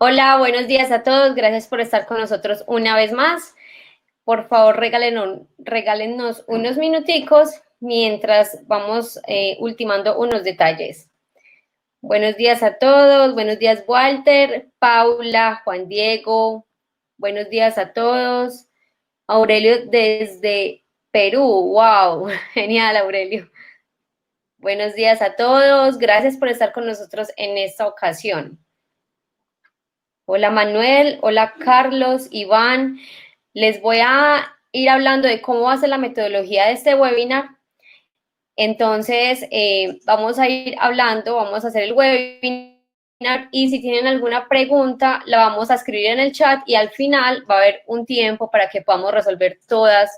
Hola, buenos días a todos. Gracias por estar con nosotros una vez más. Por favor, regálenos unos minuticos mientras vamos ultimando unos detalles. Buenos días a todos. Buenos días, Walter, Paula, Juan Diego. Buenos días a todos. Aurelio desde Perú. Wow, genial, Aurelio. Buenos días a todos. Gracias por estar con nosotros en esta ocasión. Hola Manuel, hola Carlos, Iván. Les voy a ir hablando de cómo va a ser la metodología de este webinar. Entonces, vamos a ir hablando, vamos a hacer el webinar y si tienen alguna pregunta, la vamos a escribir en el chat y al final va a haber un tiempo para que podamos resolver todas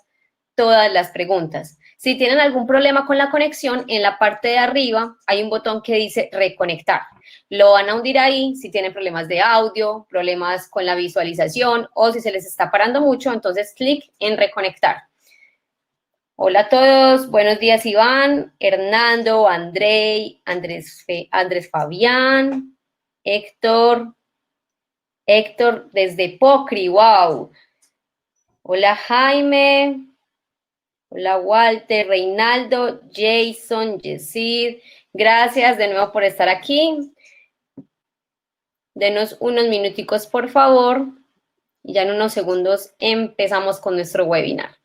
las preguntas. Si tienen algún problema con la conexión, en la parte de arriba hay un botón que dice reconectar. Lo van a hundir ahí si tienen problemas de audio, problemas con la visualización o si se les está parando mucho, entonces clic en reconectar. Hola a todos, buenos días Iván, Hernando, Andrés Fabián, Héctor desde Pocri, wow. Hola Jaime, hola Walter, Reinaldo, Jason, Yesid, gracias de nuevo por estar aquí. Denos unos minuticos por favor y ya en unos segundos empezamos con nuestro webinar.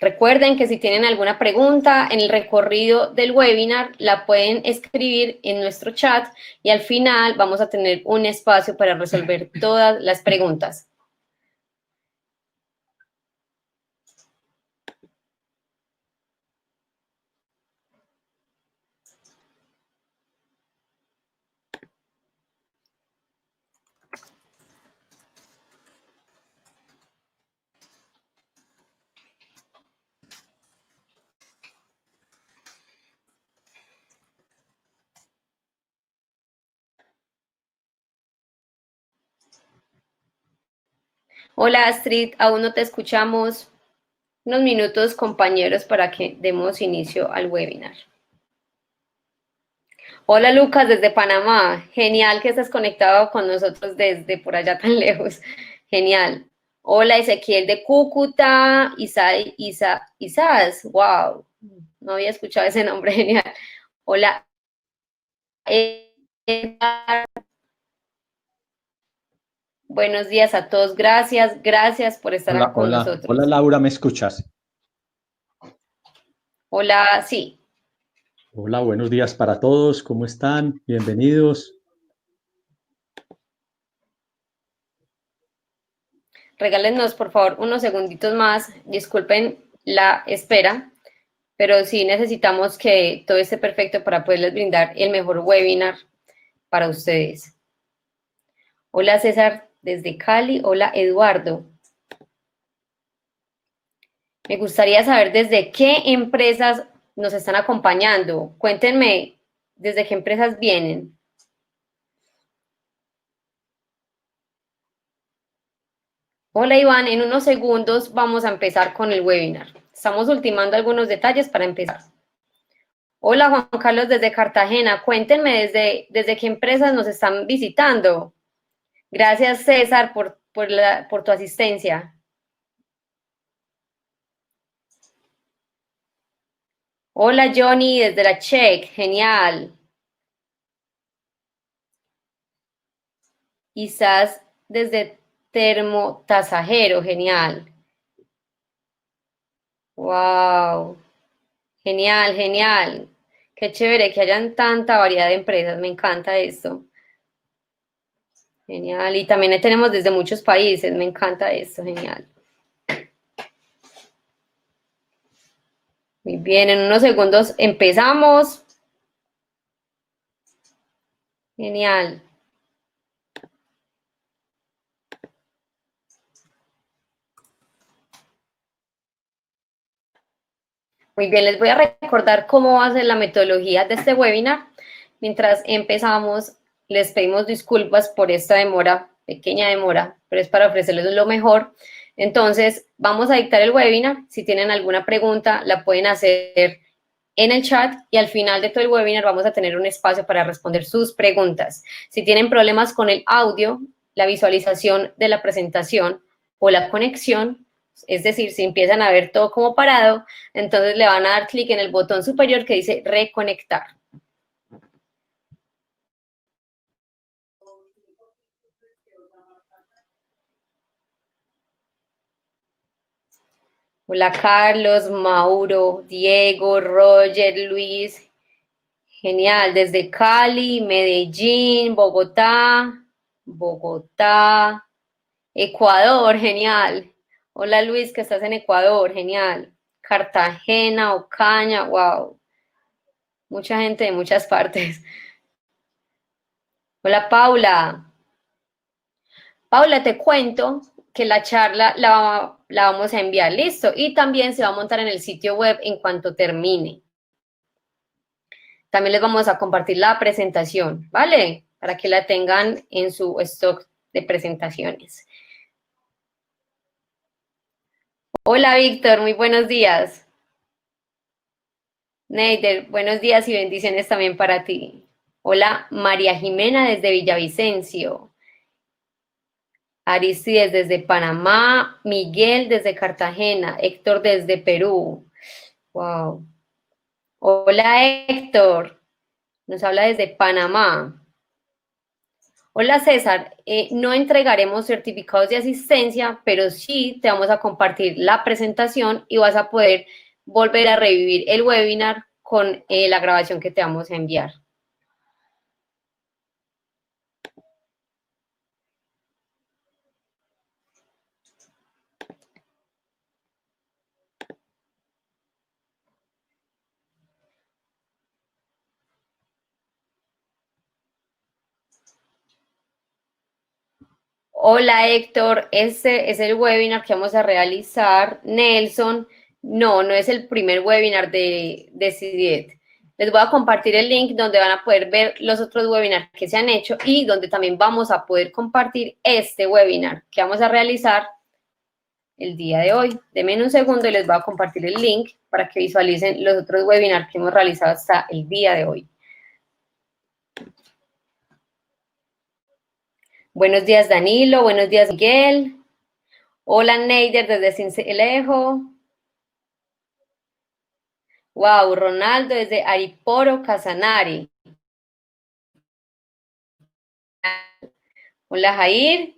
Recuerden que si tienen alguna pregunta en el recorrido del webinar, la pueden escribir en nuestro chat y al final vamos a tener un espacio para resolver todas las preguntas. Hola Astrid, aún no te escuchamos. Unos minutos, compañeros, para que demos inicio al webinar. Hola Lucas, desde Panamá. Genial que estés conectado con nosotros desde por allá tan lejos. Genial. Hola Ezequiel de Cúcuta, Isas, wow, no había escuchado ese nombre, genial. Hola Edgar, buenos días a todos, gracias por estar con Hola nosotros. Laura, ¿me escuchas? Hola, sí. Hola, buenos días para todos, ¿cómo están? Bienvenidos. Regálenos por favor unos segunditos más, disculpen la espera, pero sí necesitamos que todo esté perfecto para poderles brindar el mejor webinar para ustedes. Hola César desde Cali, hola Eduardo. Me gustaría saber desde qué empresas nos están acompañando. Cuéntenme desde qué empresas vienen. Hola Iván, en unos segundos vamos a empezar con el webinar. Estamos ultimando algunos detalles para empezar. Hola Juan Carlos desde Cartagena, cuéntenme desde qué empresas nos están visitando. Gracias César por tu asistencia. Hola Johnny desde la Czech, genial. Quizás desde Termotasajero, genial. Wow, genial, genial. Qué chévere que hayan tanta variedad de empresas, me encanta esto. Genial, y también tenemos desde muchos países, me encanta esto, genial. Muy bien, en unos segundos empezamos. Genial. Muy bien, les voy a recordar cómo va a ser la metodología de este webinar. Mientras empezamos, les pedimos disculpas por esta demora, pequeña demora, pero es para ofrecerles lo mejor. Entonces, vamos a dictar el webinar. Si tienen alguna pregunta, la pueden hacer en el chat y al final de todo el webinar vamos a tener un espacio para responder sus preguntas. Si tienen problemas con el audio, la visualización de la presentación o la conexión, es decir, si empiezan a ver todo como parado, entonces le van a dar clic en el botón superior que dice reconectar. Hola Carlos, Mauro, Diego, Roger, Luis. Genial, desde Cali, Medellín, Bogotá, Ecuador, genial. Hola Luis, que estás en Ecuador, genial. Cartagena, Ocaña, wow. Mucha gente de muchas partes. Hola Paula. Paula, te cuento que la charla la vamos a enviar, listo. Y también se va a montar en el sitio web en cuanto termine. También les vamos a compartir la presentación, ¿vale? Para que la tengan en su stock de presentaciones. Hola, Víctor, muy buenos días. Neider, buenos días y bendiciones también para ti. Hola, María Jimena desde Villavicencio. Aristides desde Panamá, Miguel desde Cartagena, Héctor desde Perú. Wow. Hola, Héctor. Nos habla desde Panamá. Hola César, no entregaremos certificados de asistencia, pero sí te vamos a compartir la presentación y vas a poder volver a revivir el webinar con la grabación que te vamos a enviar. Hola Héctor, este es el webinar que vamos a realizar. Nelson, no es el primer webinar de CIDIET. Les voy a compartir el link donde van a poder ver los otros webinars que se han hecho y donde también vamos a poder compartir este webinar que vamos a realizar el día de hoy. Denme un segundo y les voy a compartir el link para que visualicen los otros webinars que hemos realizado hasta el día de hoy. Buenos días, Danilo. Buenos días, Miguel. Hola, Neider, desde Cincelejo. Wow, Ronaldo, desde Ariporo, Casanare. Hola, Jair.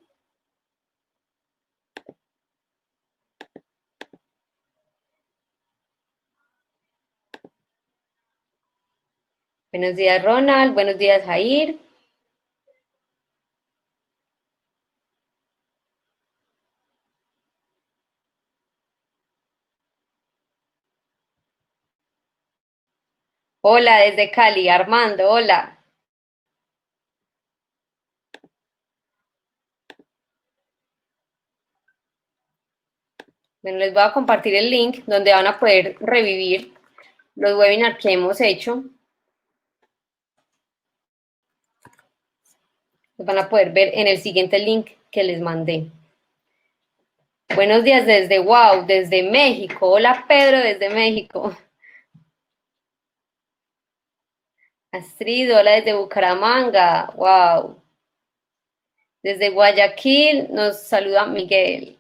Buenos días, Ronald. Buenos días, Jair. Hola, desde Cali, Armando, hola. Bueno, les voy a compartir el link donde van a poder revivir los webinars que hemos hecho. Los van a poder ver en el siguiente link que les mandé. Buenos días desde México. Hola, Pedro, desde México. Astrid, hola desde Bucaramanga. Wow. Desde Guayaquil nos saluda Miguel.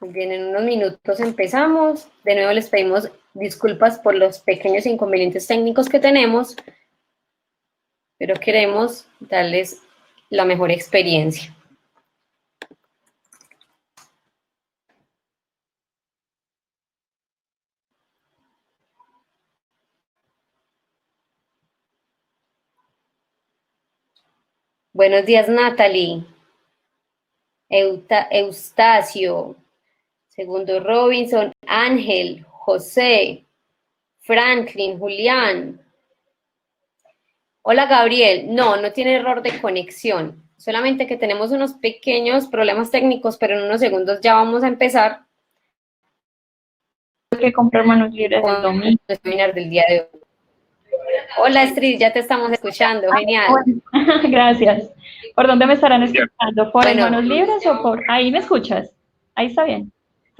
Bien, en unos minutos empezamos. De nuevo les pedimos disculpas por los pequeños inconvenientes técnicos que tenemos, pero queremos darles la mejor experiencia. Buenos días, Natalie. Eustacio. Segundo, Robinson. Ángel. José. Franklin. Julián. Hola, Gabriel. No tiene error de conexión. Solamente que tenemos unos pequeños problemas técnicos, pero en unos segundos ya vamos a empezar. Que comprar manos libres el domingo. El webinar del día de hoy. Hola Astrid, ya te estamos escuchando, genial. Bueno, gracias. ¿Por dónde me estarán escuchando? ¿Por Bueno, Manos Libres o por...? Ahí me escuchas. Ahí está bien.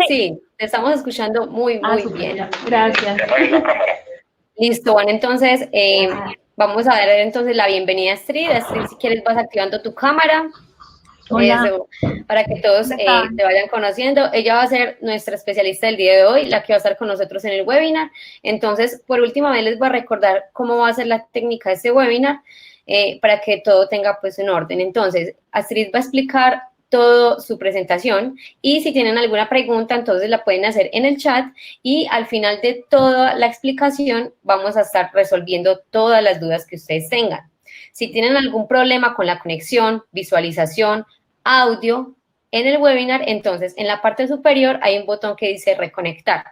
sí, te estamos escuchando muy Súper, bien. ya. Gracias. Listo, bueno, entonces vamos a dar entonces la bienvenida a Astrid. Astrid, si quieres vas activando tu cámara. Hola. Eso, para que todos ¿Cómo están? te vayan conociendo. Ella va a ser nuestra especialista del día de hoy, la que va a estar con nosotros en el webinar. Entonces, por última vez les voy a recordar cómo va a ser la técnica de este webinar para que todo tenga pues en orden. Entonces, Astrid va a explicar toda su presentación y si tienen alguna pregunta, entonces la pueden hacer en el chat y al final de toda la explicación vamos a estar resolviendo todas las dudas que ustedes tengan. Si tienen algún problema con la conexión, visualización, audio en el webinar, entonces en la parte superior hay un botón que dice reconectar.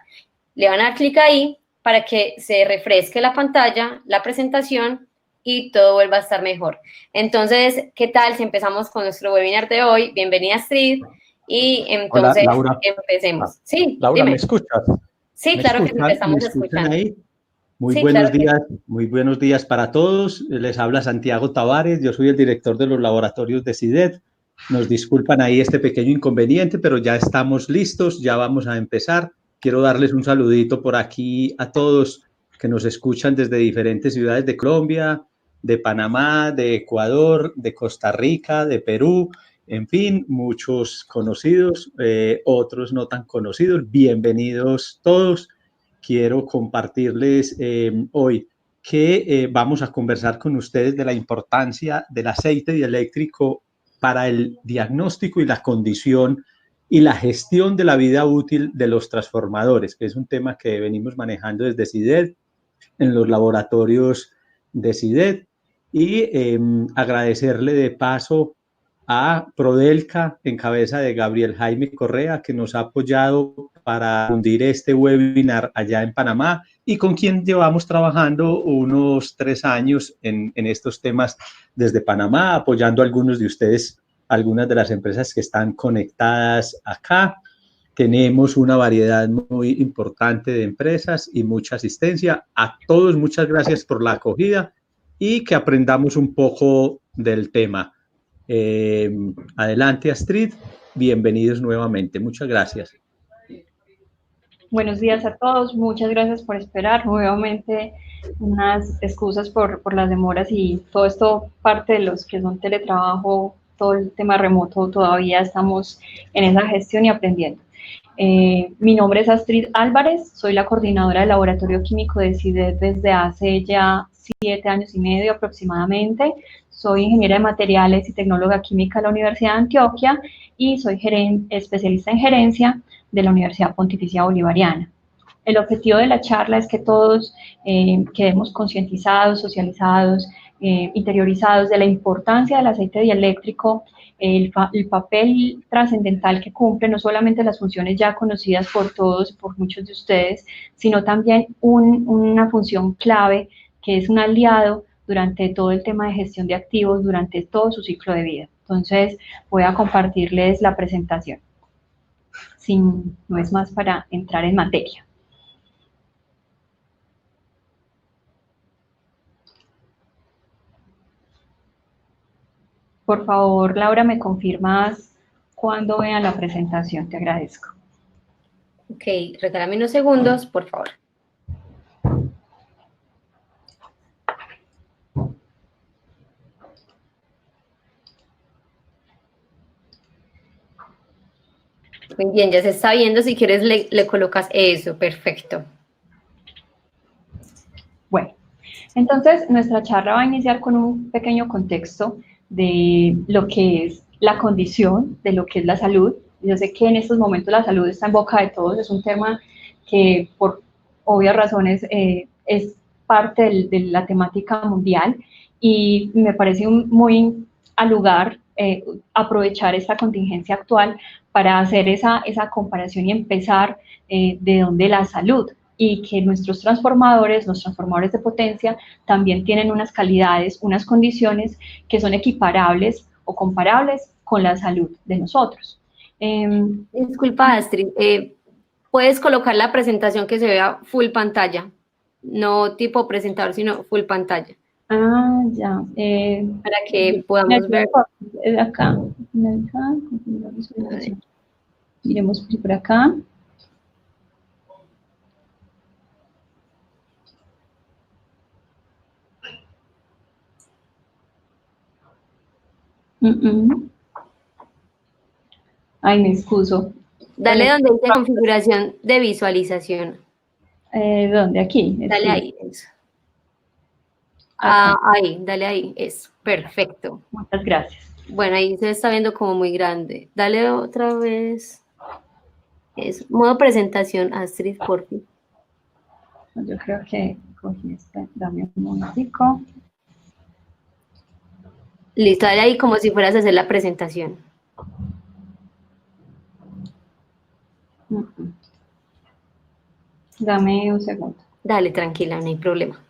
Le van a dar clic ahí para que se refresque la pantalla, la presentación y todo vuelva a estar mejor. Entonces, ¿qué tal si empezamos con nuestro webinar de hoy? Bienvenida Astrid y entonces Hola, Laura. empecemos. Sí, Laura, dime. ¿me escuchas? Sí, ¿Me claro que sí, te escuchan? ¿Me estamos escuchan escuchando. ahí? Sí, claro que sí. Muy buenos días para todos. Les habla Santiago Tavares, yo soy el director de los laboratorios de CIDED. Nos disculpan ahí este pequeño inconveniente, pero ya estamos listos, ya vamos a empezar. Quiero darles un saludito por aquí a todos que nos escuchan desde diferentes ciudades de Colombia, de Panamá, de Ecuador, de Costa Rica, de Perú, en fin, muchos conocidos, otros no tan conocidos. Bienvenidos todos. Quiero compartirles hoy que vamos a conversar con ustedes de la importancia del aceite dieléctrico para el diagnóstico y la condición y la gestión de la vida útil de los transformadores, que es un tema que venimos manejando desde CIDED en los laboratorios de CIDED y agradecerle de paso a Prodelca, en cabeza de Gabriel Jaime Correa, que nos ha apoyado para fundir este webinar allá en Panamá y con quien llevamos trabajando unos 3 años en estos temas desde Panamá, apoyando a algunos de ustedes, algunas de las empresas que están conectadas acá. Tenemos una variedad muy importante de empresas y mucha asistencia. A todos, muchas gracias por la acogida y que aprendamos un poco del tema. Adelante, Astrid. Bienvenidos nuevamente. Muchas gracias. Buenos días a todos. Muchas gracias por esperar. Nuevamente, unas excusas por las demoras y todo esto, parte de los que son teletrabajo, todo el tema remoto, todavía estamos en esa gestión y aprendiendo. Mi nombre es Astrid Álvarez, soy la coordinadora del Laboratorio Químico de CIDED desde hace ya 7 años y medio aproximadamente. Soy ingeniera de materiales y tecnóloga química de la Universidad de Antioquia y soy especialista en gerencia de la Universidad Pontificia Bolivariana. El objetivo de la charla es que todos quedemos concientizados, socializados, interiorizados de la importancia del aceite dieléctrico, el papel trascendental que cumple, no solamente las funciones ya conocidas por todos, por muchos de ustedes, sino también una función clave que es un aliado durante todo el tema de gestión de activos, durante todo su ciclo de vida. Entonces, voy a compartirles la presentación. No es más para entrar en materia. Por favor, Laura, ¿me confirmas cuando vean la presentación? Te agradezco. Ok, regálame unos segundos, por favor. Muy bien, ya se está viendo. Si quieres, le colocas eso. Perfecto. Bueno, entonces nuestra charla va a iniciar con un pequeño contexto de lo que es la condición, de lo que es la salud. Yo sé que en estos momentos la salud está en boca de todos, es un tema que por obvias razones es parte de la temática mundial y me parece muy al lugar aprovechar esta contingencia actual para hacer esa comparación y empezar de dónde la salud y que nuestros transformadores, los transformadores de potencia, también tienen unas calidades, unas condiciones que son equiparables o comparables con la salud de nosotros. Disculpa, Astrid, ¿puedes colocar la presentación que se vea full pantalla? no tipo presentador, sino full pantalla, Ah, ya. para que podamos ver. Acá, finalizar, configurar visualización. Miremos por acá. Ay, me excuso. Dale donde dice configuración de visualización. ¿Dónde? Aquí. Dale Sí. ahí, eso. Acá. Ahí, dale ahí, eso, perfecto. Muchas gracias. Bueno, ahí se está viendo como muy grande. Dale otra vez. Eso, modo presentación, Astrid, por fin. Yo creo que cogí este. Dame un momentico. Listo, dale ahí como si fueras a hacer la presentación. Dame un segundo. Dale, tranquila, no hay problema.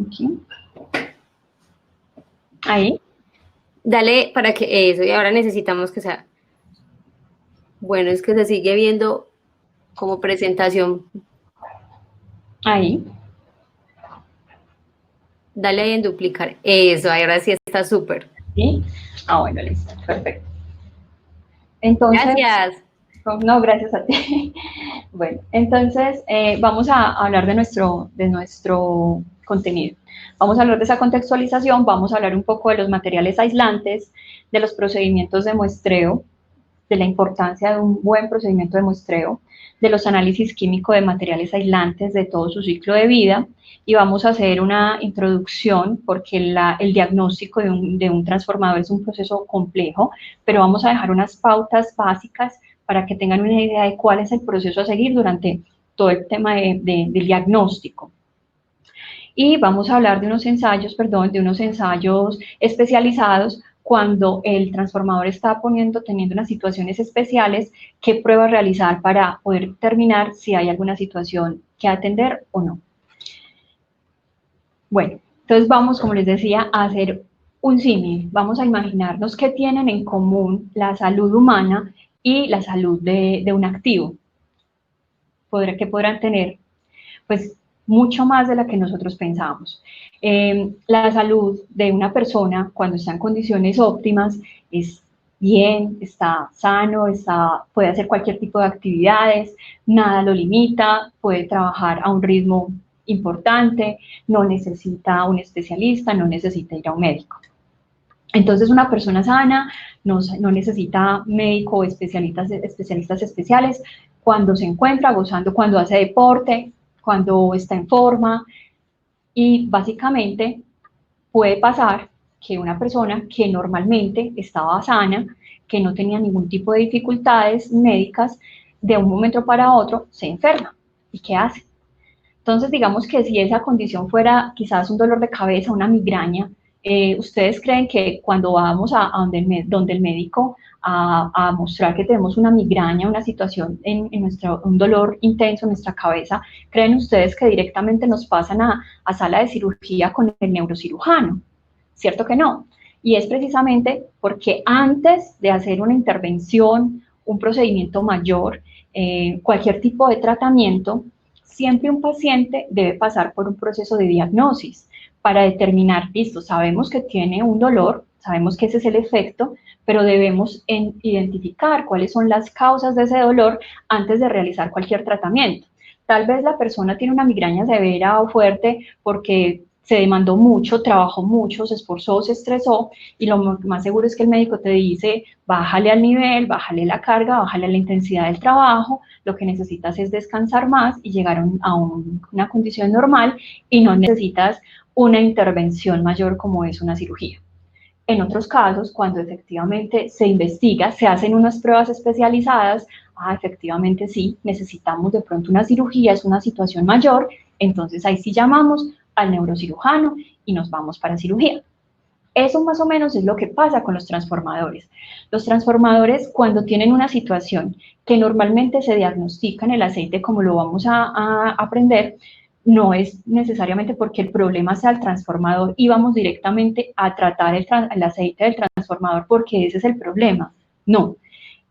Aquí. Ahí. Dale para que eso, y ahora necesitamos que sea. Bueno, es que se sigue viendo como presentación. Ahí. Dale ahí en duplicar. Eso, ahora sí está súper. ¿Sí? Ah, bueno, listo. Perfecto. Entonces. Gracias. No, gracias a ti. Bueno, entonces vamos a hablar de nuestro contenido. Vamos a hablar de esa contextualización, vamos a hablar un poco de los materiales aislantes, de los procedimientos de muestreo, de la importancia de un buen procedimiento de muestreo, de los análisis químicos de materiales aislantes, de todo su ciclo de vida, y vamos a hacer una introducción porque el diagnóstico de un transformador es un proceso complejo, pero vamos a dejar unas pautas básicas para que tengan una idea de cuál es el proceso a seguir durante todo el tema del diagnóstico. Y vamos a hablar de unos ensayos especializados cuando el transformador está teniendo unas situaciones especiales, qué pruebas realizar para poder determinar si hay alguna situación que atender o no. Bueno, entonces vamos, como les decía, a hacer un símil. Vamos a imaginarnos qué tienen en común la salud humana y la salud de un activo. ¿Qué podrán tener? Pues mucho más de la que nosotros pensamos. La salud de una persona cuando está en condiciones óptimas es bien, está sano, puede hacer cualquier tipo de actividades, nada lo limita, puede trabajar a un ritmo importante, no necesita un especialista, no necesita ir a un médico. Entonces, una persona sana no necesita médico o especialistas especiales cuando se encuentra gozando, cuando hace deporte, cuando está en forma, y básicamente puede pasar que una persona que normalmente estaba sana, que no tenía ningún tipo de dificultades médicas, de un momento para otro se enferma. ¿Y qué hace? Entonces, digamos que si esa condición fuera quizás un dolor de cabeza, una migraña, ¿ustedes creen que cuando vamos a donde el médico a mostrar que tenemos una migraña, una situación un dolor intenso en nuestra cabeza, creen ustedes que directamente nos pasan a sala de cirugía con el neurocirujano? ¿Cierto que no? Y es precisamente porque antes de hacer una intervención, un procedimiento mayor, cualquier tipo de tratamiento, siempre un paciente debe pasar por un proceso de diagnosis para determinar, listo, sabemos que tiene un dolor, sabemos que ese es el efecto, pero debemos identificar cuáles son las causas de ese dolor antes de realizar cualquier tratamiento. Tal vez la persona tiene una migraña severa o fuerte porque se demandó mucho, trabajó mucho, se esforzó, se estresó, y lo más seguro es que el médico te dice, bájale al nivel, bájale la carga, bájale la intensidad del trabajo, lo que necesitas es descansar más y llegar a una condición normal, y no necesitas una intervención mayor como es una cirugía. En otros casos, cuando efectivamente se investiga, se hacen unas pruebas especializadas, efectivamente sí, necesitamos de pronto una cirugía, es una situación mayor, entonces ahí sí llamamos al neurocirujano y nos vamos para cirugía. Eso más o menos es lo que pasa con los transformadores. Los transformadores, cuando tienen una situación que normalmente se diagnostica en el aceite, como lo vamos a aprender, no es necesariamente porque el problema sea el transformador y vamos directamente a tratar el aceite del transformador porque ese es el problema. No.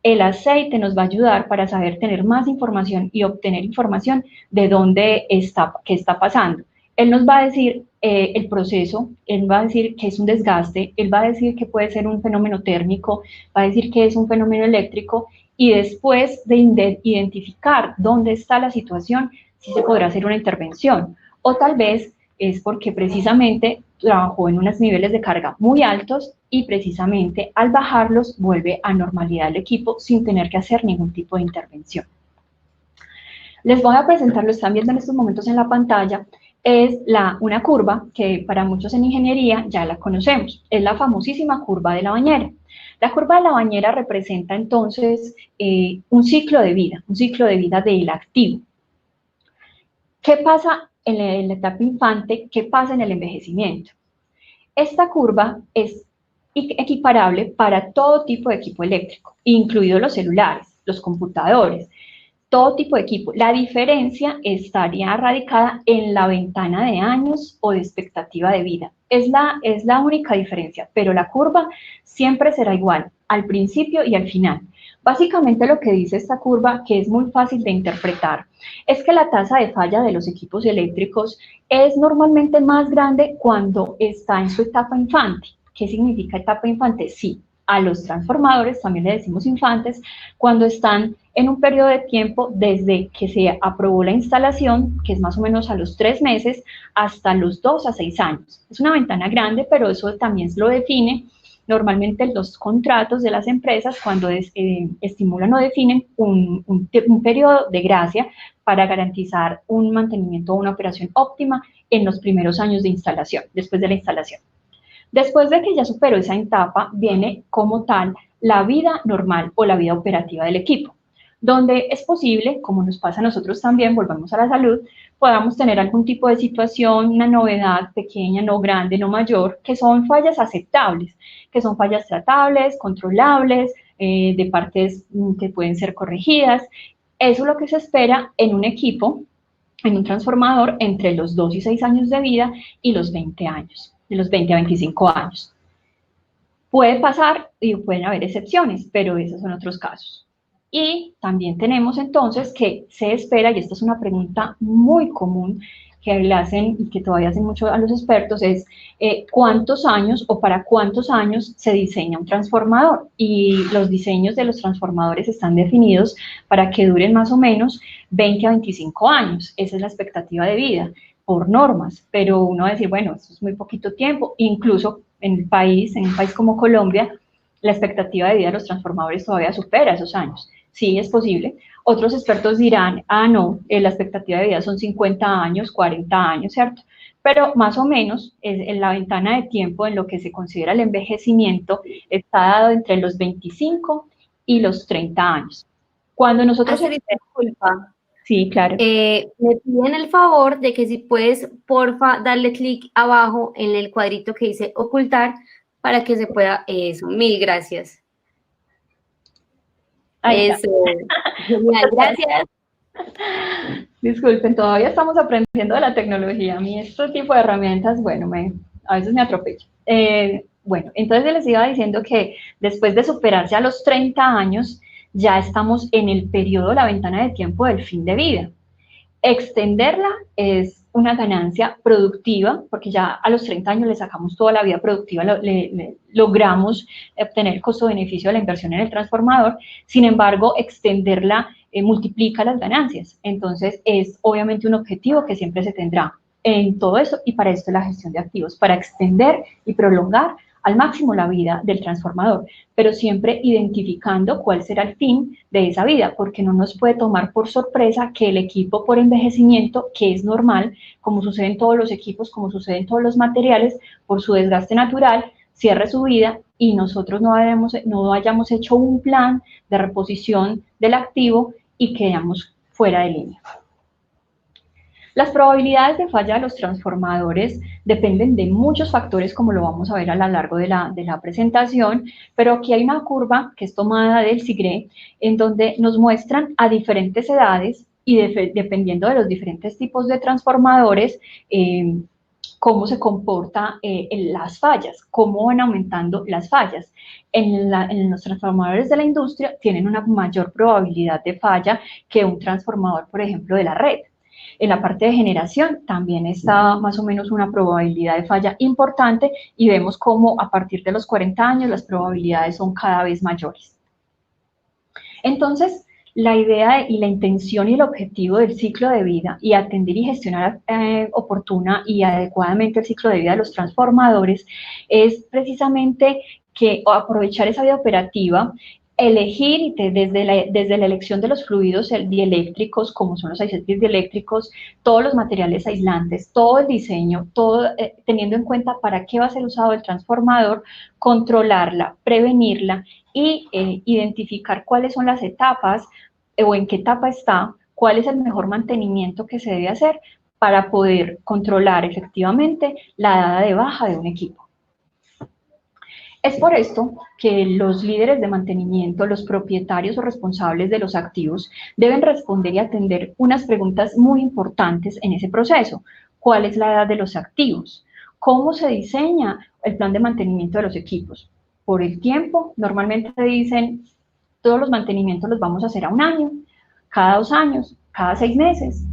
el aceite nos va a ayudar para saber tener más información y obtener información de dónde está, qué está pasando. Él nos va a decir el proceso, él va a decir que es un desgaste, él va a decir que puede ser un fenómeno térmico, va a decir que es un fenómeno eléctrico, y después de identificar dónde está la situación, sí se podrá hacer una intervención. O tal vez es porque precisamente trabajó en unos niveles de carga muy altos y precisamente al bajarlos vuelve a normalidad el equipo sin tener que hacer ningún tipo de intervención. Les voy a presentar, lo están viendo en estos momentos en la pantalla, es una curva que para muchos en ingeniería ya la conocemos, es la famosísima curva de la bañera. La curva de la bañera representa entonces un ciclo de vida del activo. ¿Qué pasa en la etapa infante? ¿Qué pasa en el envejecimiento? Esta curva es equiparable para todo tipo de equipo eléctrico, incluidos los celulares, los computadores, todo tipo de equipo. La diferencia estaría radicada en la ventana de años o de expectativa de vida. Es la única diferencia, pero la curva siempre será igual al principio y al final. Básicamente lo que dice esta curva, que es muy fácil de interpretar, es que la tasa de falla de los equipos eléctricos es normalmente más grande cuando está en su etapa infante. ¿Qué significa etapa infante? Sí, a los transformadores también le decimos infantes, cuando están en un periodo de tiempo desde que se aprobó la instalación, que es más o menos a los 3 meses, hasta los 2 a 6 años. Es una ventana grande, pero eso también lo define normalmente los contratos de las empresas cuando estimulan o definen un periodo de gracia para garantizar un mantenimiento o una operación óptima en los primeros años de instalación, después de la instalación. Después de que ya superó esa etapa, viene como tal la vida normal o la vida operativa del equipo, donde es posible, como nos pasa a nosotros también, volvamos a la salud, podamos tener algún tipo de situación, una novedad pequeña, no grande, no mayor, que son fallas aceptables, que son fallas tratables, controlables, de partes que pueden ser corregidas. Eso es lo que se espera en un equipo, en un transformador, entre los 2 y 6 años de vida y los 20 años, de los 20 a 25 años. Puede pasar y pueden haber excepciones, pero esos son otros casos. Y también tenemos entonces que se espera, y esta es una pregunta muy común que le hacen y que todavía hacen mucho a los expertos, es ¿cuántos años o para cuántos años se diseña un transformador? Y los diseños de los transformadores están definidos para que duren más o menos 20 a 25 años. Esa es la expectativa de vida por normas, pero uno va a decir, bueno, eso es muy poquito tiempo, incluso en un país como Colombia, la expectativa de vida de los transformadores todavía supera esos años. Sí, es posible. Otros expertos dirán, no, la expectativa de vida son 50 años, 40 años, ¿cierto? Pero más o menos en la ventana de tiempo en lo que se considera el envejecimiento está dado entre los 25 y los 30 años. Cuando nosotros... Disculpa. Sí, claro. Me piden el favor de que si puedes, porfa, darle clic abajo en el cuadrito que dice ocultar para que se pueda eso. Mil gracias. Ahí eso. Genial, gracias. Disculpen, todavía estamos aprendiendo de la tecnología. A mí este tipo de herramientas, bueno, a veces me atropello. Bueno, entonces les iba diciendo que después de superarse a los 30 años, ya estamos en el periodo, la ventana de tiempo del fin de vida. Extenderla es una ganancia productiva, porque ya a los 30 años le sacamos toda la vida productiva, logramos obtener el costo-beneficio de la inversión en el transformador. Sin embargo, extenderla multiplica las ganancias. Entonces, es obviamente un objetivo que siempre se tendrá en todo eso, y para esto es la gestión de activos, para extender y prolongar al máximo la vida del transformador, pero siempre identificando cuál será el fin de esa vida, porque no nos puede tomar por sorpresa que el equipo por envejecimiento, que es normal, como sucede en todos los equipos, como sucede en todos los materiales, por su desgaste natural, cierre su vida y nosotros no hayamos hecho un plan de reposición del activo y quedamos fuera de línea. Las probabilidades de falla de los transformadores dependen de muchos factores, como lo vamos a ver a lo largo de la presentación, pero aquí hay una curva que es tomada del SIGRE, en donde nos muestran a diferentes edades y dependiendo de los diferentes tipos de transformadores, cómo se comporta las fallas, cómo van aumentando las fallas. En los transformadores de la industria tienen una mayor probabilidad de falla que un transformador, por ejemplo, de la red. En la parte de generación también está más o menos una probabilidad de falla importante y vemos cómo a partir de los 40 años las probabilidades son cada vez mayores. Entonces, la idea y la intención y el objetivo del ciclo de vida y atender y gestionar oportuna y adecuadamente el ciclo de vida de los transformadores es precisamente que aprovechar esa vida operativa, elegir desde la elección de los fluidos dieléctricos, como son los aicetes dieléctricos, todos los materiales aislantes, todo el diseño, todo teniendo en cuenta para qué va a ser usado el transformador, controlarla, prevenirla y identificar cuáles son las etapas o en qué etapa está, cuál es el mejor mantenimiento que se debe hacer para poder controlar efectivamente la dada de baja de un equipo. Es por esto que los líderes de mantenimiento, los propietarios o responsables de los activos, deben responder y atender unas preguntas muy importantes en ese proceso. ¿Cuál es la edad de los activos? ¿Cómo se diseña el plan de mantenimiento de los equipos? Por el tiempo, normalmente dicen, todos los mantenimientos los vamos a hacer a 1 año, cada 2 años, cada 6 meses.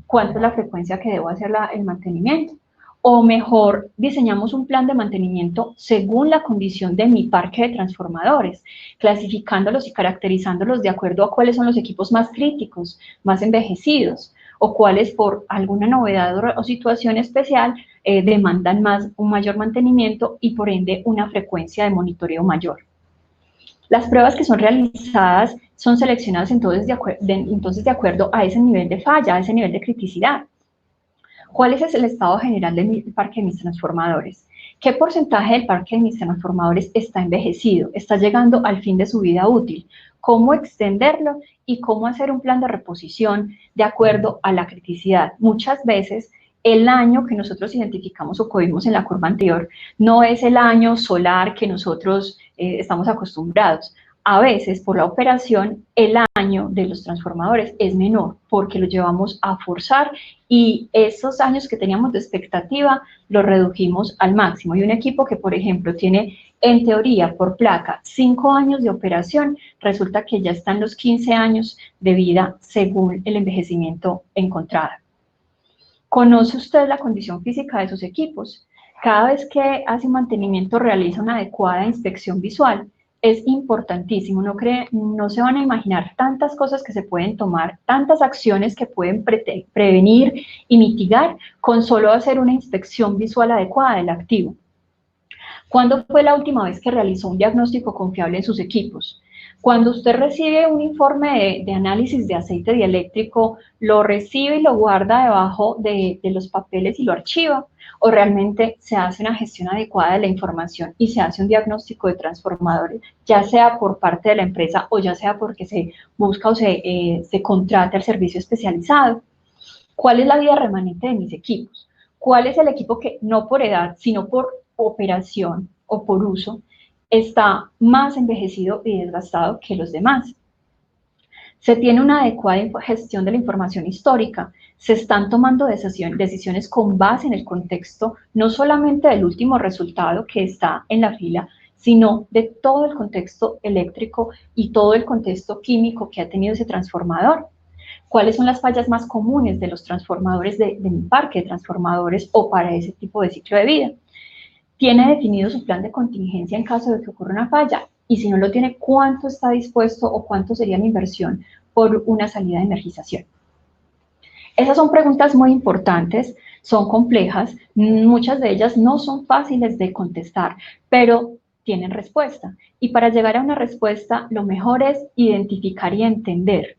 ¿Cuánto es la frecuencia que debo hacer el mantenimiento? O mejor, diseñamos un plan de mantenimiento según la condición de mi parque de transformadores, clasificándolos y caracterizándolos de acuerdo a cuáles son los equipos más críticos, más envejecidos, o cuáles por alguna novedad o situación especial demandan un mayor mantenimiento y por ende una frecuencia de monitoreo mayor. Las pruebas que son realizadas son seleccionadas entonces de acuerdo a ese nivel de falla, a ese nivel de criticidad. ¿Cuál es el estado general del parque de mis transformadores? ¿Qué porcentaje del parque de mis transformadores está envejecido, está llegando al fin de su vida útil? ¿Cómo extenderlo y cómo hacer un plan de reposición de acuerdo a la criticidad? Muchas veces el año que nosotros identificamos o cogimos en la curva anterior no es el año solar que nosotros estamos acostumbrados. A veces, por la operación, el año de los transformadores es menor porque lo llevamos a forzar y esos años que teníamos de expectativa los redujimos al máximo. Y un equipo que, por ejemplo, tiene en teoría por placa 5 años de operación, resulta que ya están los 15 años de vida según el envejecimiento encontrado. ¿Conoce usted la condición física de sus equipos? Cada vez que hace un mantenimiento realiza una adecuada inspección visual. Es importantísimo, no se van a imaginar tantas cosas que se pueden tomar, tantas acciones que pueden prevenir y mitigar con solo hacer una inspección visual adecuada del activo. ¿Cuándo fue la última vez que realizó un diagnóstico confiable en sus equipos? Cuando usted recibe un informe de análisis de aceite dieléctrico, ¿lo recibe y lo guarda debajo de los papeles y lo archiva? ¿O realmente se hace una gestión adecuada de la información y se hace un diagnóstico de transformadores, ya sea por parte de la empresa o ya sea porque se busca o se contrata el servicio especializado? ¿Cuál es la vida remanente de mis equipos? ¿Cuál es el equipo que no por edad, sino por operación o por uso, está más envejecido y desgastado que los demás? Se tiene una adecuada gestión de la información histórica, se están tomando decisiones con base en el contexto, no solamente del último resultado que está en la fila, sino de todo el contexto eléctrico y todo el contexto químico que ha tenido ese transformador. ¿Cuáles son las fallas más comunes de los transformadores de mi parque de transformadores o para ese tipo de ciclo de vida? ¿Tiene definido su plan de contingencia en caso de que ocurra una falla? Y si no lo tiene, ¿cuánto está dispuesto o cuánto sería la inversión por una salida de energización? Esas son preguntas muy importantes, son complejas, muchas de ellas no son fáciles de contestar, pero tienen respuesta. Y para llegar a una respuesta, lo mejor es identificar y entender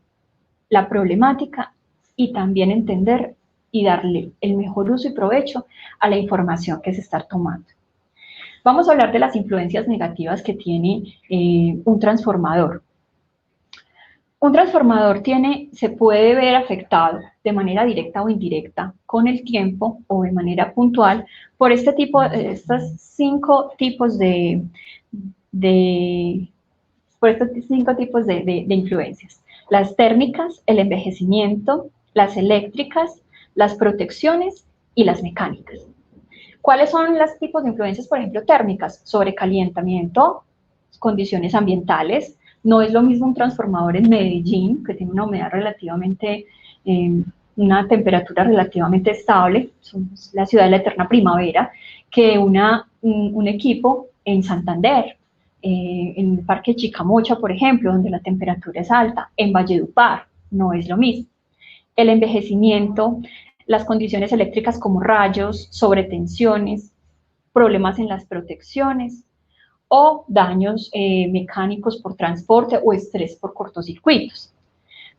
la problemática y también entender y darle el mejor uso y provecho a la información que se está tomando. Vamos a hablar de las influencias negativas que tiene un transformador. Un transformador se puede ver afectado de manera directa o indirecta con el tiempo o de manera puntual por estos 5 tipos de influencias. Las térmicas, el envejecimiento, las eléctricas, las protecciones y las mecánicas. ¿Cuáles son los tipos de influencias, por ejemplo, térmicas? Sobrecalentamiento, condiciones ambientales. No es lo mismo un transformador en Medellín, que tiene una humedad relativamente, una temperatura relativamente estable, somos la ciudad de la eterna primavera, que un equipo en Santander, en el Parque Chicamocha, por ejemplo, donde la temperatura es alta, en Valledupar, no es lo mismo. El envejecimiento, las condiciones eléctricas como rayos, sobretensiones, problemas en las protecciones o daños mecánicos por transporte o estrés por cortocircuitos.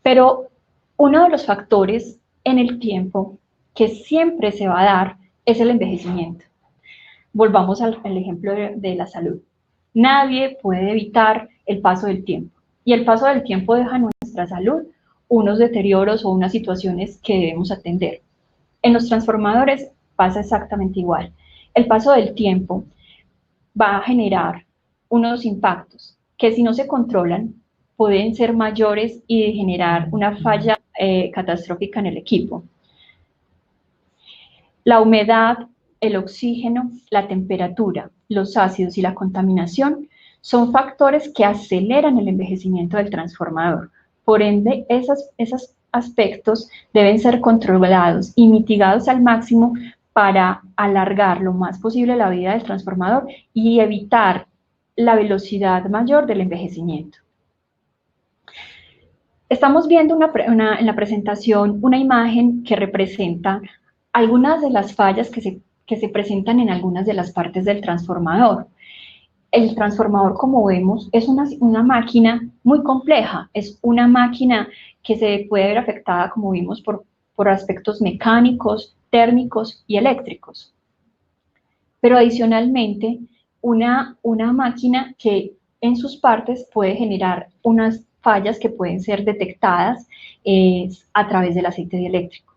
Pero uno de los factores en el tiempo que siempre se va a dar es el envejecimiento. Volvamos al ejemplo de la salud. Nadie puede evitar el paso del tiempo y el paso del tiempo deja en nuestra salud unos deterioros o unas situaciones que debemos atender. En los transformadores pasa exactamente igual. El paso del tiempo va a generar unos impactos que si no se controlan pueden ser mayores y generar una falla catastrófica en el equipo. La humedad, el oxígeno, la temperatura, los ácidos y la contaminación son factores que aceleran el envejecimiento del transformador. Por ende, esos aspectos deben ser controlados y mitigados al máximo para alargar lo más posible la vida del transformador y evitar la velocidad mayor del envejecimiento. Estamos viendo en la presentación una imagen que representa algunas de las fallas que se presentan en algunas de las partes del transformador. El transformador, como vemos, es una máquina muy compleja, es una máquina que se puede ver afectada, como vimos, por aspectos mecánicos, térmicos y eléctricos. Pero adicionalmente, una máquina que en sus partes puede generar unas fallas que pueden ser detectadas a través del aceite dieléctrico.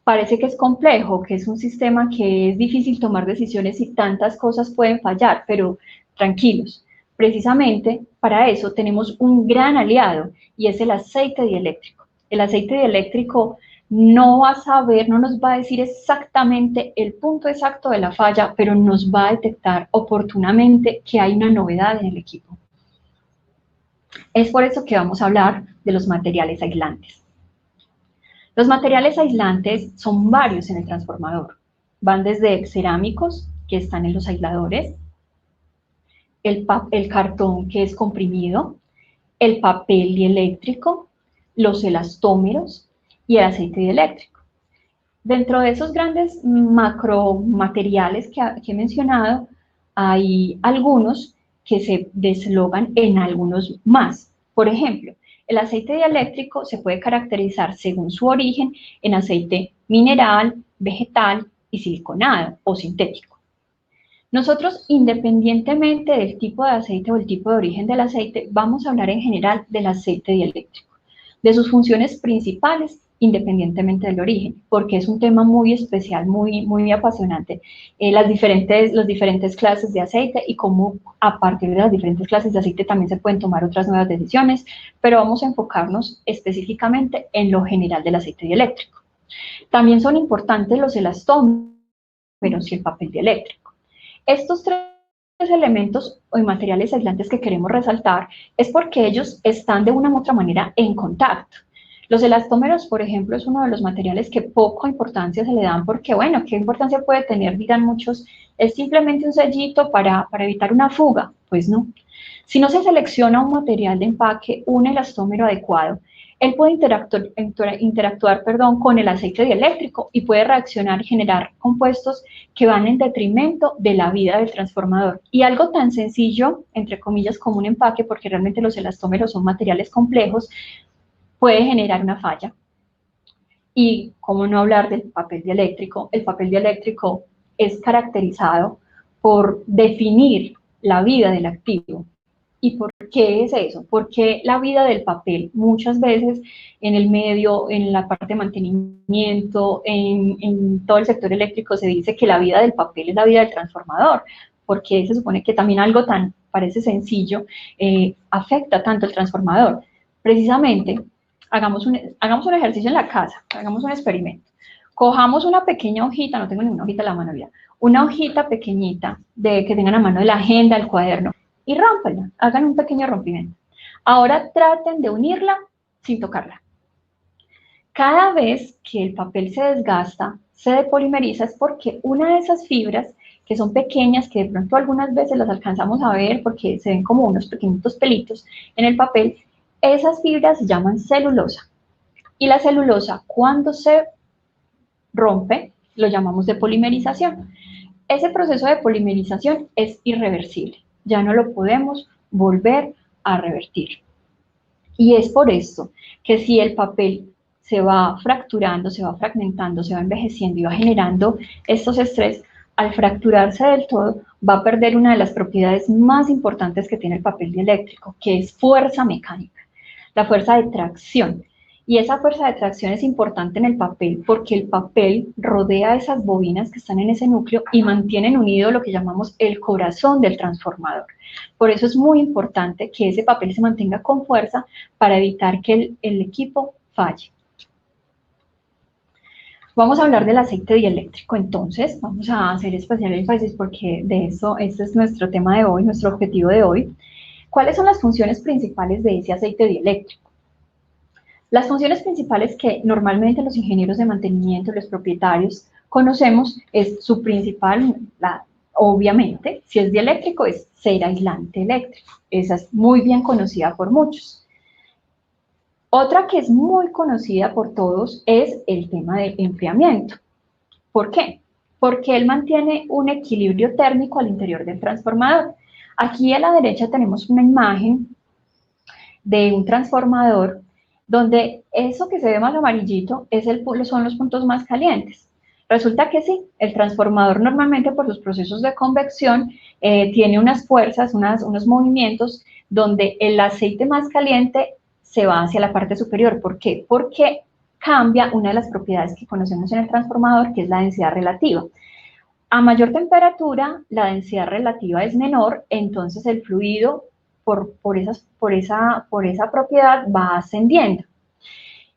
Parece que es complejo, que es un sistema que es difícil tomar decisiones y tantas cosas pueden fallar, pero tranquilos, precisamente para eso tenemos un gran aliado y es el aceite dieléctrico. El aceite dieléctrico no nos va a decir exactamente el punto exacto de la falla, pero nos va a detectar oportunamente que hay una novedad en el equipo. Es por eso que vamos a hablar de los materiales aislantes. Los materiales aislantes son varios en el transformador. Van desde cerámicos, que están en los aisladores, el cartón, que es comprimido, el papel dieléctrico, los elastómeros y el aceite dieléctrico. Dentro de esos grandes macromateriales que he mencionado, hay algunos que se deslogan en algunos más. Por ejemplo, el aceite dieléctrico se puede caracterizar según su origen en aceite mineral, vegetal y siliconado o sintético. Nosotros, independientemente del tipo de aceite o el tipo de origen del aceite, vamos a hablar en general del aceite dieléctrico, de sus funciones principales, independientemente del origen, porque es un tema muy especial, muy apasionante, las diferentes clases de aceite y cómo a partir de las diferentes clases de aceite también se pueden tomar otras nuevas decisiones, pero vamos a enfocarnos específicamente en lo general del aceite dieléctrico. También son importantes los elastómeros y el papel dieléctrico. Estos tres elementos o materiales aislantes que queremos resaltar es porque ellos están de una u otra manera en contacto. Los elastómeros, por ejemplo, es uno de los materiales que poca importancia se le dan porque, bueno, ¿qué importancia puede tener? Dirán muchos, es simplemente un sellito para evitar una fuga. Pues no. Si no se selecciona un material de empaque, un elastómero adecuado, él puede interactuar con el aceite dieléctrico y puede reaccionar y generar compuestos que van en detrimento de la vida del transformador. Y algo tan sencillo, entre comillas, como un empaque, porque realmente los elastómeros son materiales complejos, puede generar una falla. Y cómo no hablar del papel dieléctrico. El papel dieléctrico es caracterizado por definir la vida del activo. ¿Y por qué es eso? Porque la vida del papel muchas veces en el medio, en la parte de mantenimiento, en todo el sector eléctrico se dice que la vida del papel es la vida del transformador, porque se supone que también algo tan parece sencillo afecta tanto al transformador. Precisamente, hagamos un ejercicio en la casa, hagamos un experimento. Cojamos una pequeña hojita, no tengo ninguna hojita a la mano ya, una hojita pequeñita que tengan a mano de la agenda, el cuaderno, y rómpanla, hagan un pequeño rompimiento. Ahora traten de unirla sin tocarla. Cada vez que el papel se desgasta, se depolimeriza, es porque una de esas fibras, que son pequeñas, que de pronto algunas veces las alcanzamos a ver porque se ven como unos pequeñitos pelitos en el papel, esas fibras se llaman celulosa. Y la celulosa, cuando se rompe, lo llamamos depolimerización. Ese proceso de polimerización es irreversible, ya no lo podemos volver a revertir. Y es por esto que si el papel se va fracturando, se va fragmentando, se va envejeciendo y va generando estos estrés, al fracturarse del todo, va a perder una de las propiedades más importantes que tiene el papel dieléctrico, que es fuerza mecánica, la fuerza de tracción. Y esa fuerza de tracción es importante en el papel porque el papel rodea esas bobinas que están en ese núcleo y mantienen unido lo que llamamos el corazón del transformador. Por eso es muy importante que ese papel se mantenga con fuerza para evitar que el equipo falle. Vamos a hablar del aceite dieléctrico, entonces, vamos a hacer especial énfasis porque de eso, este es nuestro tema de hoy, nuestro objetivo de hoy. ¿Cuáles son las funciones principales de ese aceite dieléctrico? Las funciones principales que normalmente los ingenieros de mantenimiento, los propietarios, conocemos es su principal, obviamente, si es dieléctrico, es ser aislante eléctrico. Esa es muy bien conocida por muchos. Otra que es muy conocida por todos es el tema del enfriamiento. ¿Por qué? Porque él mantiene un equilibrio térmico al interior del transformador. Aquí a la derecha tenemos una imagen de un transformador donde eso que se ve más amarillito son los puntos más calientes. Resulta que sí, el transformador normalmente por sus procesos de convección tiene unas fuerzas, unos movimientos donde el aceite más caliente se va hacia la parte superior. ¿Por qué? Porque cambia una de las propiedades que conocemos en el transformador, que es la densidad relativa. A mayor temperatura, la densidad relativa es menor, entonces el fluido por esa propiedad va ascendiendo.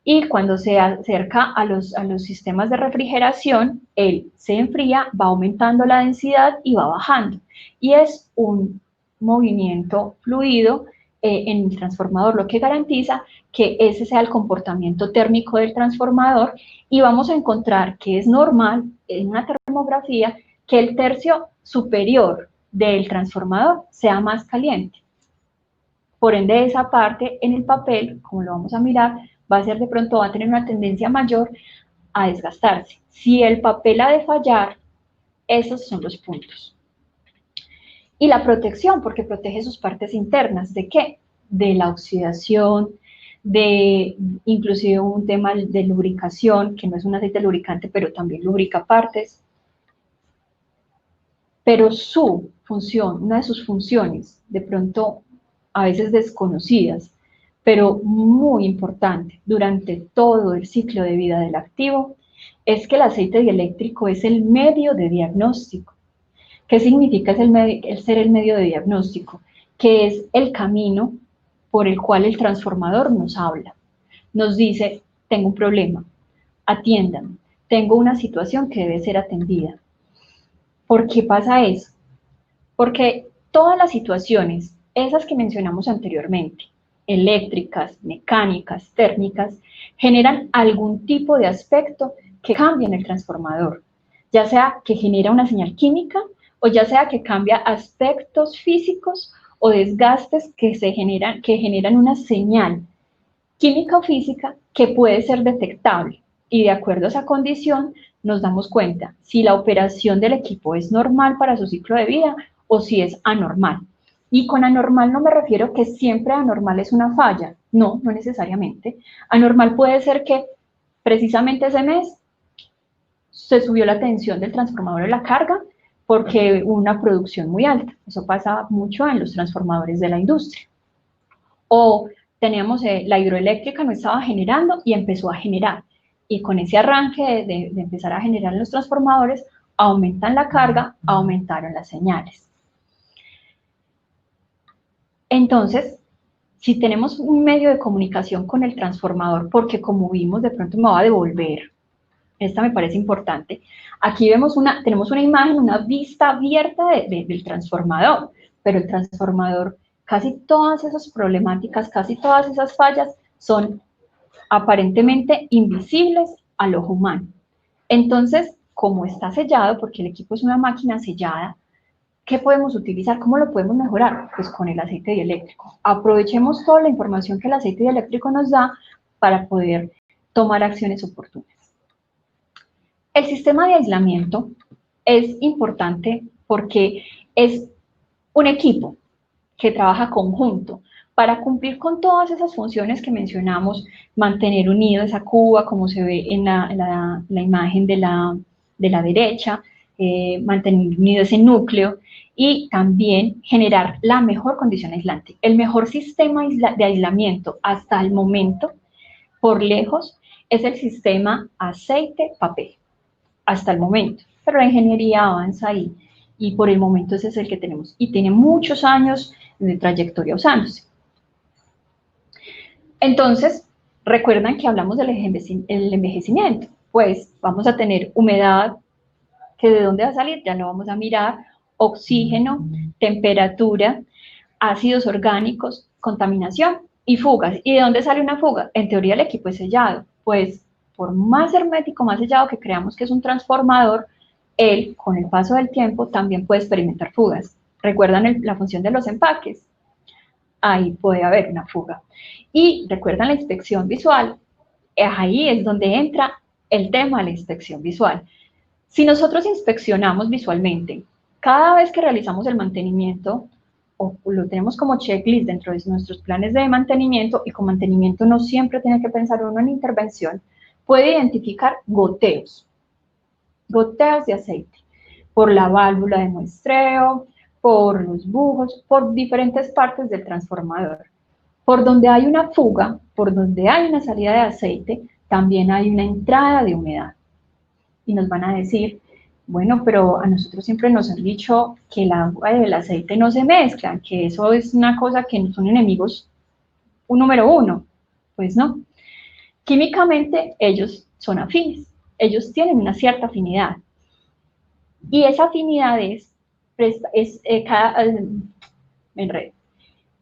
Y cuando se acerca a los sistemas de refrigeración, él se enfría, va aumentando la densidad y va bajando. Y es un movimiento fluido en el transformador, lo que garantiza que ese sea el comportamiento térmico del transformador, y vamos a encontrar que es normal en una termografía que el tercio superior del transformador sea más caliente. Por ende, esa parte en el papel, como lo vamos a mirar, va a tener una tendencia mayor a desgastarse. Si el papel ha de fallar, esos son los puntos. Y la protección, porque protege sus partes internas. ¿De qué? De la oxidación, de inclusive un tema de lubricación, que no es un aceite lubricante, pero también lubrica partes. Pero su función, una de sus funciones, de pronto a veces desconocidas, pero muy importante durante todo el ciclo de vida del activo, es que el aceite dieléctrico es el medio de diagnóstico. ¿Qué significa el ser el medio de diagnóstico? Que es el camino por el cual el transformador nos habla. Nos dice, tengo un problema, atiéndame, tengo una situación que debe ser atendida. ¿Por qué pasa eso? Porque todas las situaciones, esas que mencionamos anteriormente, eléctricas, mecánicas, térmicas, generan algún tipo de aspecto que cambia en el transformador, ya sea que genera una señal química o ya sea que cambia aspectos físicos o desgastes que generan una señal química o física que puede ser detectable, y de acuerdo a esa condición nos damos cuenta si la operación del equipo es normal para su ciclo de vida o si es anormal. Y con anormal no me refiero que siempre anormal es una falla, no necesariamente. Anormal puede ser que precisamente ese mes se subió la tensión del transformador de la carga porque hubo una producción muy alta. Eso pasa mucho en los transformadores de la industria. O teníamos la hidroeléctrica no estaba generando y empezó a generar. Y con ese arranque de empezar a generar en los transformadores, aumentan la carga, aumentaron las señales. Entonces, si tenemos un medio de comunicación con el transformador, porque como vimos, de pronto me va a devolver, esta me parece importante. Aquí tenemos una imagen, una vista abierta del transformador, pero el transformador, casi todas esas problemáticas, casi todas esas fallas son aparentemente invisibles al ojo humano. Entonces, como está sellado, porque el equipo es una máquina sellada, ¿qué podemos utilizar? ¿Cómo lo podemos mejorar? Pues con el aceite dieléctrico. Aprovechemos toda la información que el aceite dieléctrico nos da para poder tomar acciones oportunas. El sistema de aislamiento es importante porque es un equipo que trabaja conjunto para cumplir con todas esas funciones que mencionamos, mantener unido esa cuba, como se ve en la imagen de la derecha, mantener unido ese núcleo y también generar la mejor condición aislante. El mejor sistema de aislamiento hasta el momento, por lejos, es el sistema aceite-papel, hasta el momento, pero la ingeniería avanza ahí y por el momento ese es el que tenemos y tiene muchos años de trayectoria usándose. Entonces, recuerdan que hablamos del envejecimiento, pues vamos a tener humedad, que de dónde va a salir, ya lo vamos a mirar, oxígeno, temperatura, ácidos orgánicos, contaminación y fugas. ¿Y de dónde sale una fuga? En teoría el equipo es sellado, pues por más hermético, más sellado que creamos que es un transformador, él, con el paso del tiempo, también puede experimentar fugas. ¿Recuerdan la función de los empaques? Ahí puede haber una fuga. Y recuerdan la inspección visual, ahí es donde entra el tema de la inspección visual. Si nosotros inspeccionamos visualmente, cada vez que realizamos el mantenimiento, o lo tenemos como checklist dentro de nuestros planes de mantenimiento, y con mantenimiento no siempre tiene que pensar uno en intervención, puede identificar goteos de aceite, por la válvula de muestreo, por los bujos, por diferentes partes del transformador. Por donde hay una fuga, por donde hay una salida de aceite, también hay una entrada de humedad. Y nos van a decir, bueno, pero a nosotros siempre nos han dicho que el agua y el aceite no se mezclan, que eso es una cosa que son enemigos número uno. Pues no. Químicamente ellos son afines, ellos tienen una cierta afinidad. Y esa afinidad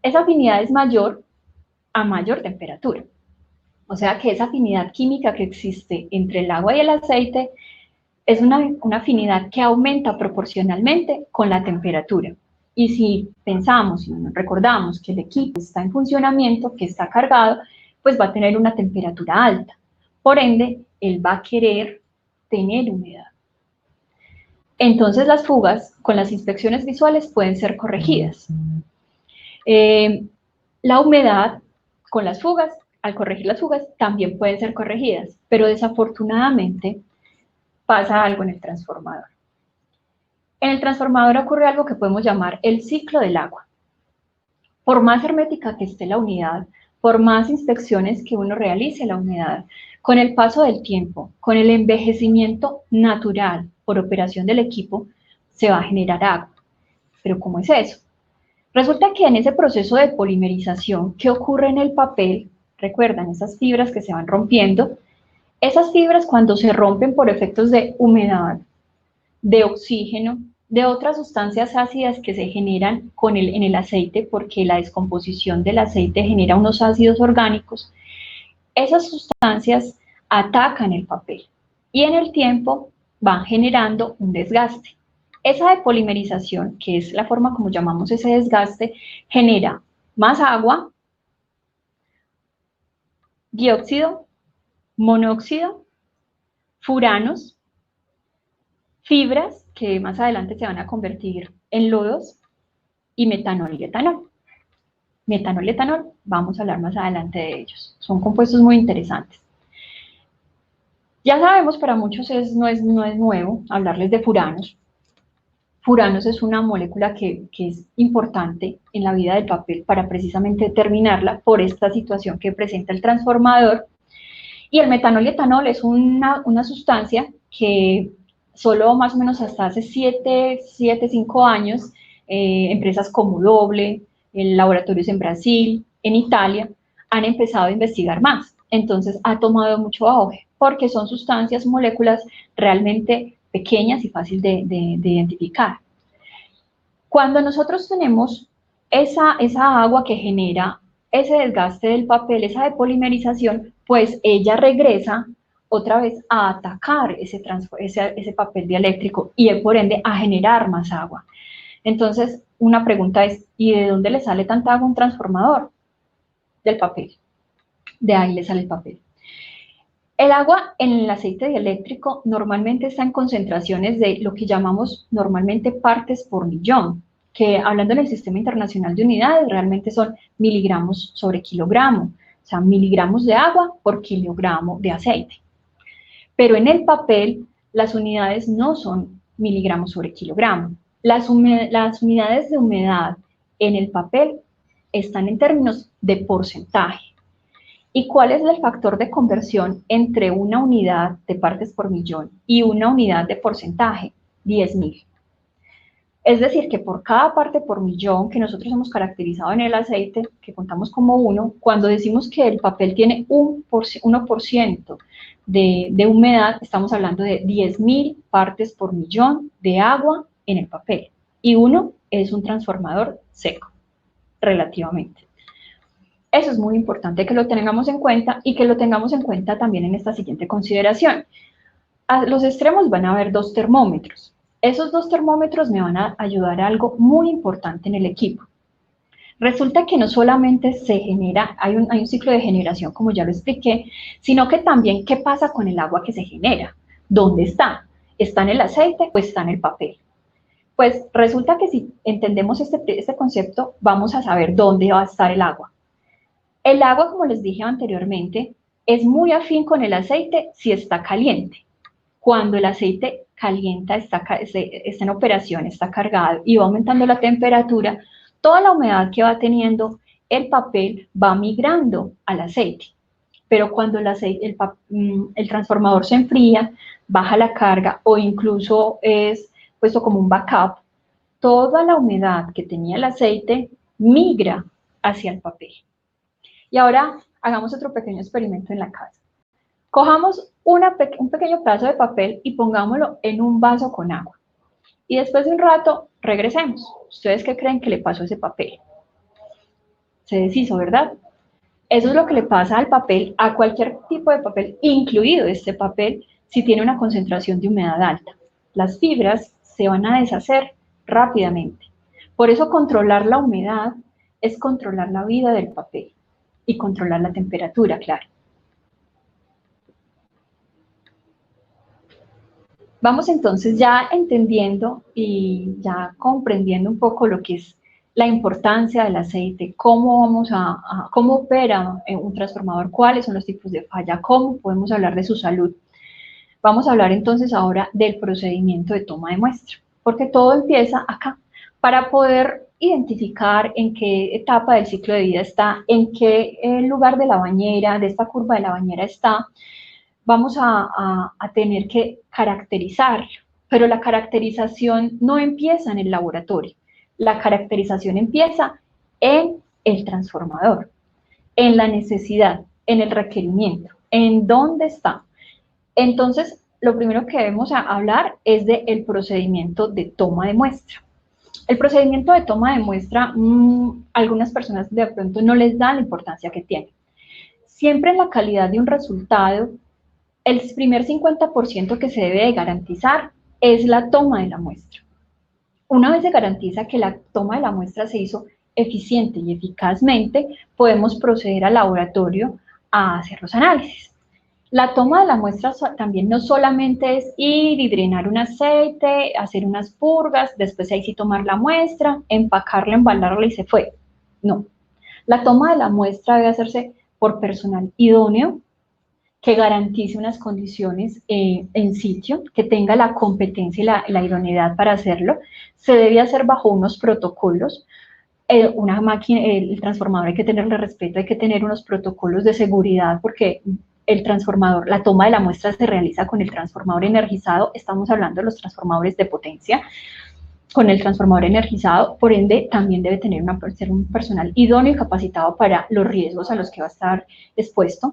esa afinidad es mayor a mayor temperatura. O sea que esa afinidad química que existe entre el agua y el aceite es una afinidad que aumenta proporcionalmente con la temperatura. Y si pensamos y recordamos que el equipo está en funcionamiento, que está cargado, pues va a tener una temperatura alta. Por ende, él va a querer tener humedad. Entonces las fugas con las inspecciones visuales pueden ser corregidas. La humedad con las fugas, al corregir las fugas, también pueden ser corregidas, pero desafortunadamente pasa algo en el transformador. En el transformador ocurre algo que podemos llamar el ciclo del agua. Por más hermética que esté la unidad, por más inspecciones que uno realice la unidad, con el paso del tiempo, con el envejecimiento natural por operación del equipo, se va a generar agua. ¿Pero cómo es eso? Resulta que en ese proceso de polimerización que ocurre en el papel, recuerdan esas fibras que se van rompiendo, esas fibras cuando se rompen por efectos de humedad, de oxígeno, de otras sustancias ácidas que se generan en el aceite, porque la descomposición del aceite genera unos ácidos orgánicos, esas sustancias atacan el papel y en el tiempo van generando un desgaste. Esa depolimerización, que es la forma como llamamos ese desgaste, genera más agua, dióxido, monóxido, furanos, fibras que más adelante se van a convertir en lodos y metanol y etanol. Metanol y etanol, vamos a hablar más adelante de ellos. Son compuestos muy interesantes. Ya sabemos, para muchos no es nuevo hablarles de furanos. Furanos es una molécula que es importante en la vida del papel para precisamente determinarla por esta situación que presenta el transformador. Y el metanol y etanol es una sustancia que solo más o menos hasta hace 5 años, empresas como Doble, laboratorios en Brasil, en Italia, han empezado a investigar más. Entonces ha tomado mucho auge. porque son sustancias, moléculas realmente pequeñas y fácil de identificar. Cuando nosotros tenemos esa agua que genera ese desgaste del papel, esa depolimerización, pues ella regresa otra vez a atacar ese papel dieléctrico y por ende a generar más agua. Entonces, una pregunta es, ¿y de dónde le sale tanta agua a un transformador? Del papel. De ahí le sale el papel. El agua en el aceite dieléctrico normalmente está en concentraciones de lo que llamamos normalmente partes por millón, que hablando en el Sistema Internacional de Unidades realmente son miligramos sobre kilogramo, o sea, miligramos de agua por kilogramo de aceite. Pero en el papel las unidades no son miligramos sobre kilogramo. Las unidades de humedad en el papel están en términos de porcentaje. ¿Y cuál es el factor de conversión entre una unidad de partes por millón y una unidad de porcentaje? 10.000. Es decir, que por cada parte por millón que nosotros hemos caracterizado en el aceite, que contamos como 1, cuando decimos que el papel tiene 1% de humedad, estamos hablando de 10.000 partes por millón de agua en el papel. Y 1 es un transformador seco, relativamente. Eso es muy importante que lo tengamos en cuenta y que lo tengamos en cuenta también en esta siguiente consideración. A los extremos van a haber 2 termómetros. Esos 2 termómetros me van a ayudar a algo muy importante en el equipo. Resulta que no solamente se genera, hay un ciclo de generación, como ya lo expliqué, sino que también qué pasa con el agua que se genera. ¿Dónde está? ¿Está en el aceite o está en el papel? Pues resulta que si entendemos este concepto, vamos a saber dónde va a estar el agua. El agua, como les dije anteriormente, es muy afín con el aceite si está caliente. Cuando el aceite calienta, está en operación, está cargado y va aumentando la temperatura, toda la humedad que va teniendo el papel va migrando al aceite. Pero cuando el transformador se enfría, baja la carga o incluso es puesto como un backup, toda la humedad que tenía el aceite migra hacia el papel. Y ahora hagamos otro pequeño experimento en la casa. Cojamos un pequeño pedazo de papel y pongámoslo en un vaso con agua. Y después de un rato, regresemos. ¿Ustedes qué creen que le pasó a ese papel? Se deshizo, ¿verdad? Eso es lo que le pasa al papel, a cualquier tipo de papel, incluido este papel, si tiene una concentración de humedad alta. Las fibras se van a deshacer rápidamente. Por eso controlar la humedad es controlar la vida del papel. Y controlar la temperatura, claro. Vamos entonces ya entendiendo y ya comprendiendo un poco lo que es la importancia del aceite, cómo opera un transformador, cuáles son los tipos de falla, cómo podemos hablar de su salud. Vamos a hablar entonces ahora del procedimiento de toma de muestra, porque todo empieza acá. Para poder identificar en qué etapa del ciclo de vida está, en qué lugar de la bañera, de esta curva de la bañera está, vamos a tener que caracterizarlo. Pero la caracterización no empieza en el laboratorio. La caracterización empieza en el transformador, en la necesidad, en el requerimiento, en dónde está. Entonces, lo primero que debemos hablar es del procedimiento de toma de muestra. El procedimiento de toma de muestra, algunas personas de pronto no les dan la importancia que tiene. Siempre en la calidad de un resultado, el primer 50% que se debe de garantizar es la toma de la muestra. Una vez se garantiza que la toma de la muestra se hizo eficiente y eficazmente, podemos proceder al laboratorio a hacer los análisis. La toma de la muestra también no solamente es ir y drenar un aceite, hacer unas purgas, después ahí sí tomar la muestra, empacarla, embalarla y se fue. No. La toma de la muestra debe hacerse por personal idóneo, que garantice unas condiciones en sitio, que tenga la competencia y la idoneidad para hacerlo. Se debe hacer bajo unos protocolos. Una máquina, el transformador hay que tenerle respeto, hay que tener unos protocolos de seguridad porque el transformador, la toma de la muestra se realiza con el transformador energizado, estamos hablando de los transformadores de potencia, con el transformador energizado, por ende también debe tener ser un personal idóneo y capacitado para los riesgos a los que va a estar expuesto.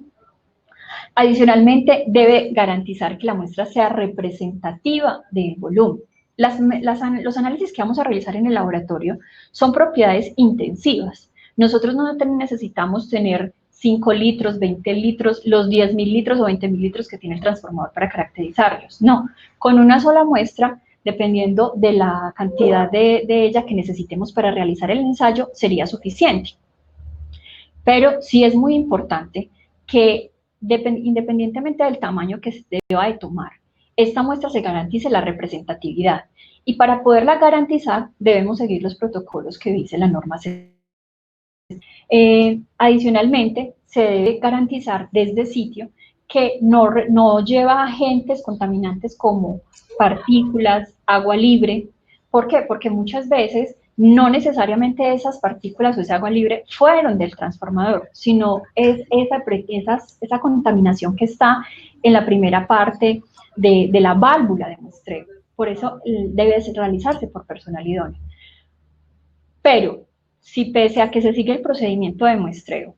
Adicionalmente, debe garantizar que la muestra sea representativa del volumen. Los análisis que vamos a realizar en el laboratorio son propiedades intensivas. Nosotros no necesitamos tener 5 litros, 20 litros, los 10.000 litros o 20.000 litros que tiene el transformador para caracterizarlos. No, con una sola muestra, dependiendo de la cantidad de ella que necesitemos para realizar el ensayo, sería suficiente. Pero sí es muy importante que, independientemente del tamaño que se deba de tomar, esta muestra se garantice la representatividad. Y para poderla garantizar, debemos seguir los protocolos que dice la norma CES. Adicionalmente, se debe garantizar desde sitio que no lleva agentes contaminantes como partículas, agua libre. ¿Por qué? Porque muchas veces no necesariamente esas partículas o esa agua libre fueron del transformador, sino es esa contaminación que está en la primera parte de la válvula de muestreo. Por eso debe realizarse por personal idóneo. Pero si pese a que se sigue el procedimiento de muestreo,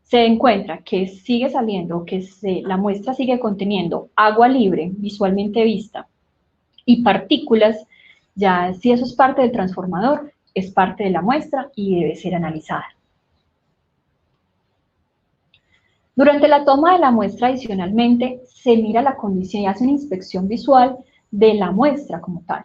se encuentra que sigue saliendo o que la muestra sigue conteniendo agua libre visualmente vista y partículas, ya si eso es parte del transformador, es parte de la muestra y debe ser analizada. Durante la toma de la muestra, adicionalmente, se mira la condición y hace una inspección visual de la muestra como tal.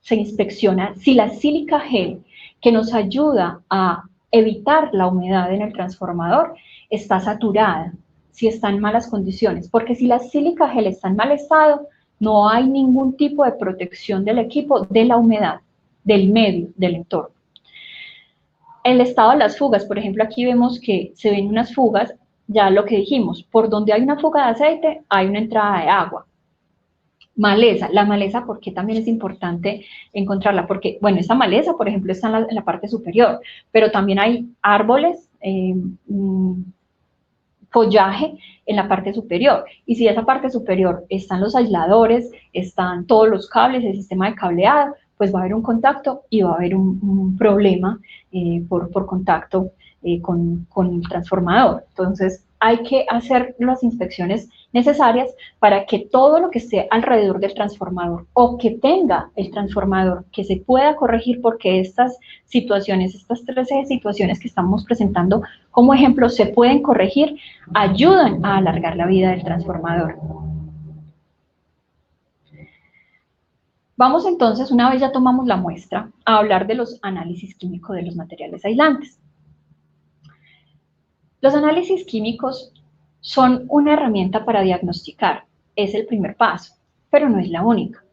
Se inspecciona si la sílica gel, que nos ayuda a evitar la humedad en el transformador, está saturada, si está en malas condiciones, porque si la sílica gel está en mal estado, no hay ningún tipo de protección del equipo de la humedad, del medio, del entorno. El estado de las fugas, por ejemplo, aquí vemos que se ven unas fugas, ya lo que dijimos, por donde hay una fuga de aceite, hay una entrada de agua. Maleza, la maleza, ¿por qué también es importante encontrarla? Porque, bueno, esta maleza, por ejemplo, está en la parte superior, pero también hay árboles, follaje en la parte superior, y si esa parte superior están los aisladores, están todos los cables, el sistema de cableado, pues va a haber un contacto y va a haber un problema por contacto con el transformador. Entonces, hay que hacer las inspecciones necesarias para que todo lo que esté alrededor del transformador o que tenga el transformador que se pueda corregir, porque estas situaciones, estas 13 situaciones que estamos presentando como ejemplo se pueden corregir, ayudan a alargar la vida del transformador. Vamos entonces, una vez ya tomamos la muestra, a hablar de los análisis químicos de los materiales aislantes. Los análisis químicos son una herramienta para diagnosticar, es el primer paso, pero no es la única.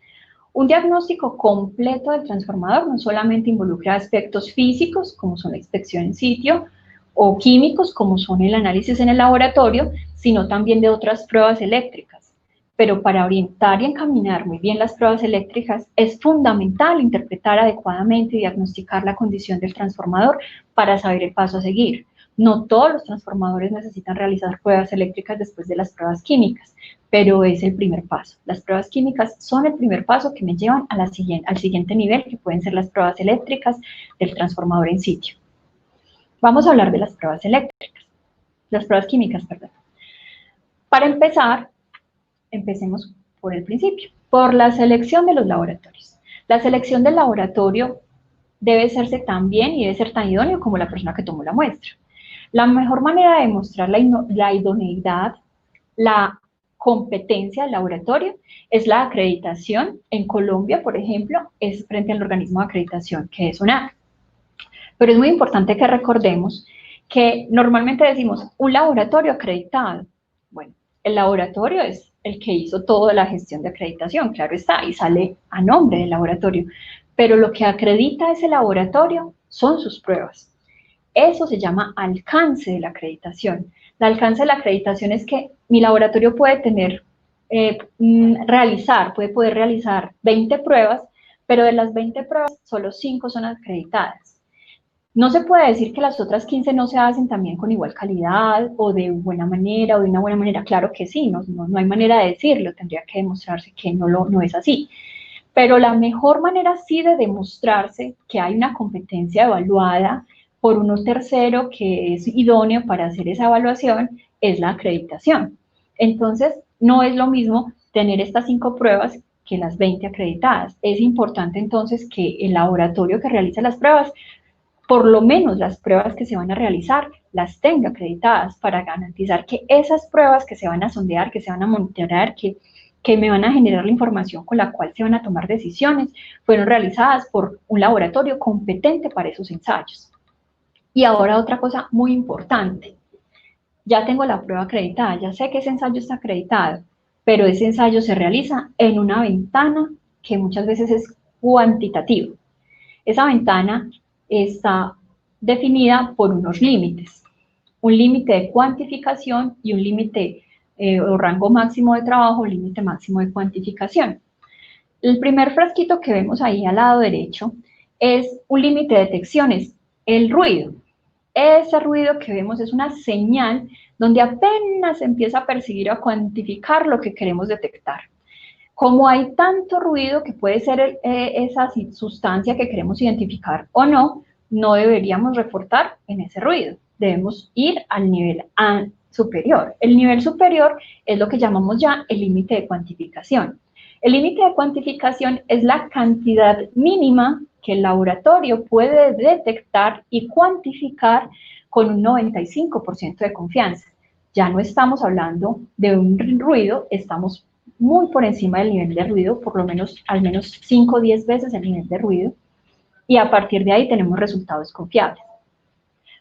Un diagnóstico completo del transformador no solamente involucra aspectos físicos, como son la inspección en sitio, o químicos, como son el análisis en el laboratorio, sino también de otras pruebas eléctricas. Pero para orientar y encaminar muy bien las pruebas eléctricas, es fundamental interpretar adecuadamente y diagnosticar la condición del transformador para saber el paso a seguir. No todos los transformadores necesitan realizar pruebas eléctricas después de las pruebas químicas, pero es el primer paso. Las pruebas químicas son el primer paso que me llevan a al siguiente nivel, que pueden ser las pruebas eléctricas del transformador en sitio. Vamos a hablar de las pruebas eléctricas, las pruebas químicas, perdón. Para empezar, empecemos por el principio, por la selección de los laboratorios. La selección del laboratorio debe hacerse tan bien y debe ser tan idóneo como la persona que tomó la muestra. La mejor manera de demostrar la idoneidad, la competencia del laboratorio, es la acreditación. En Colombia, por ejemplo, es frente al organismo de acreditación, que es UNAC. Pero es muy importante que recordemos que normalmente decimos un laboratorio acreditado. Bueno, el laboratorio es el que hizo toda la gestión de acreditación, claro está, y sale a nombre del laboratorio. Pero lo que acredita ese laboratorio son sus pruebas. Eso se llama alcance de la acreditación. El alcance de la acreditación es que mi laboratorio puede tener, puede poder realizar 20 pruebas, pero de las 20 pruebas, solo 5 son acreditadas. No se puede decir que las otras 15 no se hacen también con igual calidad, o de buena manera, o de una buena manera. Claro que sí, no hay manera de decirlo, tendría que demostrarse que no es así. Pero la mejor manera sí de demostrarse que hay una competencia evaluada por uno tercero que es idóneo para hacer esa evaluación es la acreditación. Entonces, no es lo mismo tener estas 5 pruebas que las 20 acreditadas. Es importante entonces que el laboratorio que realiza las pruebas, por lo menos las pruebas que se van a realizar, las tenga acreditadas para garantizar que esas pruebas que se van a sondear, que se van a monitorear, que me van a generar la información con la cual se van a tomar decisiones, fueron realizadas por un laboratorio competente para esos ensayos. Y ahora otra cosa muy importante. Ya tengo la prueba acreditada, ya sé que ese ensayo está acreditado, pero ese ensayo se realiza en una ventana que muchas veces es cuantitativa. Esa ventana está definida por unos límites, un límite de cuantificación y un límite o rango máximo de trabajo, límite máximo de cuantificación. El primer frasquito que vemos ahí al lado derecho es un límite de detecciones, el ruido. Ese ruido que vemos es una señal donde apenas se empieza a percibir o a cuantificar lo que queremos detectar. Como hay tanto ruido que puede ser esa sustancia que queremos identificar o no, no deberíamos reportar en ese ruido. Debemos ir al nivel superior. El nivel superior es lo que llamamos ya el límite de cuantificación. El límite de cuantificación es la cantidad mínima que el laboratorio puede detectar y cuantificar con un 95% de confianza. Ya no estamos hablando de un ruido, estamos muy por encima del nivel de ruido, por lo menos al menos 5 o 10 veces el nivel de ruido, y a partir de ahí tenemos resultados confiables.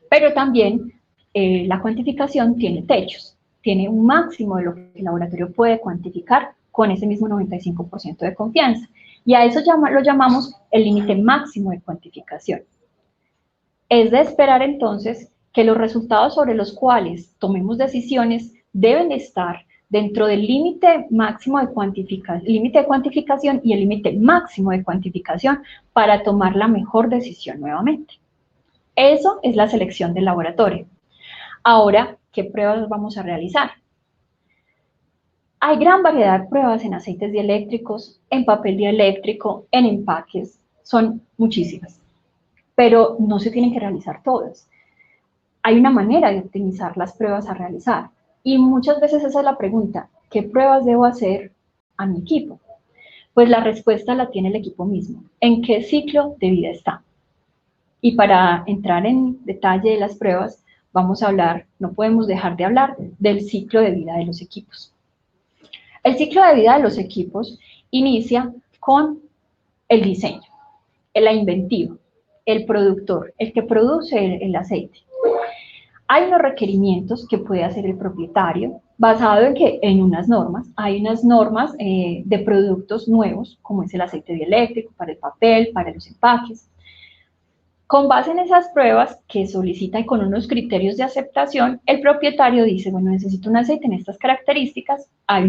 Pero también la cuantificación tiene techos, tiene un máximo de lo que el laboratorio puede cuantificar con ese mismo 95% de confianza, y a eso lo llamamos el límite máximo de cuantificación. Es de esperar entonces que los resultados sobre los cuales tomemos decisiones deben estar dentro del límite máximo de cuantificación y el límite máximo de cuantificación para tomar la mejor decisión nuevamente. Eso es la selección del laboratorio. Ahora, ¿qué pruebas vamos a realizar? Hay gran variedad de pruebas en aceites dieléctricos, en papel dieléctrico, en empaques, son muchísimas, pero no se tienen que realizar todas. Hay una manera de optimizar las pruebas a realizar y muchas veces esa es la pregunta, ¿qué pruebas debo hacer a mi equipo? Pues la respuesta la tiene el equipo mismo, ¿en qué ciclo de vida está? Y para entrar en detalle de las pruebas, vamos a hablar, no podemos dejar de hablar del ciclo de vida de los equipos. El ciclo de vida de los equipos inicia con el diseño, la inventiva, el productor, el que produce el aceite. Hay unos requerimientos que puede hacer el propietario basado en unas normas. Hay unas normas de productos nuevos, como es el aceite dieléctrico, para el papel, para los empaques. Con base en esas pruebas que solicita y con unos criterios de aceptación, el propietario dice, bueno, necesito un aceite en estas características, hay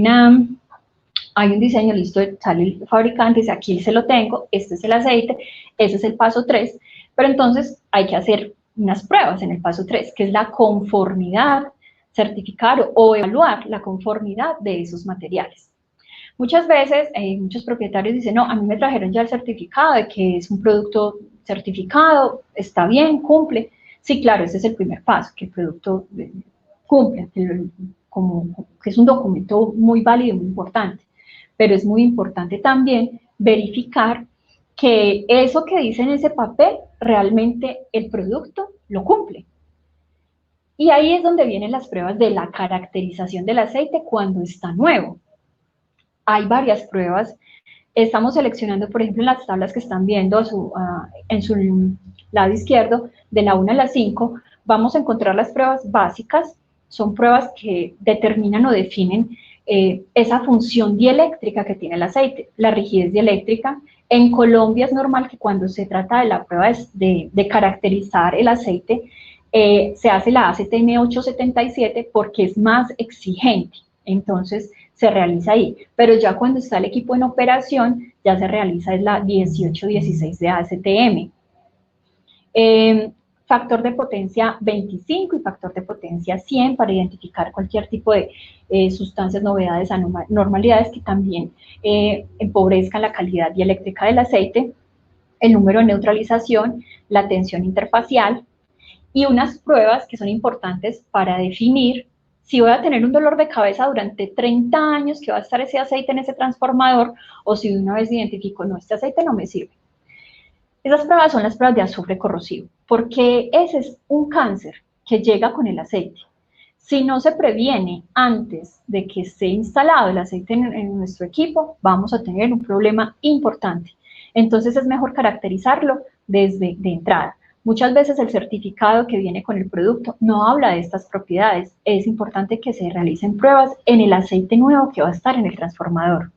un diseño listo, sale el fabricante, dice, aquí se lo tengo, este es el aceite, ese es el paso 3, pero entonces hay que hacer unas pruebas en el paso 3, que es la conformidad, certificar o evaluar la conformidad de esos materiales. Muchas veces, muchos propietarios dicen, no, a mí me trajeron ya el certificado de que es un producto certificado, está bien, cumple. Sí, claro, ese es el primer paso, que el producto cumple, que es un documento muy válido y muy importante. Pero es muy importante también verificar que eso que dice en ese papel, realmente el producto lo cumple. Y ahí es donde vienen las pruebas de la caracterización del aceite cuando está nuevo. Hay varias pruebas. Estamos seleccionando, por ejemplo, en las tablas que están viendo en su lado izquierdo, de la 1 a la 5, vamos a encontrar las pruebas básicas. Son pruebas que determinan o definen esa función dieléctrica que tiene el aceite, la rigidez dieléctrica. En Colombia es normal que cuando se trata de la prueba de caracterizar el aceite, se hace la AZM 877 porque es más exigente, entonces se realiza ahí, pero ya cuando está el equipo en operación, ya se realiza la 1816 de AZM. Factor de potencia 25 y factor de potencia 100 para identificar cualquier tipo de sustancias, novedades, anormalidades que también empobrezcan la calidad dieléctrica del aceite, el número de neutralización, la tensión interfacial y unas pruebas que son importantes para definir si voy a tener un dolor de cabeza durante 30 años que va a estar ese aceite en ese transformador, o si de una vez identifico, no, este aceite no me sirve. Esas pruebas son las pruebas de azufre corrosivo, porque ese es un cáncer que llega con el aceite. Si no se previene antes de que esté instalado el aceite en nuestro equipo, vamos a tener un problema importante. Entonces es mejor caracterizarlo desde de entrada. Muchas veces el certificado que viene con el producto no habla de estas propiedades. Es importante que se realicen pruebas en el aceite nuevo que va a estar en el transformador.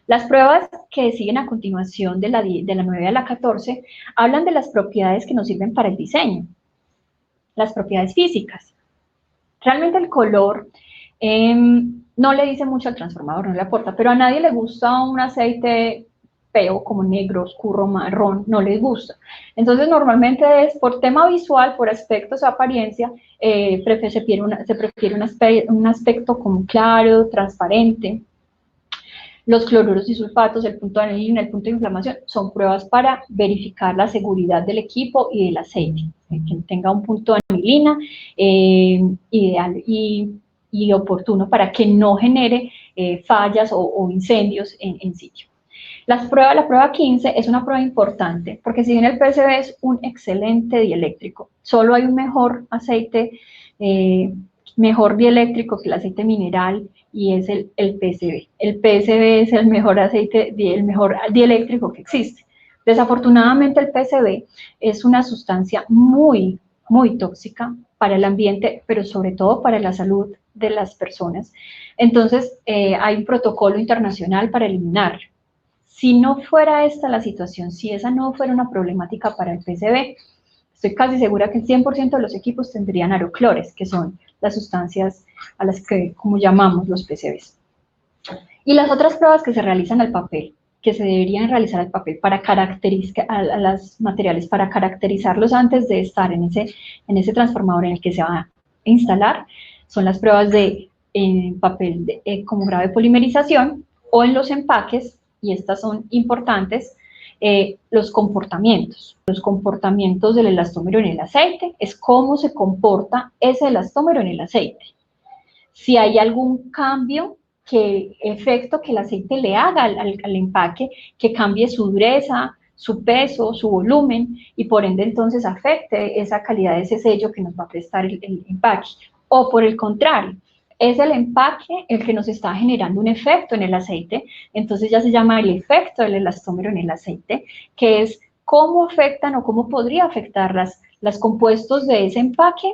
Las pruebas que siguen a continuación de la 9 a la 14 hablan de las propiedades que nos sirven para el diseño, las propiedades físicas. Realmente el color no le dice mucho al transformador, no le aporta, pero a nadie le gusta un aceite feo, como negro, oscuro, marrón, no les gusta. Entonces, normalmente es por tema visual, por aspectos o apariencia, se prefiere un aspecto como claro, transparente. Los cloruros y sulfatos, el punto de anilina, el punto de inflamación, son pruebas para verificar la seguridad del equipo y del aceite. Que tenga un punto de anilina ideal y oportuno para que no genere fallas o incendios en sitio. La prueba 15 es una prueba importante, porque si bien el PCB es un excelente dieléctrico, solo hay un mejor aceite, mejor dieléctrico que el aceite mineral, y es el PCB. El PCB es el mejor aceite, el mejor dieléctrico que existe. Desafortunadamente el PCB es una sustancia muy, muy tóxica para el ambiente, pero sobre todo para la salud de las personas. Entonces hay un protocolo internacional para eliminarlo. Si no fuera esta la situación, si esa no fuera una problemática para el PCB, estoy casi segura que el 100% de los equipos tendrían aeroclores, que son las sustancias a las que, como llamamos, los PCBs. Y las otras pruebas que se realizan al papel, que se deberían realizar al papel para caracterizar a los materiales, para caracterizarlos antes de estar en ese transformador en el que se va a instalar, son las pruebas de papel como grado de polimerización, o en los empaques, y estas son importantes, los comportamientos del elastómero en el aceite, es cómo se comporta ese elastómero en el aceite. Si hay algún cambio, efecto que el aceite le haga al empaque, que cambie su dureza, su peso, su volumen, y por ende entonces afecte esa calidad de ese sello que nos va a prestar el empaque. O por el contrario, es el empaque el que nos está generando un efecto en el aceite, entonces ya se llama el efecto del elastómero en el aceite, que es cómo afectan o cómo podría afectar los compuestos de ese empaque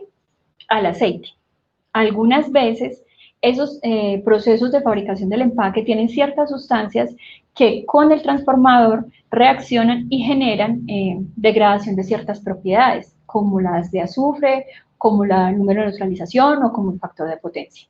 al aceite. Algunas veces esos procesos de fabricación del empaque tienen ciertas sustancias que con el transformador reaccionan y generan degradación de ciertas propiedades, como las de azufre, como el número de neutralización o como el factor de potencia.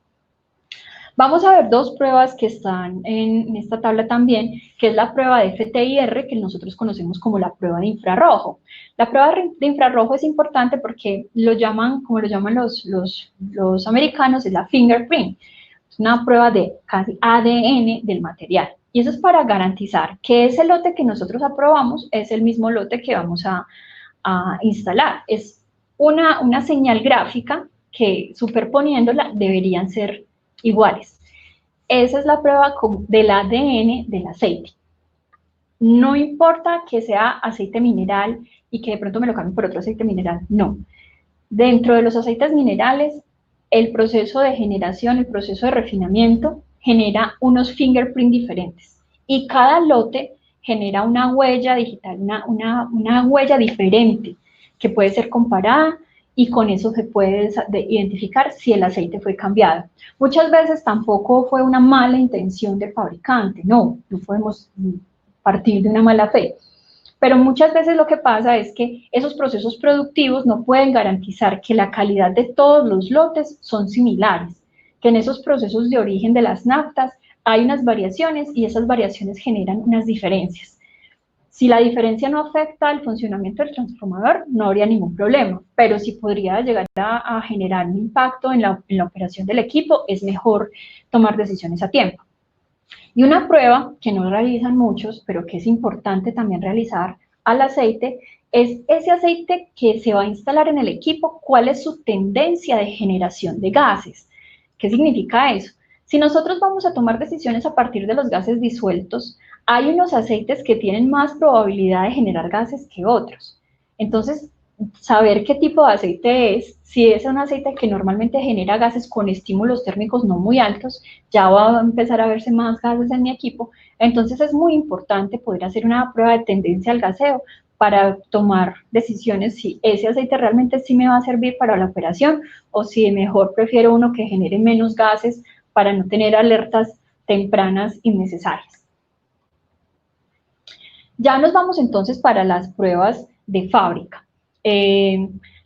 Vamos a ver dos pruebas que están en esta tabla también, que es la prueba de FTIR, que nosotros conocemos como la prueba de infrarrojo. La prueba de infrarrojo es importante porque como lo llaman los americanos, es la fingerprint. Es una prueba de casi ADN del material. Y eso es para garantizar que ese lote que nosotros aprobamos es el mismo lote que vamos a instalar. Es una señal gráfica que, superponiéndola, deberían ser iguales. Esa es la prueba del ADN del aceite. No importa que sea aceite mineral y que de pronto me lo cambien por otro aceite mineral, no. Dentro de los aceites minerales, el proceso de generación, el proceso de refinamiento, genera unos fingerprints diferentes. Y cada lote genera una huella digital, una huella diferente, que puede ser comparada, y con eso se puede identificar si el aceite fue cambiado. Muchas veces tampoco fue una mala intención del fabricante, no podemos partir de una mala fe. Pero muchas veces lo que pasa es que esos procesos productivos no pueden garantizar que la calidad de todos los lotes son similares, que en esos procesos de origen de las naftas hay unas variaciones y esas variaciones generan unas diferencias. Si la diferencia no afecta al funcionamiento del transformador, no habría ningún problema, pero si podría llegar a generar un impacto en la operación del equipo, es mejor tomar decisiones a tiempo. Y una prueba que no realizan muchos, pero que es importante también realizar al aceite, es ese aceite que se va a instalar en el equipo, cuál es su tendencia de generación de gases. ¿Qué significa eso? Si nosotros vamos a tomar decisiones a partir de los gases disueltos, hay unos aceites que tienen más probabilidad de generar gases que otros. Entonces, saber qué tipo de aceite es, si es un aceite que normalmente genera gases con estímulos térmicos no muy altos, ya va a empezar a verse más gases en mi equipo. Entonces es muy importante poder hacer una prueba de tendencia al gaseo para tomar decisiones si ese aceite realmente sí me va a servir para la operación o si mejor prefiero uno que genere menos gases para no tener alertas tempranas innecesarias. Ya nos vamos entonces para las pruebas de fábrica.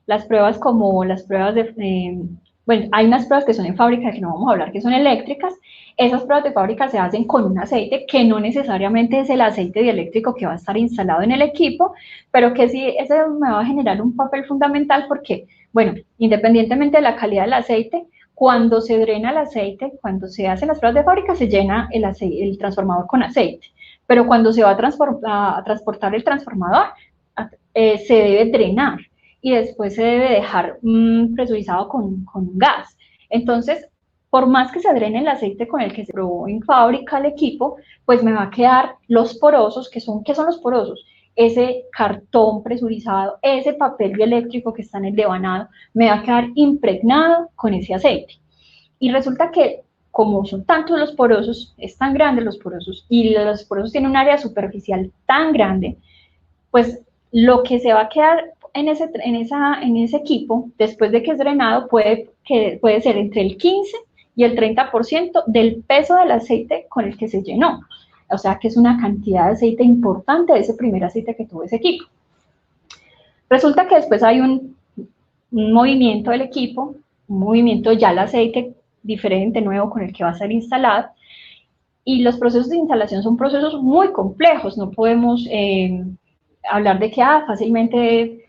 Las pruebas como las pruebas de... bueno, hay unas pruebas que son en fábrica que no vamos a hablar, que son eléctricas. Esas pruebas de fábrica se hacen con un aceite que no necesariamente es el aceite dieléctrico que va a estar instalado en el equipo, pero que sí, ese me va a generar un papel fundamental porque, bueno, independientemente de la calidad del aceite, cuando se drena el aceite, cuando se hacen las pruebas de fábrica, se llena el transformador con aceite. Pero cuando se va a transportar el transformador, se debe drenar y después se debe dejar presurizado con gas. Entonces, por más que se drene el aceite con el que se probó en fábrica el equipo, pues me va a quedar los porosos, ¿qué son los porosos? Ese cartón presurizado, ese papel bioeléctrico que está en el devanado, me va a quedar impregnado con ese aceite. Y resulta que como son tantos los porosos, es tan grandes los porosos, y los porosos tienen un área superficial tan grande, pues lo que se va a quedar en ese equipo, después de que es drenado, puede ser entre el 15 y el 30% del peso del aceite con el que se llenó. O sea que es una cantidad de aceite importante de ese primer aceite que tuvo ese equipo. Resulta que después hay un movimiento del equipo, un movimiento ya el aceite diferente, nuevo, con el que va a ser instalado, y los procesos de instalación son procesos muy complejos, no podemos hablar de que fácilmente,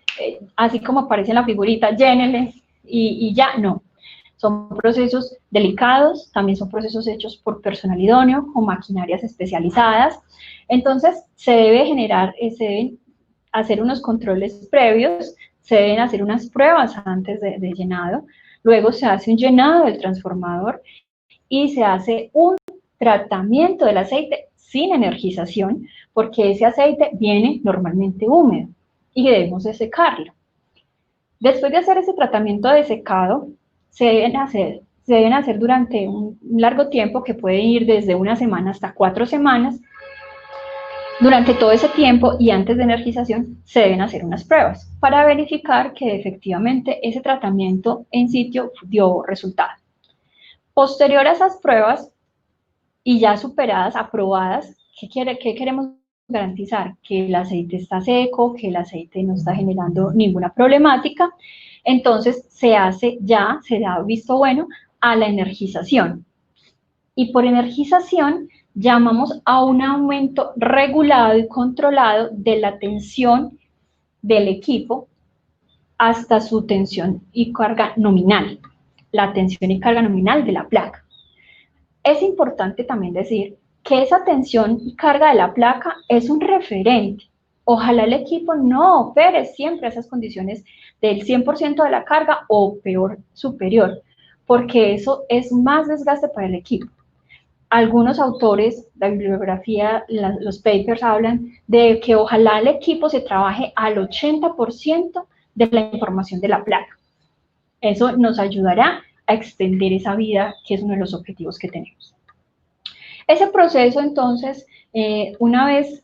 así como aparece en la figurita, llénele y ya, no. Son procesos delicados, también son procesos hechos por personal idóneo o maquinarias especializadas. Entonces, se deben hacer unos controles previos, se deben hacer unas pruebas antes de llenado, luego se hace un llenado del transformador y se hace un tratamiento del aceite sin energización, porque ese aceite viene normalmente húmedo y debemos de secarlo. Después de hacer ese tratamiento de secado, se deben hacer durante un largo tiempo, que puede ir desde una semana hasta 4 semanas. Durante todo ese tiempo y antes de energización se deben hacer unas pruebas para verificar que efectivamente ese tratamiento en sitio dio resultado. Posterior a esas pruebas y ya superadas, aprobadas, ¿qué queremos garantizar? Que el aceite está seco, que el aceite no está generando ninguna problemática. Entonces se da visto bueno a la energización. Y por energización llamamos a un aumento regulado y controlado de la tensión del equipo hasta su tensión y carga nominal, la tensión y carga nominal de la placa. Es importante también decir que esa tensión y carga de la placa es un referente. Ojalá el equipo no opere siempre a esas condiciones del 100% de la carga o peor, superior, porque eso es más desgaste para el equipo. Algunos autores, la bibliografía, los papers hablan de que ojalá el equipo se trabaje al 80% de la información de la placa. Eso nos ayudará a extender esa vida, que es uno de los objetivos que tenemos. Ese proceso, entonces, una vez...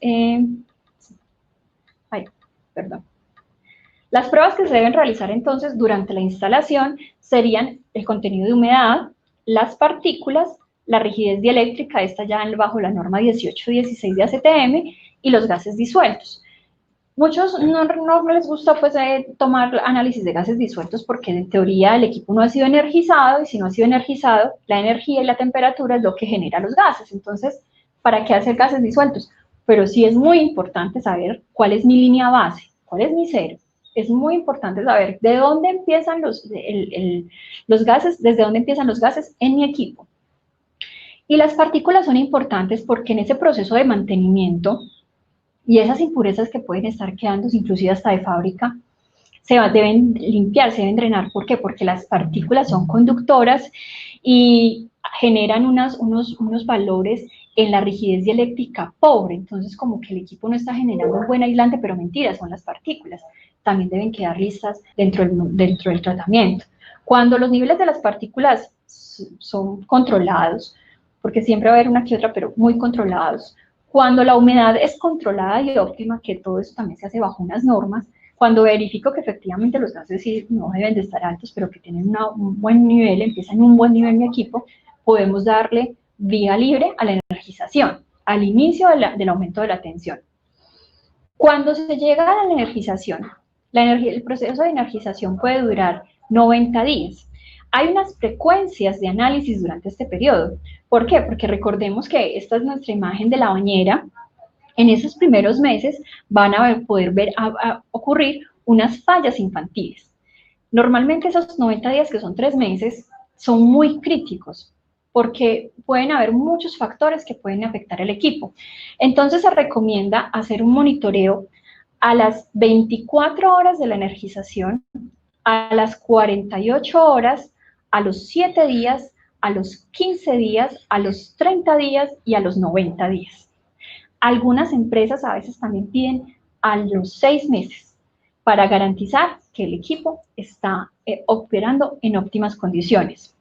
Las pruebas que se deben realizar, entonces, durante la instalación serían el contenido de humedad, las partículas, la rigidez dieléctrica, esta ya bajo la norma 1816 de ACTM, y los gases disueltos. Muchos no les gusta pues, tomar análisis de gases disueltos porque en teoría el equipo no ha sido energizado, y si no ha sido energizado, la energía y la temperatura es lo que genera los gases. Entonces, ¿para qué hacer gases disueltos? Pero sí es muy importante saber cuál es mi línea base, cuál es mi cero. Es muy importante saber de dónde empiezan los gases, desde dónde empiezan los gases en mi equipo. Y las partículas son importantes porque en ese proceso de mantenimiento Y esas impurezas que pueden estar quedando, inclusive hasta de fábrica, deben limpiar, se deben drenar. ¿Por qué? Porque las partículas son conductoras y generan unos valores en la rigidez dieléctrica pobre. Entonces, como que el equipo no está generando un buen aislante, pero mentira, son las partículas. También deben quedar listas dentro del tratamiento. Cuando los niveles de las partículas son controlados, porque siempre va a haber una que otra, pero muy controlados. Cuando la humedad es controlada y óptima, que todo eso también se hace bajo unas normas, cuando verifico que efectivamente los gases sí no deben de estar altos, pero que tienen un buen nivel, empiezan en un buen nivel mi equipo, podemos darle vía libre a la energización, al inicio del aumento de la tensión. Cuando se llega a la energización, el proceso de energización puede durar 90 días. Hay unas frecuencias de análisis durante este periodo. ¿Por qué? Porque recordemos que esta es nuestra imagen de la bañera. En esos primeros meses van a poder ocurrir unas fallas infantiles. Normalmente esos 90 días, que son 3 meses, son muy críticos porque pueden haber muchos factores que pueden afectar el equipo. Entonces se recomienda hacer un monitoreo a las 24 horas de la energización, a las 48 horas, a los 7 días, a los 15 días, a los 30 días y a los 90 días. Algunas empresas a veces también piden a los 6 meses para garantizar que el equipo está operando en óptimas condiciones.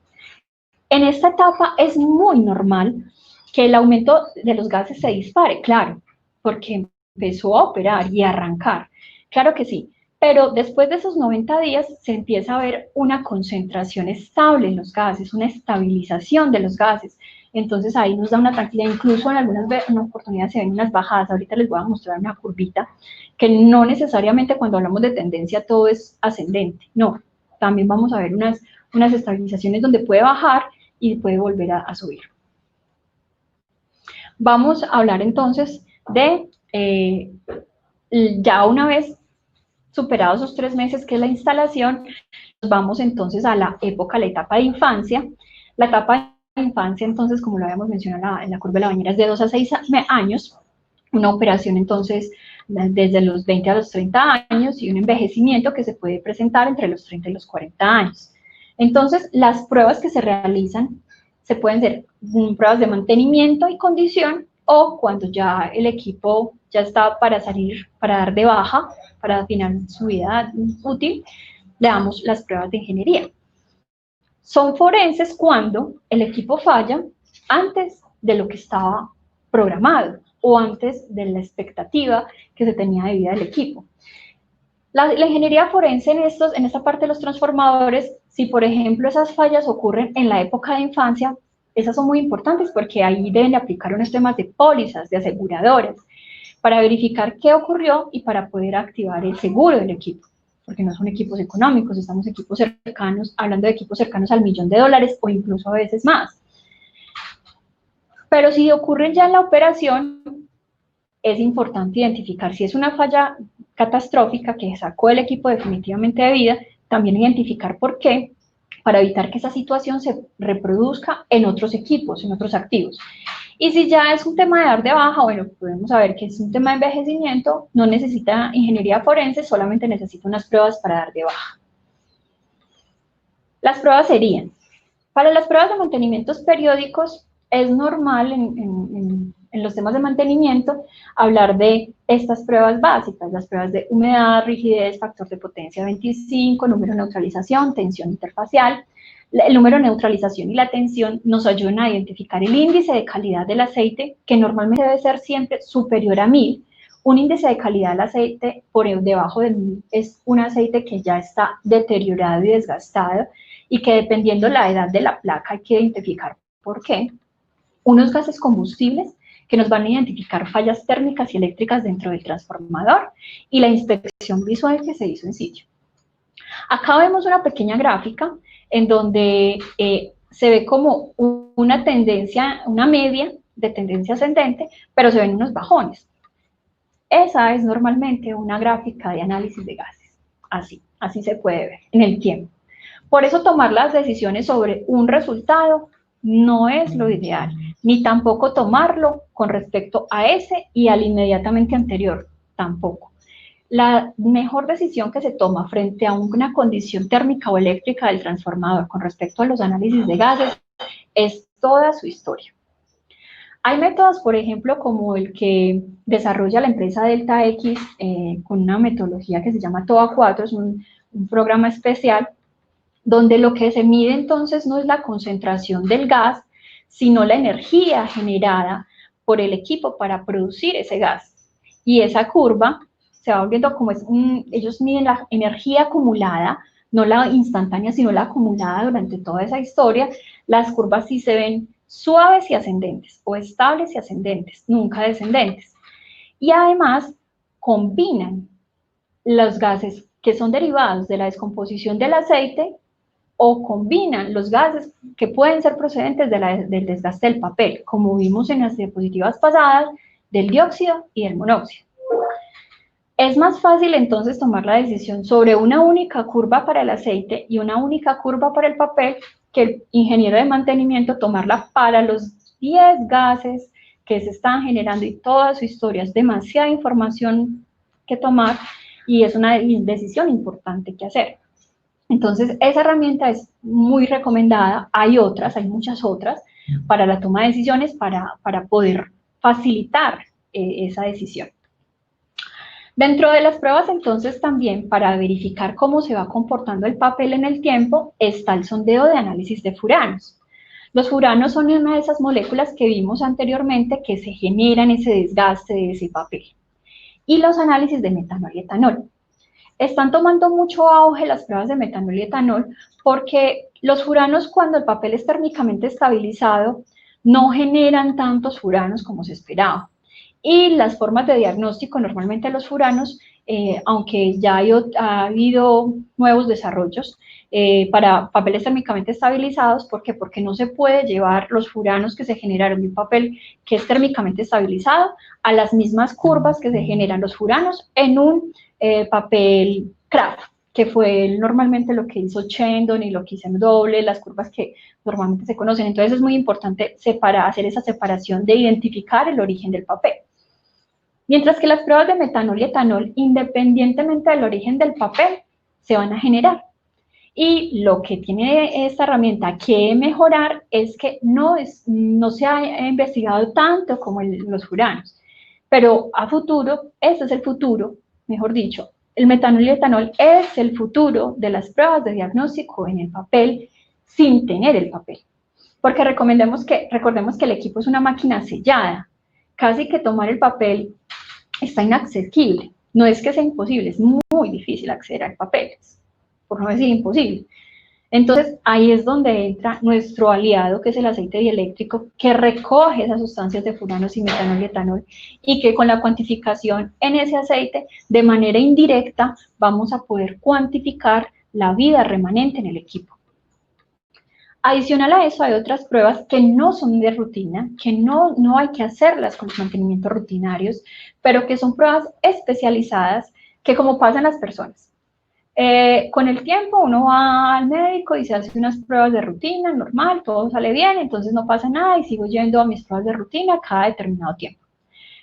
En esta etapa es muy normal que el aumento de los gases se dispare, claro, porque empezó a operar y a arrancar, claro que sí, pero después de esos 90 días se empieza a ver una concentración estable en los gases, una estabilización de los gases. Entonces ahí nos da una tranquilidad, incluso en algunas oportunidades se ven unas bajadas. Ahorita les voy a mostrar una curvita, que no necesariamente cuando hablamos de tendencia todo es ascendente, no, también vamos a ver unas estabilizaciones donde puede bajar y puede volver a subir. Vamos a hablar entonces de, ya una vez superados esos 3 meses que es la instalación, vamos entonces a la etapa de infancia. La etapa de infancia, entonces, como lo habíamos mencionado en la curva de la bañera, es de 2 a 6 años, una operación entonces desde los 20 a los 30 años y un envejecimiento que se puede presentar entre los 30 y los 40 años. Entonces, las pruebas que se realizan se pueden ser pruebas de mantenimiento y condición, o cuando ya el equipo ya está para salir, para dar de baja, para final su vida útil, le damos las pruebas de ingeniería. Son forenses cuando el equipo falla antes de lo que estaba programado o antes de la expectativa que se tenía de vida del equipo. La ingeniería forense en esta parte de los transformadores, si por ejemplo esas fallas ocurren en la época de infancia, esas son muy importantes porque ahí deben de aplicar unos temas de pólizas, de aseguradoras, para verificar qué ocurrió y para poder activar el seguro del equipo, porque no son equipos económicos, estamos equipos cercanos, hablando de equipos cercanos al $1.000.000 o incluso a veces más. Pero si ocurren ya en la operación, es importante identificar si es una falla catastrófica que sacó el equipo definitivamente de vida, también identificar por qué, para evitar que esa situación se reproduzca en otros equipos, en otros activos. Y si ya es un tema de dar de baja, bueno, podemos saber que es un tema de envejecimiento, no necesita ingeniería forense, solamente necesita unas pruebas para dar de baja. Las pruebas serían, para las pruebas de mantenimientos periódicos, es normal en los temas de mantenimiento hablar de estas pruebas básicas, las pruebas de humedad, rigidez, factor de potencia 25, número de neutralización, tensión interfacial. El número de neutralización y la tensión nos ayudan a identificar el índice de calidad del aceite, que normalmente debe ser siempre superior a 1000. Un índice de calidad del aceite por debajo de 1000 es un aceite que ya está deteriorado y desgastado y que dependiendo la edad de la placa hay que identificar por qué. Unos gases combustibles que nos van a identificar fallas térmicas y eléctricas dentro del transformador y la inspección visual que se hizo en sitio. Acá vemos una pequeña gráfica en donde se ve como una tendencia, una media de tendencia ascendente, pero se ven unos bajones. Esa es normalmente una gráfica de análisis de gases. Así se puede ver en el tiempo. Por eso tomar las decisiones sobre un resultado no es lo ideal. ni tampoco tomarlo con respecto a ese y al inmediatamente anterior, tampoco. La mejor decisión que se toma frente a una condición térmica o eléctrica del transformador con respecto a los análisis de gases es toda su historia. Hay métodos, por ejemplo, como el que desarrolla la empresa Delta X con una metodología que se llama TOA4, es un programa especial, donde lo que se mide entonces no es la concentración del gas, sino la energía generada por el equipo para producir ese gas. Y esa curva se va volviendo como ellos miden la energía acumulada, no la instantánea, sino la acumulada durante toda esa historia. Las curvas sí se ven suaves y ascendentes, o estables y ascendentes, nunca descendentes. Y además combinan los gases que son derivados de la descomposición del aceite o combinan los gases que pueden ser procedentes del desgaste del papel, como vimos en las diapositivas pasadas, del dióxido y del monóxido. Es más fácil entonces tomar la decisión sobre una única curva para el aceite y una única curva para el papel que el ingeniero de mantenimiento tomarla para los 10 gases que se están generando y toda su historia. Es demasiada información que tomar y es una decisión importante que hacer. Entonces, esa herramienta es muy recomendada. Hay otras, hay muchas otras, para la toma de decisiones, para poder facilitar esa decisión. Dentro de las pruebas, entonces, también para verificar cómo se va comportando el papel en el tiempo, está el sondeo de análisis de furanos. Los furanos son una de esas moléculas que vimos anteriormente que se generan ese desgaste de ese papel. Y los análisis de metanol y etanol. Están tomando mucho auge las pruebas de metanol y etanol porque los furanos, cuando el papel es térmicamente estabilizado, no generan tantos furanos como se esperaba. Y las formas de diagnóstico normalmente de los furanos, aunque ya ha habido nuevos desarrollos para papeles térmicamente estabilizados, ¿por qué? Porque no se puede llevar los furanos que se generaron de un papel que es térmicamente estabilizado a las mismas curvas que se generan los furanos en un papel craft, que fue normalmente lo que hizo Chendon y lo que hizo Doble, las curvas que normalmente se conocen. Entonces es muy importante hacer esa separación de identificar el origen del papel. Mientras que las pruebas de metanol y etanol, independientemente del origen del papel, se van a generar. Y lo que tiene esta herramienta que mejorar es que no se ha investigado tanto como los furanos. Pero a futuro, ese es el futuro, mejor dicho, el metanol y etanol es el futuro de las pruebas de diagnóstico en el papel sin tener el papel. Porque recordemos que el equipo es una máquina sellada. Casi que tomar el papel está inaccesible. No es que sea imposible, es muy difícil acceder al papel, por no decir imposible. Entonces, ahí es donde entra nuestro aliado, que es el aceite dieléctrico, que recoge esas sustancias de furanos y metanol y etanol, y que con la cuantificación en ese aceite, de manera indirecta, vamos a poder cuantificar la vida remanente en el equipo. Adicional a eso, hay otras pruebas que no son de rutina, que no hay que hacerlas con los mantenimientos rutinarios, pero que son pruebas especializadas que, como pasa en las personas, con el tiempo uno va al médico y se hace unas pruebas de rutina, normal, todo sale bien, entonces no pasa nada y sigo yendo a mis pruebas de rutina cada determinado tiempo.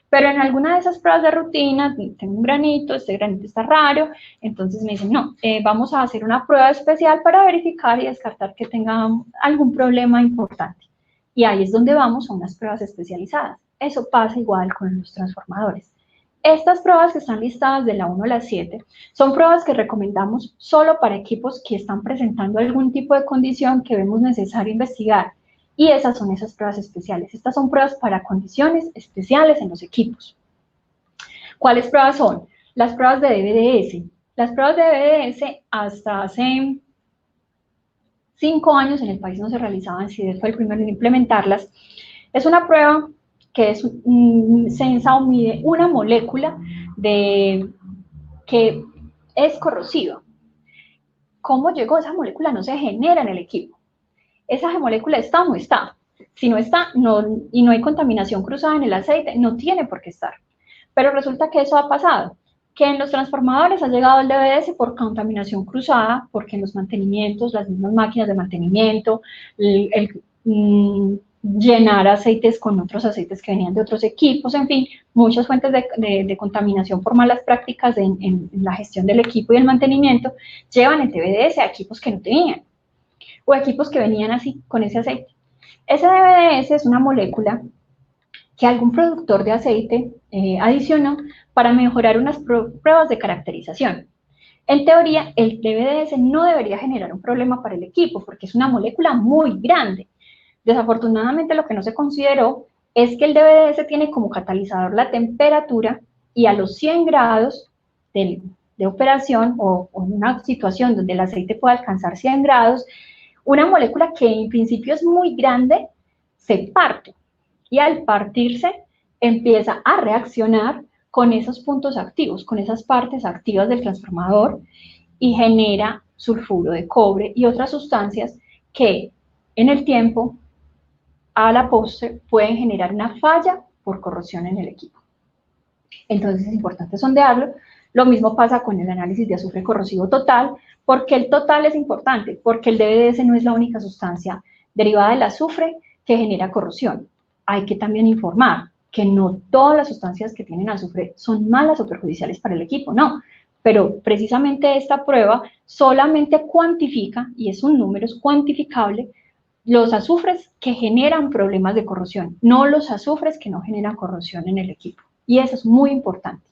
Pero en alguna de esas pruebas de rutina, tengo un granito, este granito está raro, entonces me dicen, no, vamos a hacer una prueba especial para verificar y descartar que tenga algún problema importante. Y ahí es donde vamos a unas pruebas especializadas. Eso pasa igual con los transformadores. Estas pruebas que están listadas de la 1 a la 7 son pruebas que recomendamos solo para equipos que están presentando algún tipo de condición que vemos necesario investigar. Y esas son esas pruebas especiales. Estas son pruebas para condiciones especiales en los equipos. ¿Cuáles pruebas son? Las pruebas de DVDS. Las pruebas de DVDS hasta hace 5 años en el país no se realizaban, CIDED fue el primero en implementarlas. Es una prueba que mide una molécula que es corrosiva. ¿Cómo llegó esa molécula? No se genera en el equipo. ¿Esa molécula está o no está? Si no está y no hay contaminación cruzada en el aceite, no tiene por qué estar. Pero resulta que eso ha pasado, que en los transformadores ha llegado el DVDS por contaminación cruzada, porque en los mantenimientos, las mismas máquinas de mantenimiento, llenar aceites con otros aceites que venían de otros equipos, en fin, muchas fuentes de contaminación por malas prácticas en la gestión del equipo y el mantenimiento, llevan el DBDS a equipos que no tenían, o equipos que venían así, con ese aceite. Ese DBDS es una molécula que algún productor de aceite adicionó para mejorar unas pruebas de caracterización. En teoría, el DBDS no debería generar un problema para el equipo, porque es una molécula muy grande. Desafortunadamente, lo que no se consideró es que el DBDS tiene como catalizador la temperatura, y a los 100 grados de operación, o en una situación donde el aceite puede alcanzar 100 grados, una molécula que en principio es muy grande se parte, y al partirse empieza a reaccionar con esos puntos activos, con esas partes activas del transformador, y genera sulfuro de cobre y otras sustancias que en el tiempo, a la postre, pueden generar una falla por corrosión en el equipo. Entonces es importante sondearlo. Lo mismo pasa con el análisis de azufre corrosivo total. ¿Por qué el total es importante? Porque el DBDS no es la única sustancia derivada del azufre que genera corrosión. Hay que también informar que no todas las sustancias que tienen azufre son malas o perjudiciales para el equipo, no. Pero precisamente esta prueba solamente cuantifica, y es un número, es cuantificable, los azufres que generan problemas de corrosión, no los azufres que no generan corrosión en el equipo. Y eso es muy importante.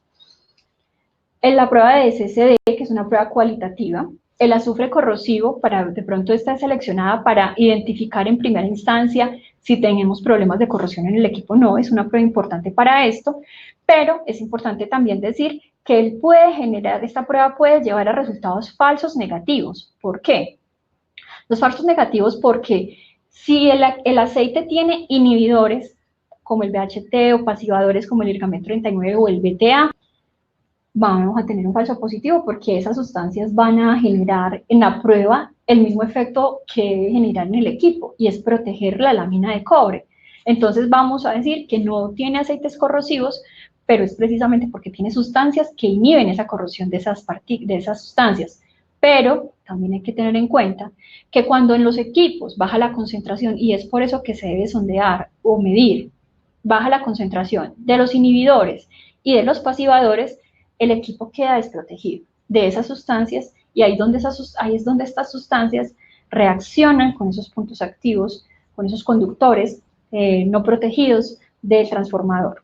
En la prueba de SSD, que es una prueba cualitativa, el azufre corrosivo, de pronto está seleccionada para identificar en primera instancia si tenemos problemas de corrosión en el equipo. No, es una prueba importante para esto, pero es importante también decir que esta prueba puede llevar a resultados falsos negativos. ¿Por qué? Los falsos negativos porque si el aceite tiene inhibidores, como el BHT, o pasivadores como el Irgamet 39 o el BTA, vamos a tener un falso positivo, porque esas sustancias van a generar en la prueba el mismo efecto que generar en el equipo, y es proteger la lámina de cobre. Entonces vamos a decir que no tiene aceites corrosivos, pero es precisamente porque tiene sustancias que inhiben esa corrosión de esas sustancias. Pero también hay que tener en cuenta que cuando en los equipos baja la concentración, y es por eso que se debe sondear o medir, baja la concentración de los inhibidores y de los pasivadores, el equipo queda desprotegido de esas sustancias, y ahí es donde estas sustancias reaccionan con esos puntos activos, con esos conductores no protegidos del transformador.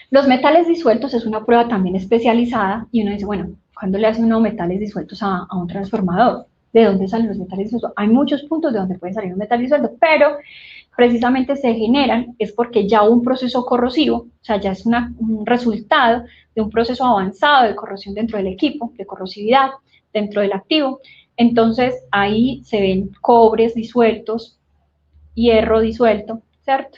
Los metales disueltos es una prueba también especializada, y uno dice, bueno, ¿cuándo le hacen unos metales disueltos a un transformador? ¿De dónde salen los metales disueltos? Hay muchos puntos de donde puede salir un metal disuelto, pero precisamente se generan es porque ya hubo un proceso corrosivo, o sea, ya es un resultado de un proceso avanzado de corrosión dentro del equipo, de corrosividad dentro del activo. Entonces ahí se ven cobres disueltos, hierro disuelto, ¿cierto?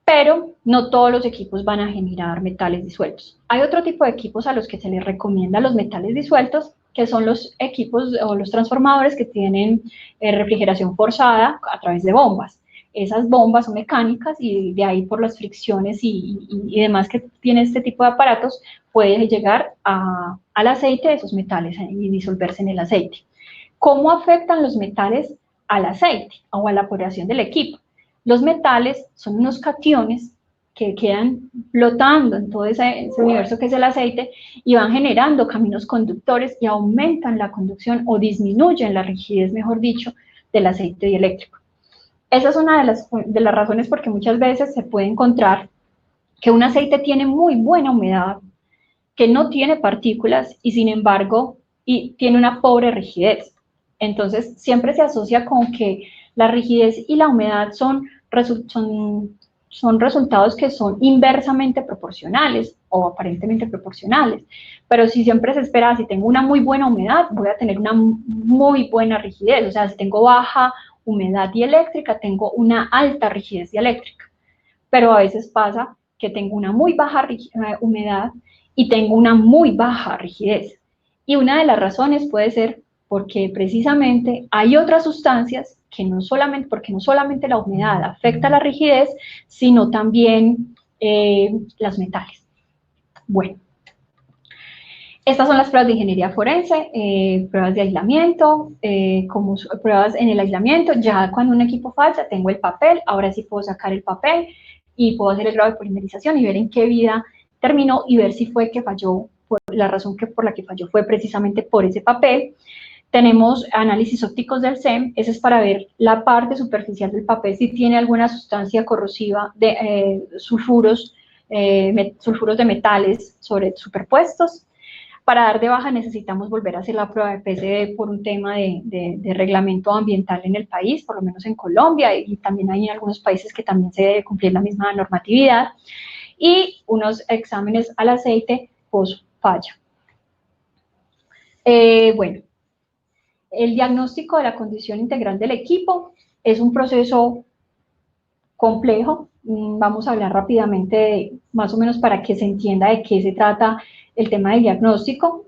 Pero no todos los equipos van a generar metales disueltos. Hay otro tipo de equipos a los que se les recomienda los metales disueltos, que son los equipos o los transformadores que tienen refrigeración forzada a través de bombas. Esas bombas son mecánicas, y de ahí, por las fricciones y demás que tiene este tipo de aparatos, puede llegar al aceite de esos metales y disolverse en el aceite. ¿Cómo afectan los metales al aceite o a la operación del equipo? Los metales son unos cationes que quedan flotando en todo ese universo que es el aceite, y van generando caminos conductores y aumentan la conducción, o disminuyen la rigidez, mejor dicho, del aceite dieléctrico. Esa es una de las razones porque muchas veces se puede encontrar que un aceite tiene muy buena humedad, que no tiene partículas, y sin embargo tiene una pobre rigidez. Entonces siempre se asocia con que la rigidez y la humedad son resultados que son inversamente proporcionales o aparentemente proporcionales, pero si siempre se espera, si tengo una muy buena humedad, voy a tener una muy buena rigidez, o sea, si tengo baja humedad dieléctrica, tengo una alta rigidez dieléctrica. Pero a veces pasa que tengo una muy baja humedad y tengo una muy baja rigidez, y una de las razones puede ser porque precisamente hay otras sustancias porque no solamente la humedad afecta la rigidez, sino también los metales. Bueno, Estas son las pruebas de ingeniería forense, pruebas de aislamiento, como pruebas en el aislamiento. Ya cuando un equipo falla, tengo el papel, ahora sí puedo sacar el papel y puedo hacer el grado de polimerización y ver en qué vida terminó y ver si fue que falló, la razón por la que falló fue precisamente por ese papel. Tenemos análisis ópticos del SEM, ese es para ver la parte superficial del papel, si tiene alguna sustancia corrosiva de sulfuros de metales superpuestos. Para dar de baja necesitamos volver a hacer la prueba de PCB por un tema de reglamento ambiental en el país, por lo menos en Colombia, y también hay en algunos países que también se debe cumplir la misma normatividad, y unos exámenes al aceite post-falla. Bueno, el diagnóstico de la condición integral del equipo es un proceso complejo. Vamos a hablar rápidamente, más o menos para que se entienda de qué se trata el tema del diagnóstico.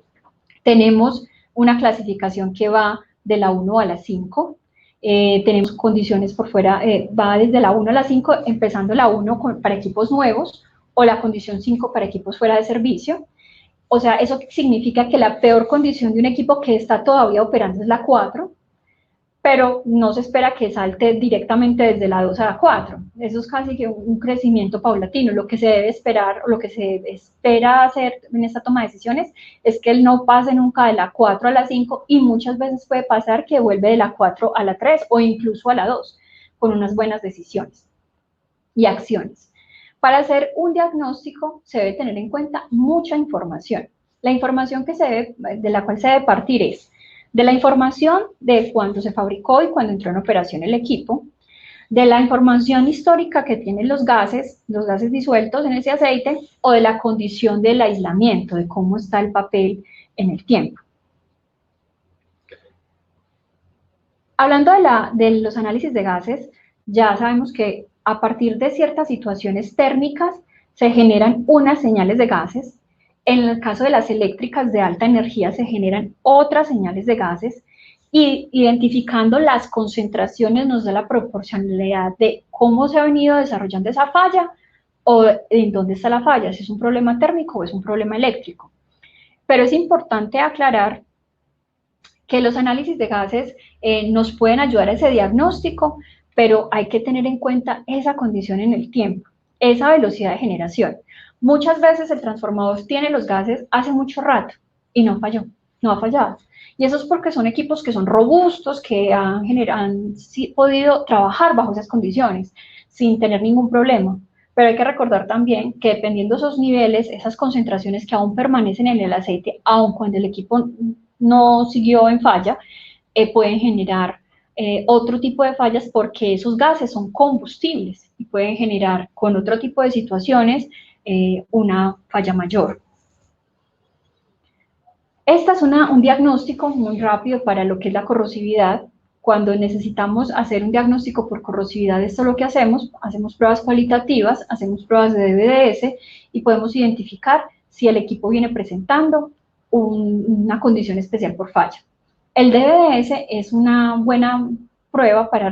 Tenemos una clasificación que va de la 1 a la 5. Tenemos condiciones por fuera, va desde la 1 a la 5, empezando la 1 para equipos nuevos, o la condición 5 para equipos fuera de servicio. O sea, eso significa que la peor condición de un equipo que está todavía operando es la 4, pero no se espera que salte directamente desde la 2 a la 4. Eso es casi que un crecimiento paulatino. Lo que se debe esperar, o lo que se espera hacer en esta toma de decisiones, es que él no pase nunca de la 4 a la 5, y muchas veces puede pasar que vuelve de la 4 a la 3, o incluso a la 2, con unas buenas decisiones y acciones. Para hacer un diagnóstico se debe tener en cuenta mucha información. La información de la cual se debe partir es de la información de cuándo se fabricó y cuándo entró en operación el equipo, de la información histórica que tienen los gases disueltos en ese aceite, o de la condición del aislamiento, de cómo está el papel en el tiempo. Hablando de los análisis de gases, ya sabemos que a partir de ciertas situaciones térmicas se generan unas señales de gases. En el caso de las eléctricas de alta energía se generan otras señales de gases, y identificando las concentraciones nos da la proporcionalidad de cómo se ha venido desarrollando esa falla, o en dónde está la falla, si es un problema térmico o es un problema eléctrico. Pero es importante aclarar que los análisis de gases nos pueden ayudar a ese diagnóstico, pero hay que tener en cuenta esa condición en el tiempo, esa velocidad de generación. Muchas veces el transformador tiene los gases hace mucho rato y no falló, no ha fallado. Y eso es porque son equipos que son robustos, que han podido trabajar bajo esas condiciones sin tener ningún problema. Pero hay que recordar también que dependiendo de esos niveles, esas concentraciones que aún permanecen en el aceite, aun cuando el equipo no siguió en falla, pueden generar otro tipo de fallas, porque esos gases son combustibles y pueden generar con otro tipo de situaciones una falla mayor. Este es un diagnóstico muy rápido para lo que es la corrosividad. Cuando necesitamos hacer un diagnóstico por corrosividad, esto es lo que hacemos pruebas cualitativas, hacemos pruebas de DVDS y podemos identificar si el equipo viene presentando una condición especial por falla. El DVDS es una buena prueba para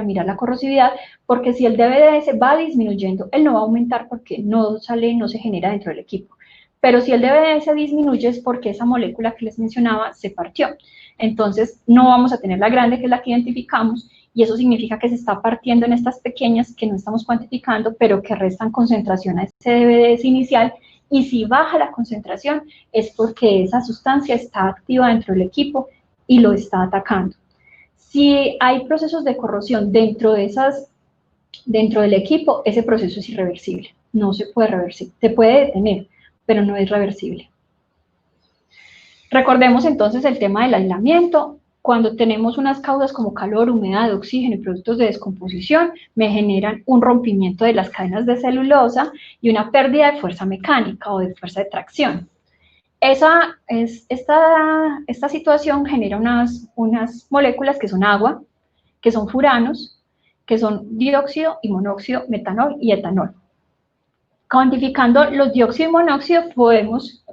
mirar la corrosividad, porque si el DVDS va disminuyendo, él no va a aumentar porque no se genera dentro del equipo. Pero si el DVDS disminuye es porque esa molécula que les mencionaba se partió. Entonces no vamos a tener la grande, que es la que identificamos, y eso significa que se está partiendo en estas pequeñas que no estamos cuantificando, pero que restan concentración a ese DVDS inicial, y si baja la concentración es porque esa sustancia está activa dentro del equipo y lo está atacando. Si hay procesos de corrosión dentro del equipo, ese proceso es irreversible, no se puede revertir, se puede detener, pero no es reversible. Recordemos entonces el tema del aislamiento. Cuando tenemos unas causas como calor, humedad, oxígeno y productos de descomposición, me generan un rompimiento de las cadenas de celulosa y una pérdida de fuerza mecánica o de fuerza de tracción. Esta situación genera unas moléculas que son agua, que son furanos, que son dióxido y monóxido, metanol y etanol. Cuantificando los dióxido y monóxido,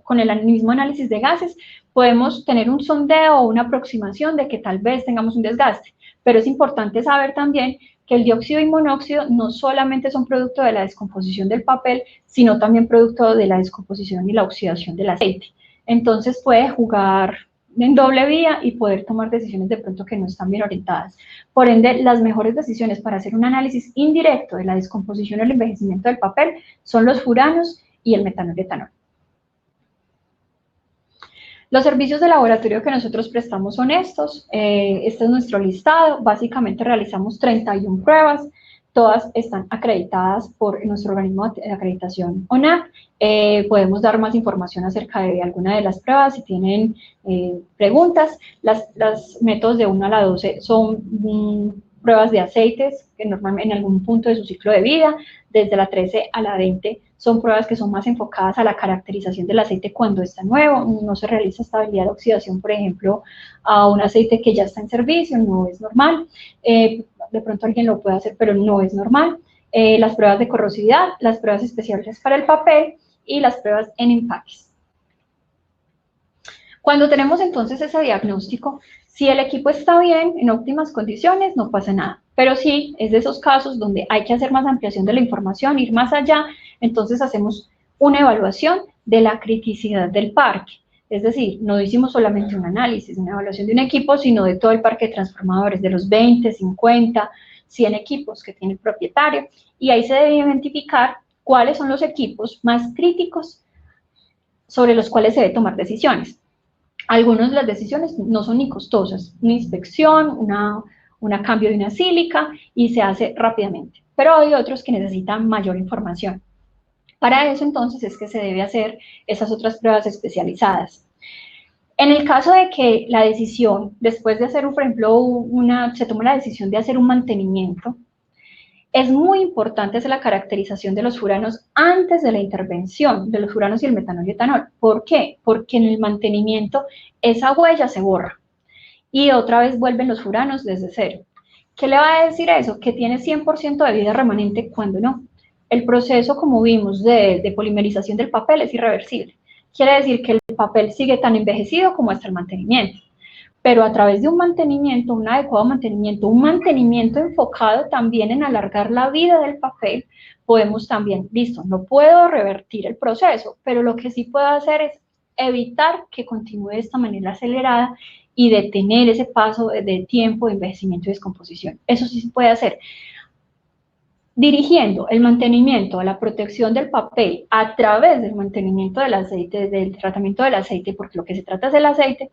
con el mismo análisis de gases, podemos tener un sondeo o una aproximación de que tal vez tengamos un desgaste, pero es importante saber también que el dióxido y monóxido no solamente son producto de la descomposición del papel, sino también producto de la descomposición y la oxidación del aceite. entonces puede jugar en doble vía y poder tomar decisiones de pronto que no están bien orientadas. Por ende, las mejores decisiones para hacer un análisis indirecto de la descomposición o el envejecimiento del papel son los furanos y el metanol y etanol. Los servicios de laboratorio que nosotros prestamos son estos. Este es nuestro listado. Básicamente realizamos 31 pruebas. Todas están acreditadas por nuestro organismo de acreditación ONAP. Podemos dar más información acerca de alguna de las pruebas si tienen preguntas. Los métodos de 1 a la 12 son pruebas de aceites que normalmente en algún punto de su ciclo de vida. Desde la 13 a la 20 son pruebas que son más enfocadas a la caracterización del aceite cuando está nuevo. No se realiza estabilidad de oxidación, por ejemplo, a un aceite que ya está en servicio, no es normal. De pronto alguien lo puede hacer, pero no es normal. Las pruebas de corrosividad, las pruebas especiales para el papel y las pruebas en empaques. Cuando tenemos entonces ese diagnóstico, si el equipo está bien, en óptimas condiciones, no pasa nada. Pero sí, es de esos casos donde hay que hacer más ampliación de la información, ir más allá, entonces hacemos una evaluación de la criticidad del parque. Es decir, no hicimos solamente un análisis, una evaluación de un equipo, sino de todo el parque de transformadores, de los 20, 50, 100 equipos que tiene el propietario, y ahí se debe identificar cuáles son los equipos más críticos sobre los cuales se debe tomar decisiones. Algunas de las decisiones no son ni costosas, una inspección, un cambio de una sílica y se hace rápidamente, pero hay otros que necesitan mayor información. Para eso entonces es que se debe hacer esas otras pruebas especializadas. En el caso de que la decisión, después de hacer, por ejemplo, se toma la decisión de hacer un mantenimiento, es muy importante hacer la caracterización de los furanos antes de la intervención, de los furanos y el metanol y etanol. ¿Por qué? Porque en el mantenimiento esa huella se borra y otra vez vuelven los furanos desde cero. ¿Qué le va a decir eso? Que tiene 100% de vida remanente cuando no. El proceso, como vimos, de polimerización del papel es irreversible. Quiere decir que el papel sigue tan envejecido como hasta el mantenimiento. Pero a través de un mantenimiento, un adecuado mantenimiento, un mantenimiento enfocado también en alargar la vida del papel, podemos también, listo, no puedo revertir el proceso, pero lo que sí puedo hacer es evitar que continúe de esta manera acelerada y detener ese paso de tiempo de envejecimiento y descomposición. Eso sí se puede hacer. Dirigiendo el mantenimiento a la protección del papel a través del mantenimiento del aceite, del tratamiento del aceite, porque lo que se trata es del aceite,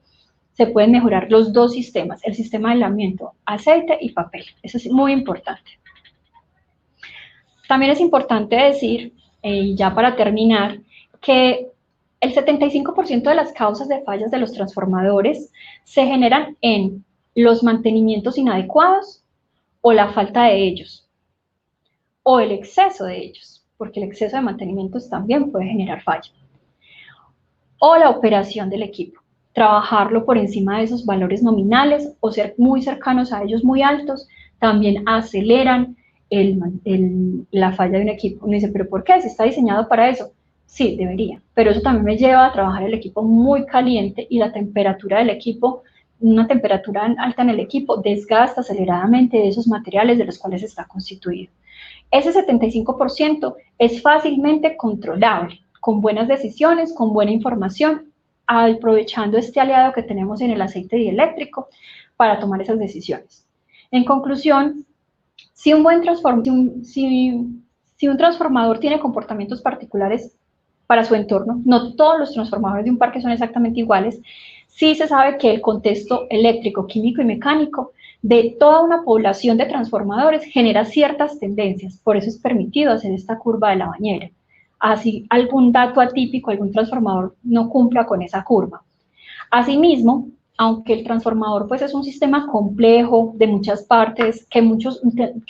se pueden mejorar los dos sistemas, el sistema de aislamiento, aceite y papel. Eso es muy importante. También es importante decir, ya para terminar, que el 75% de las causas de fallas de los transformadores se generan en los mantenimientos inadecuados o la falta de ellos, o el exceso de ellos, porque el exceso de mantenimientos también puede generar falla, o la operación del equipo. Trabajarlo por encima de esos valores nominales o ser muy cercanos a ellos, muy altos, también aceleran la falla de un equipo. Uno dice, ¿pero por qué? ¿Si está diseñado para eso? Sí, debería, pero eso también me lleva a trabajar el equipo muy caliente y la temperatura del equipo, una temperatura alta en el equipo, desgasta aceleradamente esos materiales de los cuales está constituido. Ese 75% es fácilmente controlable, con buenas decisiones, con buena información, aprovechando este aliado que tenemos en el aceite dieléctrico para tomar esas decisiones. En conclusión, si un transformador tiene comportamientos particulares para su entorno, no todos los transformadores de un parque son exactamente iguales, sí se sabe que el contexto eléctrico, químico y mecánico de toda una población de transformadores genera ciertas tendencias, por eso es permitido hacer esta curva de la bañera. Así algún dato atípico, algún transformador no cumpla con esa curva. Asimismo, aunque el transformador pues es un sistema complejo de muchas partes,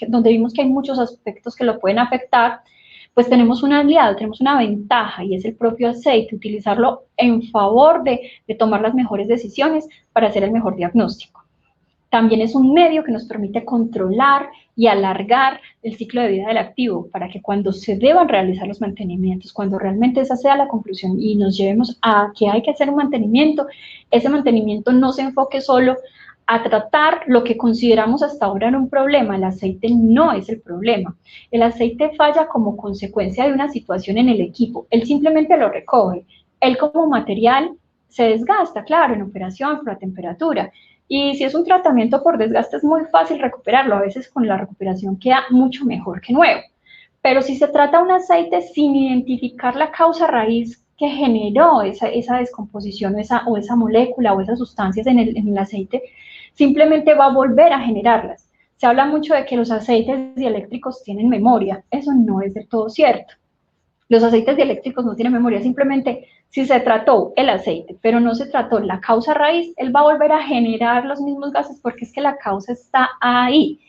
donde vimos que hay muchos aspectos que lo pueden afectar, pues tenemos un aliado, tenemos una ventaja y es el propio aceite, utilizarlo en favor de tomar las mejores decisiones para hacer el mejor diagnóstico. También es un medio que nos permite controlar y alargar el ciclo de vida del activo para que cuando se deban realizar los mantenimientos, cuando realmente esa sea la conclusión y nos llevemos a que hay que hacer un mantenimiento, ese mantenimiento no se enfoque solo a tratar lo que consideramos hasta ahora era un problema. El aceite no es el problema. El aceite falla como consecuencia de una situación en el equipo. Él simplemente lo recoge. Él como material se desgasta, claro, en operación, por la temperatura. Y si es un tratamiento por desgaste es muy fácil recuperarlo, a veces con la recuperación queda mucho mejor que nuevo. Pero si se trata de un aceite sin identificar la causa raíz que generó esa descomposición o esa molécula o esas sustancias en el aceite, simplemente va a volver a generarlas. Se habla mucho de que los aceites dieléctricos tienen memoria, eso no es del todo cierto. Los aceites dieléctricos no tienen memoria, simplemente si se trató el aceite, pero no se trató la causa raíz, él va a volver a generar los mismos gases porque es que la causa está ahí.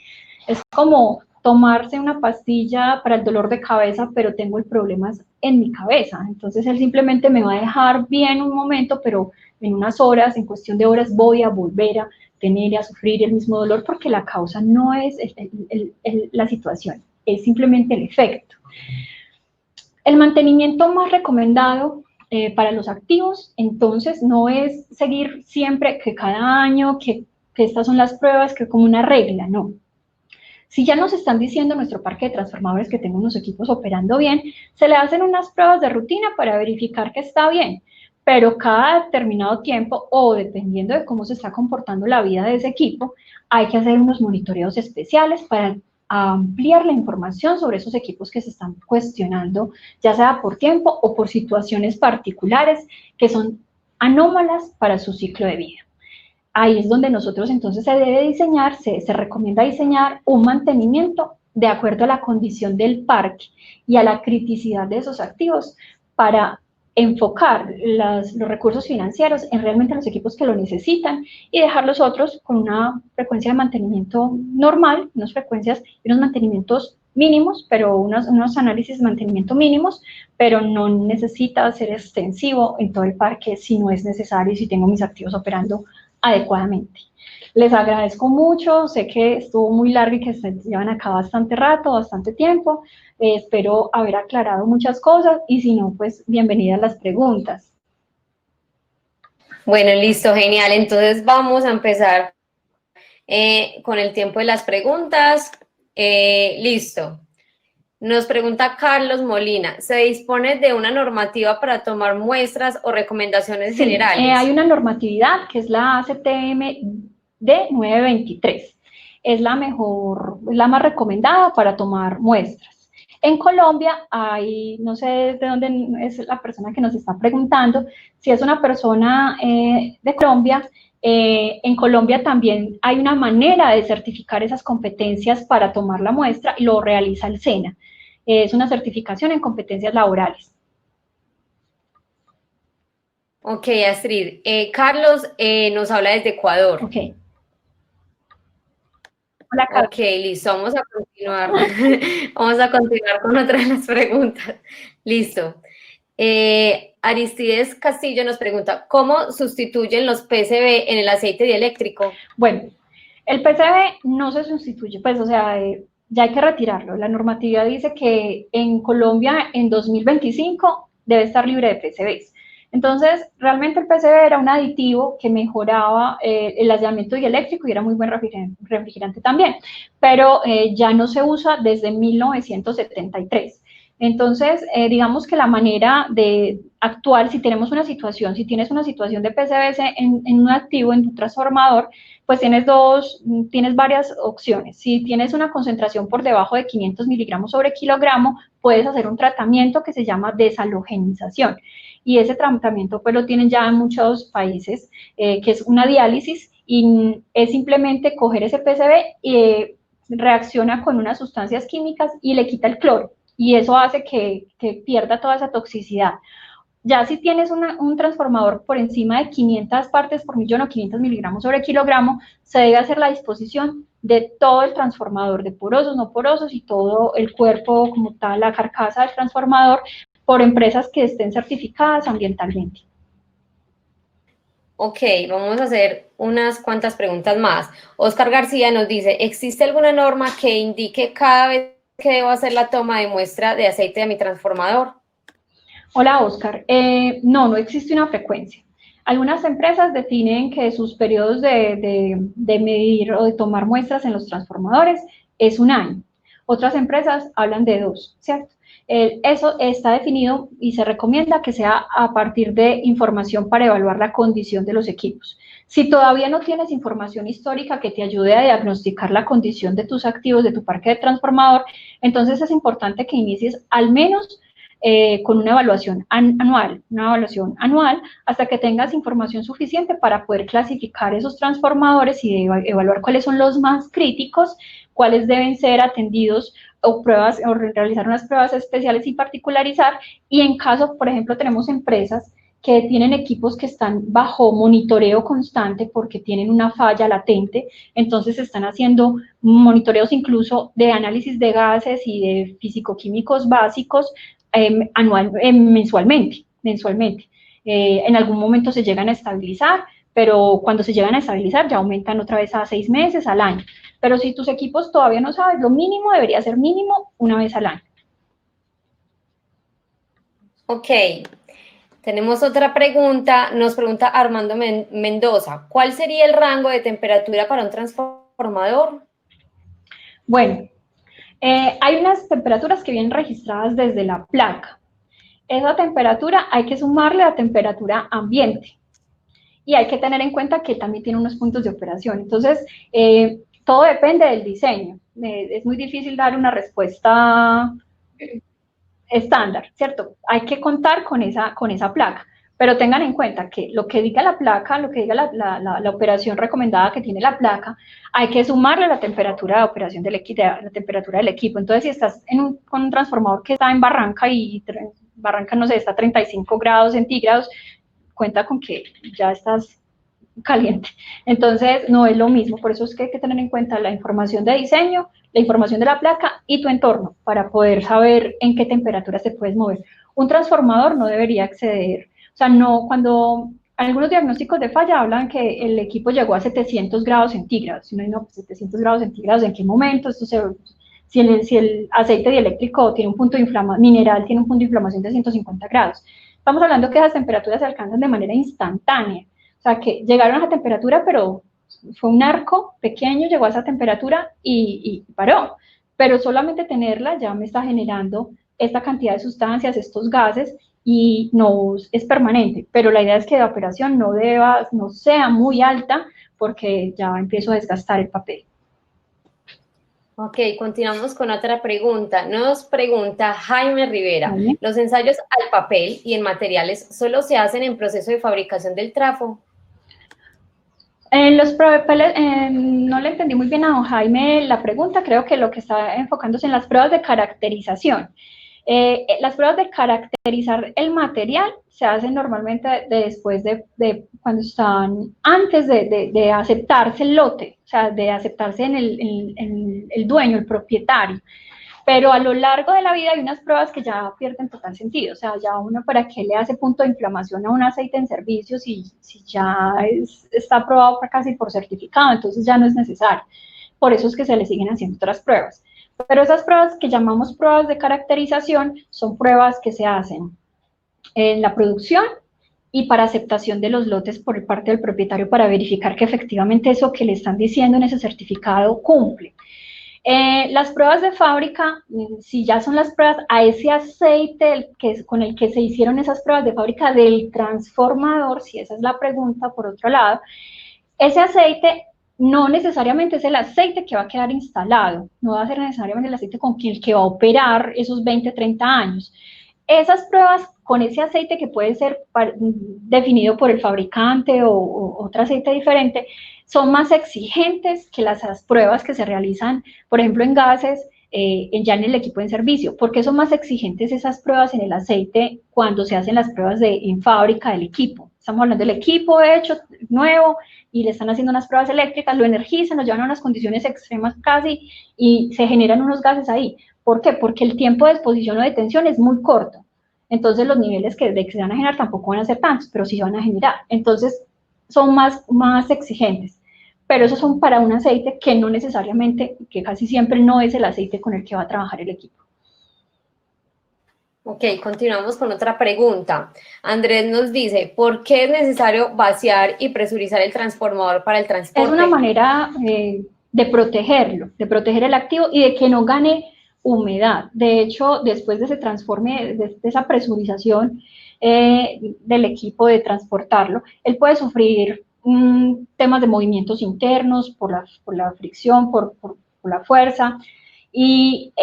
Es como tomarse una pastilla para el dolor de cabeza, pero tengo el problema en mi cabeza. Entonces él simplemente me va a dejar bien un momento, pero en unas horas, en cuestión de horas, voy a volver a tener y a sufrir el mismo dolor porque la causa no es la situación, es simplemente el efecto. El mantenimiento más recomendado para los activos, entonces, no es seguir siempre que cada año, que estas son las pruebas, que como una regla, no. Si ya nos están diciendo nuestro parque de transformadores que tengo unos equipos operando bien, se le hacen unas pruebas de rutina para verificar que está bien, pero cada determinado tiempo o dependiendo de cómo se está comportando la vida de ese equipo, hay que hacer unos monitoreos especiales para ampliar la información sobre esos equipos que se están cuestionando, ya sea por tiempo o por situaciones particulares que son anómalas para su ciclo de vida. Ahí es donde nosotros entonces se debe diseñar, se recomienda diseñar un mantenimiento de acuerdo a la condición del parque y a la criticidad de esos activos para enfocar los recursos financieros en realmente los equipos que lo necesitan y dejar los otros con una frecuencia de mantenimiento normal, unas frecuencias y unos mantenimientos mínimos, pero unos análisis de mantenimiento mínimos, pero no necesita ser extensivo en todo el parque si no es necesario y si tengo mis activos operando adecuadamente. Les agradezco mucho, sé que estuvo muy largo y que se llevan acá bastante rato, bastante tiempo, espero haber aclarado muchas cosas y si no, pues bienvenidas las preguntas. Bueno, listo, genial, entonces vamos a empezar con el tiempo de las preguntas. Listo. Nos pregunta Carlos Molina, ¿se dispone de una normativa para tomar muestras o recomendaciones generales? Hay una normatividad que es la ACTM D923. Es la mejor, la más recomendada para tomar muestras. En Colombia hay, no sé de dónde es la persona que nos está preguntando, si es una persona de Colombia, en Colombia también hay una manera de certificar esas competencias para tomar la muestra y lo realiza el SENA. Es una certificación en competencias laborales. Ok, Astrid. Carlos nos habla desde Ecuador. Ok. Hola, Carlos. Ok, listo. Vamos a continuar. Vamos a continuar con otra de las preguntas. Listo. Aristides Castillo nos pregunta, ¿cómo sustituyen los PCB en el aceite dieléctrico? Bueno, el PCB no se sustituye, pues, o sea, ya hay que retirarlo. La normatividad dice que en Colombia en 2025 debe estar libre de PCBs. Entonces, realmente el PCB era un aditivo que mejoraba el aislamiento dieléctrico y era muy buen refrigerante también, pero ya no se usa desde 1973. Entonces, digamos que la manera de actuar, si tenemos una situación, si tienes una situación de PCBs en un activo, en tu transformador, pues tienes varias opciones. Si tienes una concentración por debajo de 500 miligramos sobre kilogramo, puedes hacer un tratamiento que se llama desalogenización. Y ese tratamiento pues lo tienen ya en muchos países, que es una diálisis, y es simplemente coger ese PCB y reacciona con unas sustancias químicas y le quita el cloro. Y eso hace que pierda toda esa toxicidad. Ya si tienes un transformador por encima de 500 partes por millón o 500 miligramos sobre kilogramo, se debe hacer la disposición de todo el transformador, de porosos, no porosos, y todo el cuerpo como tal, la carcasa del transformador, por empresas que estén certificadas ambientalmente. Ok, vamos a hacer unas cuantas preguntas más. Oscar García nos dice, ¿existe alguna norma que indique cada vez que debo hacer la toma de muestra de aceite de mi transformador? Hola, Oscar. No existe una frecuencia. Algunas empresas definen que sus periodos de medir o de tomar muestras en los transformadores es un año. otras empresas hablan de 2, ¿cierto? Eso está definido y se recomienda que sea a partir de información para evaluar la condición de los equipos. Si todavía no tienes información histórica que te ayude a diagnosticar la condición de tus activos, de tu parque de transformador, entonces es importante que inicies al menos con una evaluación anual, hasta que tengas información suficiente para poder clasificar esos transformadores y evaluar cuáles son los más críticos, cuáles deben ser atendidos o realizar unas pruebas especiales y particularizar. Y en caso, por ejemplo, tenemos empresas que tienen equipos que están bajo monitoreo constante porque tienen una falla latente, entonces están haciendo monitoreos incluso de análisis de gases y de físico-químicos básicos mensualmente. En algún momento se llegan a estabilizar, pero cuando se llegan a estabilizar ya aumentan otra vez a 6 meses, al año. Pero si tus equipos todavía no sabes, lo mínimo debería ser mínimo una vez al año. Ok. Tenemos otra pregunta, nos pregunta Armando Mendoza, ¿cuál sería el rango de temperatura para un transformador? Bueno, hay unas temperaturas que vienen registradas desde la placa. Esa temperatura hay que sumarle a temperatura ambiente. Y hay que tener en cuenta que también tiene unos puntos de operación. Entonces, todo depende del diseño. Es muy difícil dar una respuesta estándar, ¿cierto? Hay que contar con esa placa, pero tengan en cuenta que lo que diga la placa, lo que diga la operación recomendada que tiene la placa, hay que sumarle la temperatura de operación del equipo, la temperatura del equipo. Entonces, si estás con un transformador que está en Barranca y Barranca, no sé, está a 35 grados centígrados, cuenta con que ya estás caliente. Entonces, no es lo mismo, por eso es que hay que tener en cuenta la información de diseño, la información de la placa y tu entorno para poder saber en qué temperatura te puedes mover. Un transformador no debería exceder, o sea, no, cuando algunos diagnósticos de falla hablan que el equipo llegó a 700 grados centígrados, si no, 700 grados centígrados, ¿en qué momento? Esto si el aceite dieléctrico tiene un punto de inflamación, mineral tiene un punto de inflamación de 150 grados. Estamos hablando que esas temperaturas se alcanzan de manera instantánea. O sea, que llegaron a esa temperatura, pero fue un arco pequeño, llegó a esa temperatura y paró. Pero solamente tenerla ya me está generando esta cantidad de sustancias, estos gases, y no es permanente. Pero la idea es que la operación no sea muy alta, porque ya empiezo a desgastar el papel. Ok, continuamos con otra pregunta. Nos pregunta Jaime Rivera, ¿Vale? ¿los ensayos al papel y en materiales solo se hacen en proceso de fabricación del trafo? No le entendí muy bien a don Jaime la pregunta, creo que lo que está enfocándose en las pruebas de caracterización. Las pruebas de caracterizar el material se hacen normalmente después cuando están, antes de aceptarse el lote, o sea, de aceptarse en el dueño, el propietario. Pero a lo largo de la vida hay unas pruebas que ya pierden total sentido, o sea, ya uno para qué le hace punto de inflamación a un aceite en servicio si ya está aprobado casi por certificado, entonces ya no es necesario. Por eso es que se le siguen haciendo otras pruebas. Pero esas pruebas que llamamos pruebas de caracterización son pruebas que se hacen en la producción y para aceptación de los lotes por parte del propietario para verificar que efectivamente eso que le están diciendo en ese certificado cumple. Las pruebas de fábrica, si ya son las pruebas a ese aceite con el que se hicieron esas pruebas de fábrica del transformador, si esa es la pregunta por otro lado, ese aceite no necesariamente es el aceite que va a quedar instalado, no va a ser necesariamente el aceite con el que va a operar esos 20, 30 años. Esas pruebas con ese aceite que puede ser definido por el fabricante o otro aceite diferente, son más exigentes que las pruebas que se realizan, por ejemplo, en gases, ya en el equipo en servicio. ¿Por qué son más exigentes esas pruebas en el aceite cuando se hacen las pruebas en fábrica del equipo? Estamos hablando del equipo hecho, nuevo, y le están haciendo unas pruebas eléctricas, lo energizan, lo llevan a unas condiciones extremas casi, y se generan unos gases ahí. ¿Por qué? Porque el tiempo de exposición o de tensión es muy corto. Entonces los niveles que se van a generar tampoco van a ser tantos, pero sí se van a generar. Entonces son más exigentes. Pero esos son para un aceite que no necesariamente, que casi siempre no es el aceite con el que va a trabajar el equipo. Ok, continuamos con otra pregunta. Andrés nos dice, ¿por qué es necesario vaciar y presurizar el transformador para el transporte? Es una manera de protegerlo, de proteger el activo y de que no gane humedad. De hecho, después de ese transforme, de esa presurización del equipo de transportarlo, él puede sufrir temas de movimientos internos por la fricción, por la fuerza, y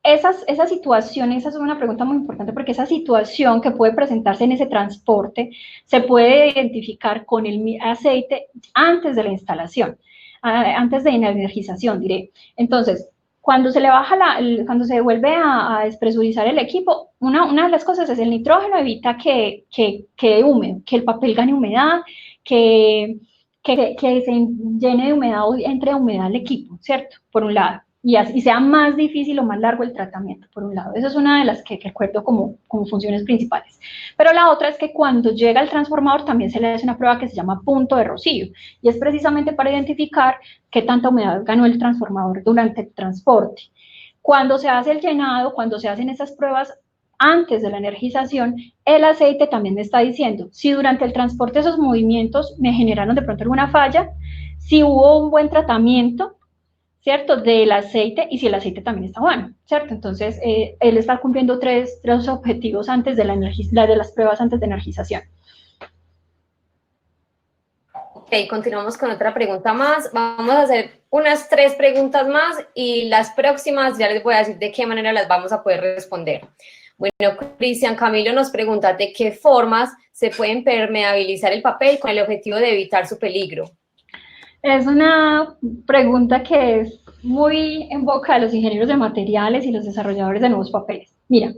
esa situación, esa es una pregunta muy importante, porque esa situación que puede presentarse en ese transporte se puede identificar con el aceite antes de la instalación, antes de la energización, diré. Entonces, cuando se le baja cuando se vuelve a despresurizar el equipo, una de las cosas es el nitrógeno evita que quede húmedo, que el papel gane humedad, que se llene de humedad o entre humedad al equipo, ¿cierto? Por un lado. Y sea más difícil o más largo el tratamiento, por un lado. Esa es una de las que recuerdo como funciones principales. Pero la otra es que cuando llega al transformador también se le hace una prueba que se llama punto de rocío, y es precisamente para identificar qué tanta humedad ganó el transformador durante el transporte. Cuando se hace el llenado, cuando se hacen esas pruebas antes de la energización, el aceite también me está diciendo si durante el transporte esos movimientos me generaron de pronto alguna falla, si hubo un buen tratamiento, ¿cierto?, del aceite, y si el aceite también está bueno, ¿cierto? Entonces, él está cumpliendo tres objetivos antes de las pruebas antes de energización. Ok, continuamos con otra pregunta más. Vamos a hacer unas 3 preguntas más y las próximas ya les voy a decir de qué manera las vamos a poder responder. Bueno, Cristian Camilo nos pregunta de qué formas se puede impermeabilizar el papel con el objetivo de evitar su peligro. Es una pregunta que es muy en boca de los ingenieros de materiales y los desarrolladores de nuevos papeles. Mira,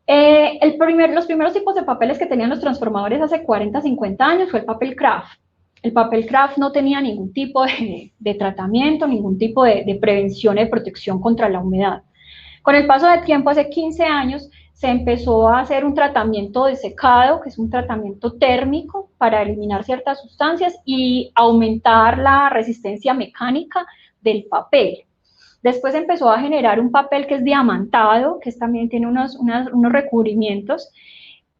los primeros tipos de papeles que tenían los transformadores hace 40, 50 años fue el papel craft. El papel craft no tenía ningún tipo de tratamiento, ningún tipo de prevención y de protección contra la humedad. Con el paso del tiempo, hace 15 años, se empezó a hacer un tratamiento de secado, que es un tratamiento térmico para eliminar ciertas sustancias y aumentar la resistencia mecánica del papel. Después empezó a generar un papel que es diamantado, que también tiene unos recubrimientos,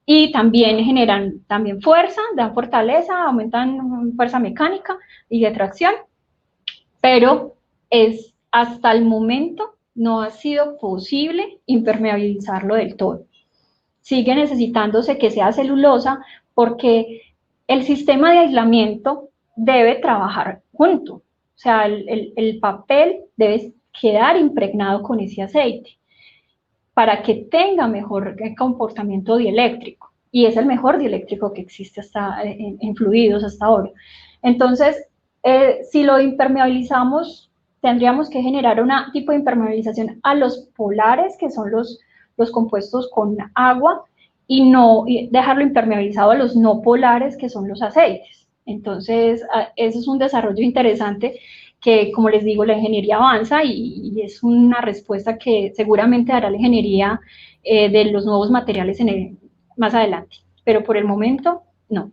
y también generan fuerza, dan fortaleza, aumentan fuerza mecánica y de tracción, pero hasta el momento no ha sido posible impermeabilizarlo del todo. Sigue necesitándose que sea celulosa porque el sistema de aislamiento debe trabajar junto. O sea, el papel debe quedar impregnado con ese aceite para que tenga mejor comportamiento dieléctrico. Y es el mejor dieléctrico que existe en fluidos hasta ahora. Entonces, si lo impermeabilizamos, tendríamos que generar un tipo de impermeabilización a los polares, que son los compuestos con agua, y dejarlo impermeabilizado a los no polares, que son los aceites. Entonces, eso es un desarrollo interesante que, como les digo, la ingeniería avanza y es una respuesta que seguramente dará la ingeniería de los nuevos materiales más adelante. Pero por el momento, no.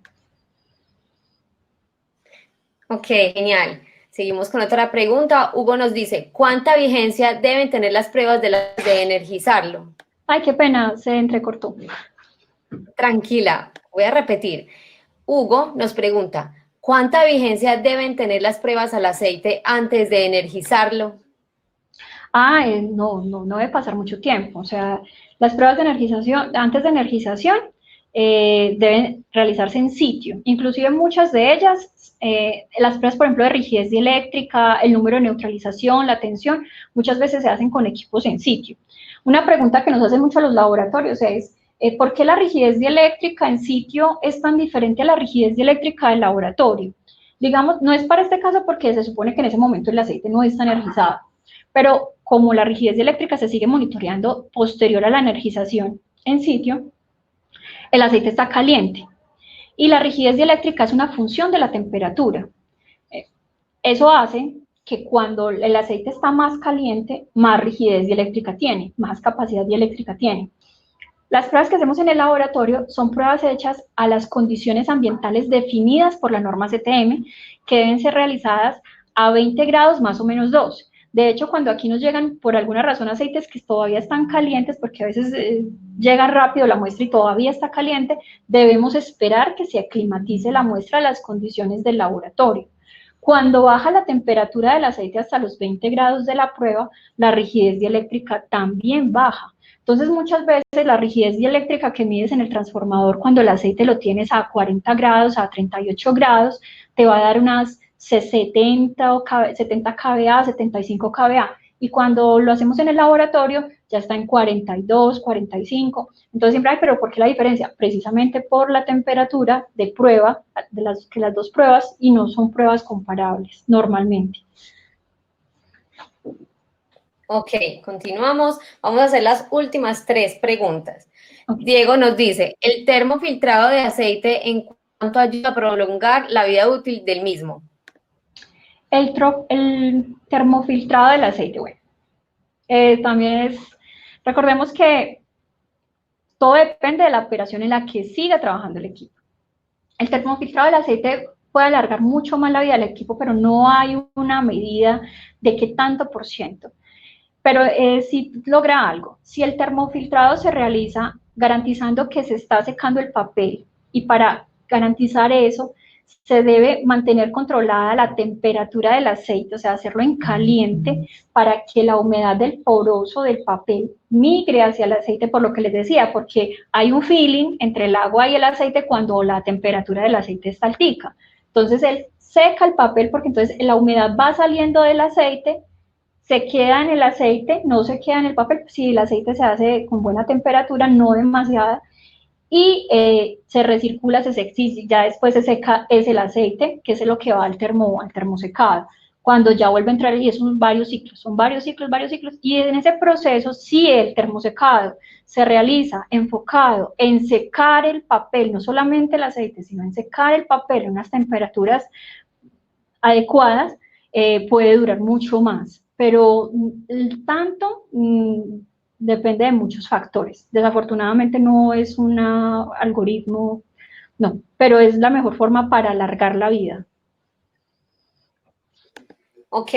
Ok, genial. Seguimos con otra pregunta. Hugo nos dice, ¿cuánta vigencia deben tener las pruebas de energizarlo? Ay, qué pena, se entrecortó. Tranquila, voy a repetir. Hugo nos pregunta, ¿cuánta vigencia deben tener las pruebas al aceite antes de energizarlo? No debe pasar mucho tiempo. O sea, las pruebas de energización, antes de energización, deben realizarse en sitio. Inclusive muchas de ellas, las pruebas, por ejemplo, de rigidez dieléctrica, el número de neutralización, la tensión, muchas veces se hacen con equipos en sitio. Una pregunta que nos hacen mucho los laboratorios es, ¿por qué la rigidez dieléctrica en sitio es tan diferente a la rigidez dieléctrica del laboratorio? Digamos, no es para este caso porque se supone que en ese momento el aceite no está energizado, pero como la rigidez dieléctrica se sigue monitoreando posterior a la energización en sitio, el aceite está caliente y la rigidez dieléctrica es una función de la temperatura. Eso hace que cuando el aceite está más caliente, más rigidez dieléctrica tiene, más capacidad dieléctrica tiene. Las pruebas que hacemos en el laboratorio son pruebas hechas a las condiciones ambientales definidas por la norma CTM, que deben ser realizadas a 20 grados más o menos 2. De hecho, cuando aquí nos llegan por alguna razón aceites que todavía están calientes, porque a veces llega rápido la muestra y todavía está caliente, debemos esperar que se aclimatice la muestra a las condiciones del laboratorio. Cuando baja la temperatura del aceite hasta los 20 grados de la prueba, la rigidez dieléctrica también baja. Entonces, muchas veces la rigidez dieléctrica que mides en el transformador cuando el aceite lo tienes a 40 grados, a 38 grados, te va a dar unas 70 kVA, 75 kVA. Y cuando lo hacemos en el laboratorio, ya está en 42, 45. Entonces siempre hay, pero ¿por qué la diferencia? Precisamente por la temperatura de prueba, que las dos pruebas, y no son pruebas comparables normalmente. Ok, continuamos. Vamos a hacer las últimas 3 preguntas. Okay. Diego nos dice, ¿el termofiltrado de aceite en cuánto ayuda a prolongar la vida útil del mismo? El termofiltrado del aceite, bueno, también recordemos que todo depende de la operación en la que siga trabajando el equipo. El termofiltrado del aceite puede alargar mucho más la vida del equipo, pero no hay una medida de qué tanto por ciento. Pero sí logra algo. Si el termofiltrado se realiza garantizando que se está secando el papel, y para garantizar eso, se debe mantener controlada la temperatura del aceite, o sea, hacerlo en caliente para que la humedad del poroso del papel migre hacia el aceite, por lo que les decía, porque hay un feeling entre el agua y el aceite cuando la temperatura del aceite está altica. Entonces, él seca el papel porque entonces la humedad va saliendo del aceite, se queda en el aceite, no se queda en el papel, si el aceite se hace con buena temperatura, no demasiada, y se recircula, ya después se seca es el aceite, que es lo que va al termosecado, cuando ya vuelve a entrar, y son varios ciclos, y en ese proceso, si el termosecado se realiza enfocado en secar el papel, no solamente el aceite, sino en secar el papel en unas temperaturas adecuadas, puede durar mucho más, pero tanto depende de muchos factores. Desafortunadamente no es un algoritmo, no, pero es la mejor forma para alargar la vida. Ok.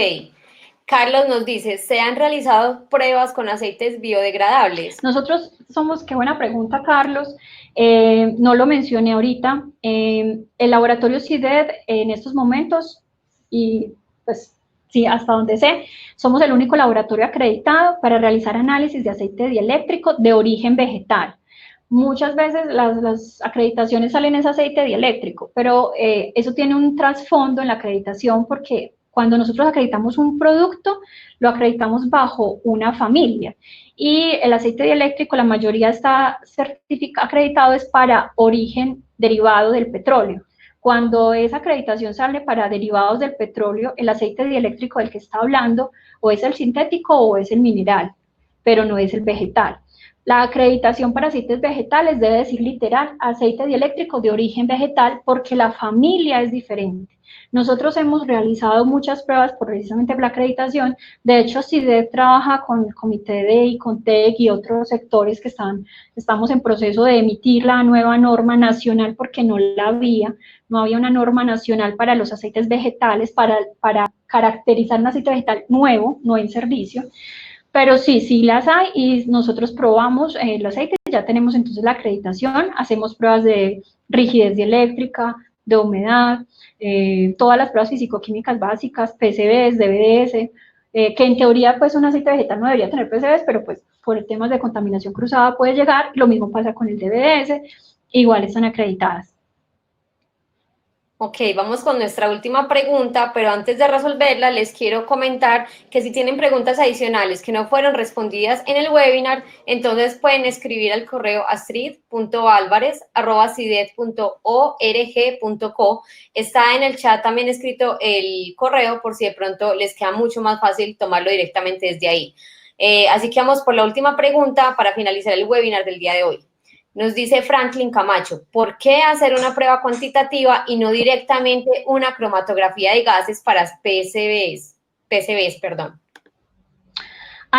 Carlos nos dice, ¿se han realizado pruebas con aceites biodegradables? Nosotros qué buena pregunta, Carlos. No lo mencioné ahorita. El laboratorio CIDED en estos momentos, y pues sí, hasta donde sé, somos el único laboratorio acreditado para realizar análisis de aceite dieléctrico de origen vegetal. Muchas veces las acreditaciones salen ese aceite dieléctrico, pero eso tiene un trasfondo en la acreditación porque cuando nosotros acreditamos un producto, lo acreditamos bajo una familia. Y el aceite dieléctrico, la mayoría está acreditado es para origen derivado del petróleo. Cuando esa acreditación sale para derivados del petróleo, el aceite dieléctrico del que está hablando o es el sintético o es el mineral, pero no es el vegetal. La acreditación para aceites vegetales debe decir literal aceite dieléctrico de origen vegetal porque la familia es diferente. Nosotros hemos realizado muchas pruebas precisamente por la acreditación. De hecho, CIDED trabaja con el Comité de ICONTEC y otros sectores que estamos en proceso de emitir la nueva norma nacional porque no había una norma nacional para los aceites vegetales, para caracterizar un aceite vegetal nuevo, no en servicio. Pero sí las hay y nosotros probamos el aceite, ya tenemos entonces la acreditación, hacemos pruebas de rigidez dieléctrica, de humedad, todas las pruebas fisicoquímicas básicas, PCBs, DBS, que en teoría pues un aceite vegetal no debería tener PCBs, pero pues por temas de contaminación cruzada puede llegar, lo mismo pasa con el DBS, igual están acreditadas. Ok, vamos con nuestra última pregunta, pero antes de resolverla les quiero comentar que si tienen preguntas adicionales que no fueron respondidas en el webinar, entonces pueden escribir al correo astrid.alvarez@cidet.org.co. Está en el chat también escrito el correo por si de pronto les queda mucho más fácil tomarlo directamente desde ahí. Así que vamos por la última pregunta para finalizar el webinar del día de hoy. Nos dice Franklin Camacho, ¿por qué hacer una prueba cuantitativa y no directamente una cromatografía de gases para PCBs?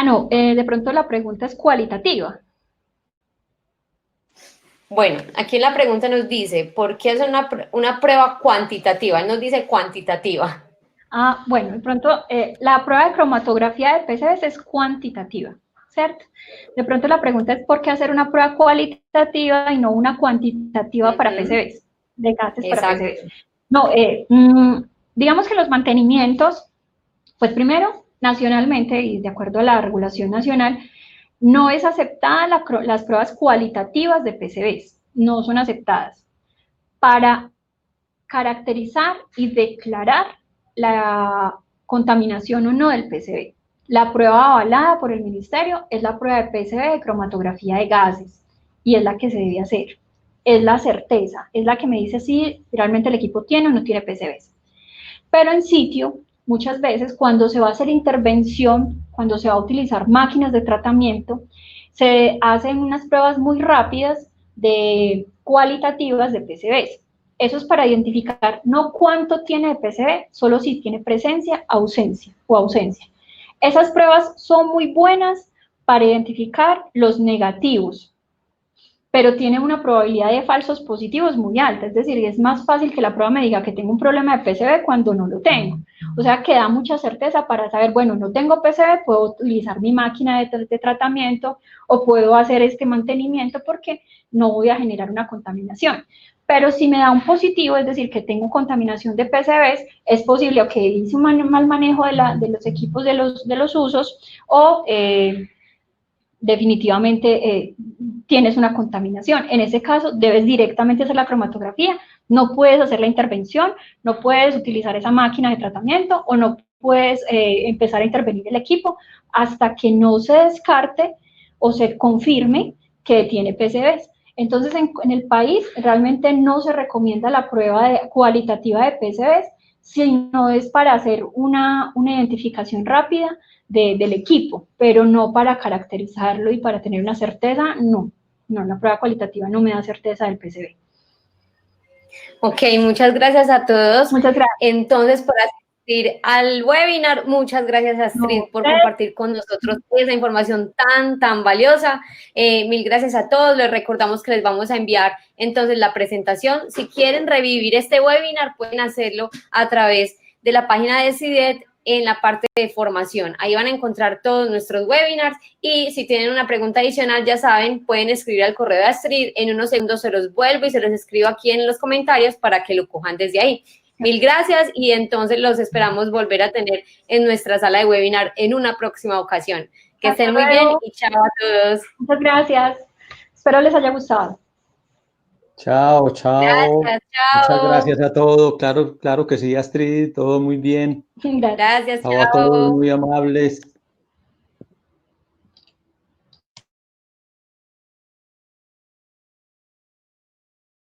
No, de pronto la pregunta es cualitativa. Bueno, aquí la pregunta nos dice, ¿por qué hacer una prueba cuantitativa? Él nos dice cuantitativa. Bueno, de pronto la prueba de cromatografía de PCBs es cuantitativa, ¿cierto? De pronto la pregunta es ¿por qué hacer una prueba cualitativa y no una cuantitativa para PCBs, de gases para PCBs? No, Digamos que los mantenimientos, pues primero, nacionalmente y de acuerdo a la regulación nacional, no es aceptada las pruebas cualitativas de PCBs, no son aceptadas para caracterizar y declarar la contaminación o no del PCB. La prueba avalada por el ministerio es la prueba de PCB de cromatografía de gases y es la que se debe hacer. Es la certeza, es la que me dice si realmente el equipo tiene o no tiene PCBs. Pero en sitio, muchas veces cuando se va a hacer intervención, cuando se va a utilizar máquinas de tratamiento, se hacen unas pruebas muy rápidas cualitativas de PCBs. Eso es para identificar no cuánto tiene de PCB, solo si tiene presencia, ausencia o ausencia. Esas pruebas son muy buenas para identificar los negativos, pero tiene una probabilidad de falsos positivos muy alta, es decir, es más fácil que la prueba me diga que tengo un problema de PCB cuando no lo tengo. O sea, que da mucha certeza para saber, bueno, no tengo PCB, puedo utilizar mi máquina de tratamiento o puedo hacer este mantenimiento porque no voy a generar una contaminación. Pero si me da un positivo, es decir, que tengo contaminación de PCBs, es posible que hice un mal manejo de los equipos de los usos o definitivamente tienes una contaminación. En ese caso, debes directamente hacer la cromatografía, no puedes hacer la intervención, no puedes utilizar esa máquina de tratamiento o no puedes empezar a intervenir el equipo hasta que no se descarte o se confirme que tiene PCBs. Entonces, en el país realmente no se recomienda la prueba cualitativa de PCBs, sino es para hacer una identificación rápida del equipo, pero no para caracterizarlo y para tener una certeza, no, la prueba cualitativa no me da certeza del PCB. Ok, muchas gracias a todos. Muchas gracias. Entonces, por asistir al webinar, muchas gracias a Astrid por compartir con nosotros esa información tan valiosa. Mil gracias a todos. Les recordamos que les vamos a enviar entonces la presentación. Si quieren revivir este webinar, pueden hacerlo a través de la página de CIDET en la parte de formación. Ahí van a encontrar todos nuestros webinars y si tienen una pregunta adicional, ya saben, pueden escribir al correo de Astrid. En unos segundos se los vuelvo y se los escribo aquí en los comentarios para que lo cojan desde ahí. Mil gracias y entonces los esperamos volver a tener en nuestra sala de webinar en una próxima ocasión. Que estén muy bien y chao a todos. Muchas gracias. Espero les haya gustado. Chao. Gracias, chao. Muchas gracias a todos. Claro que sí, Astrid, todo muy bien. Gracias. Gracias, Chao a todos, muy amables.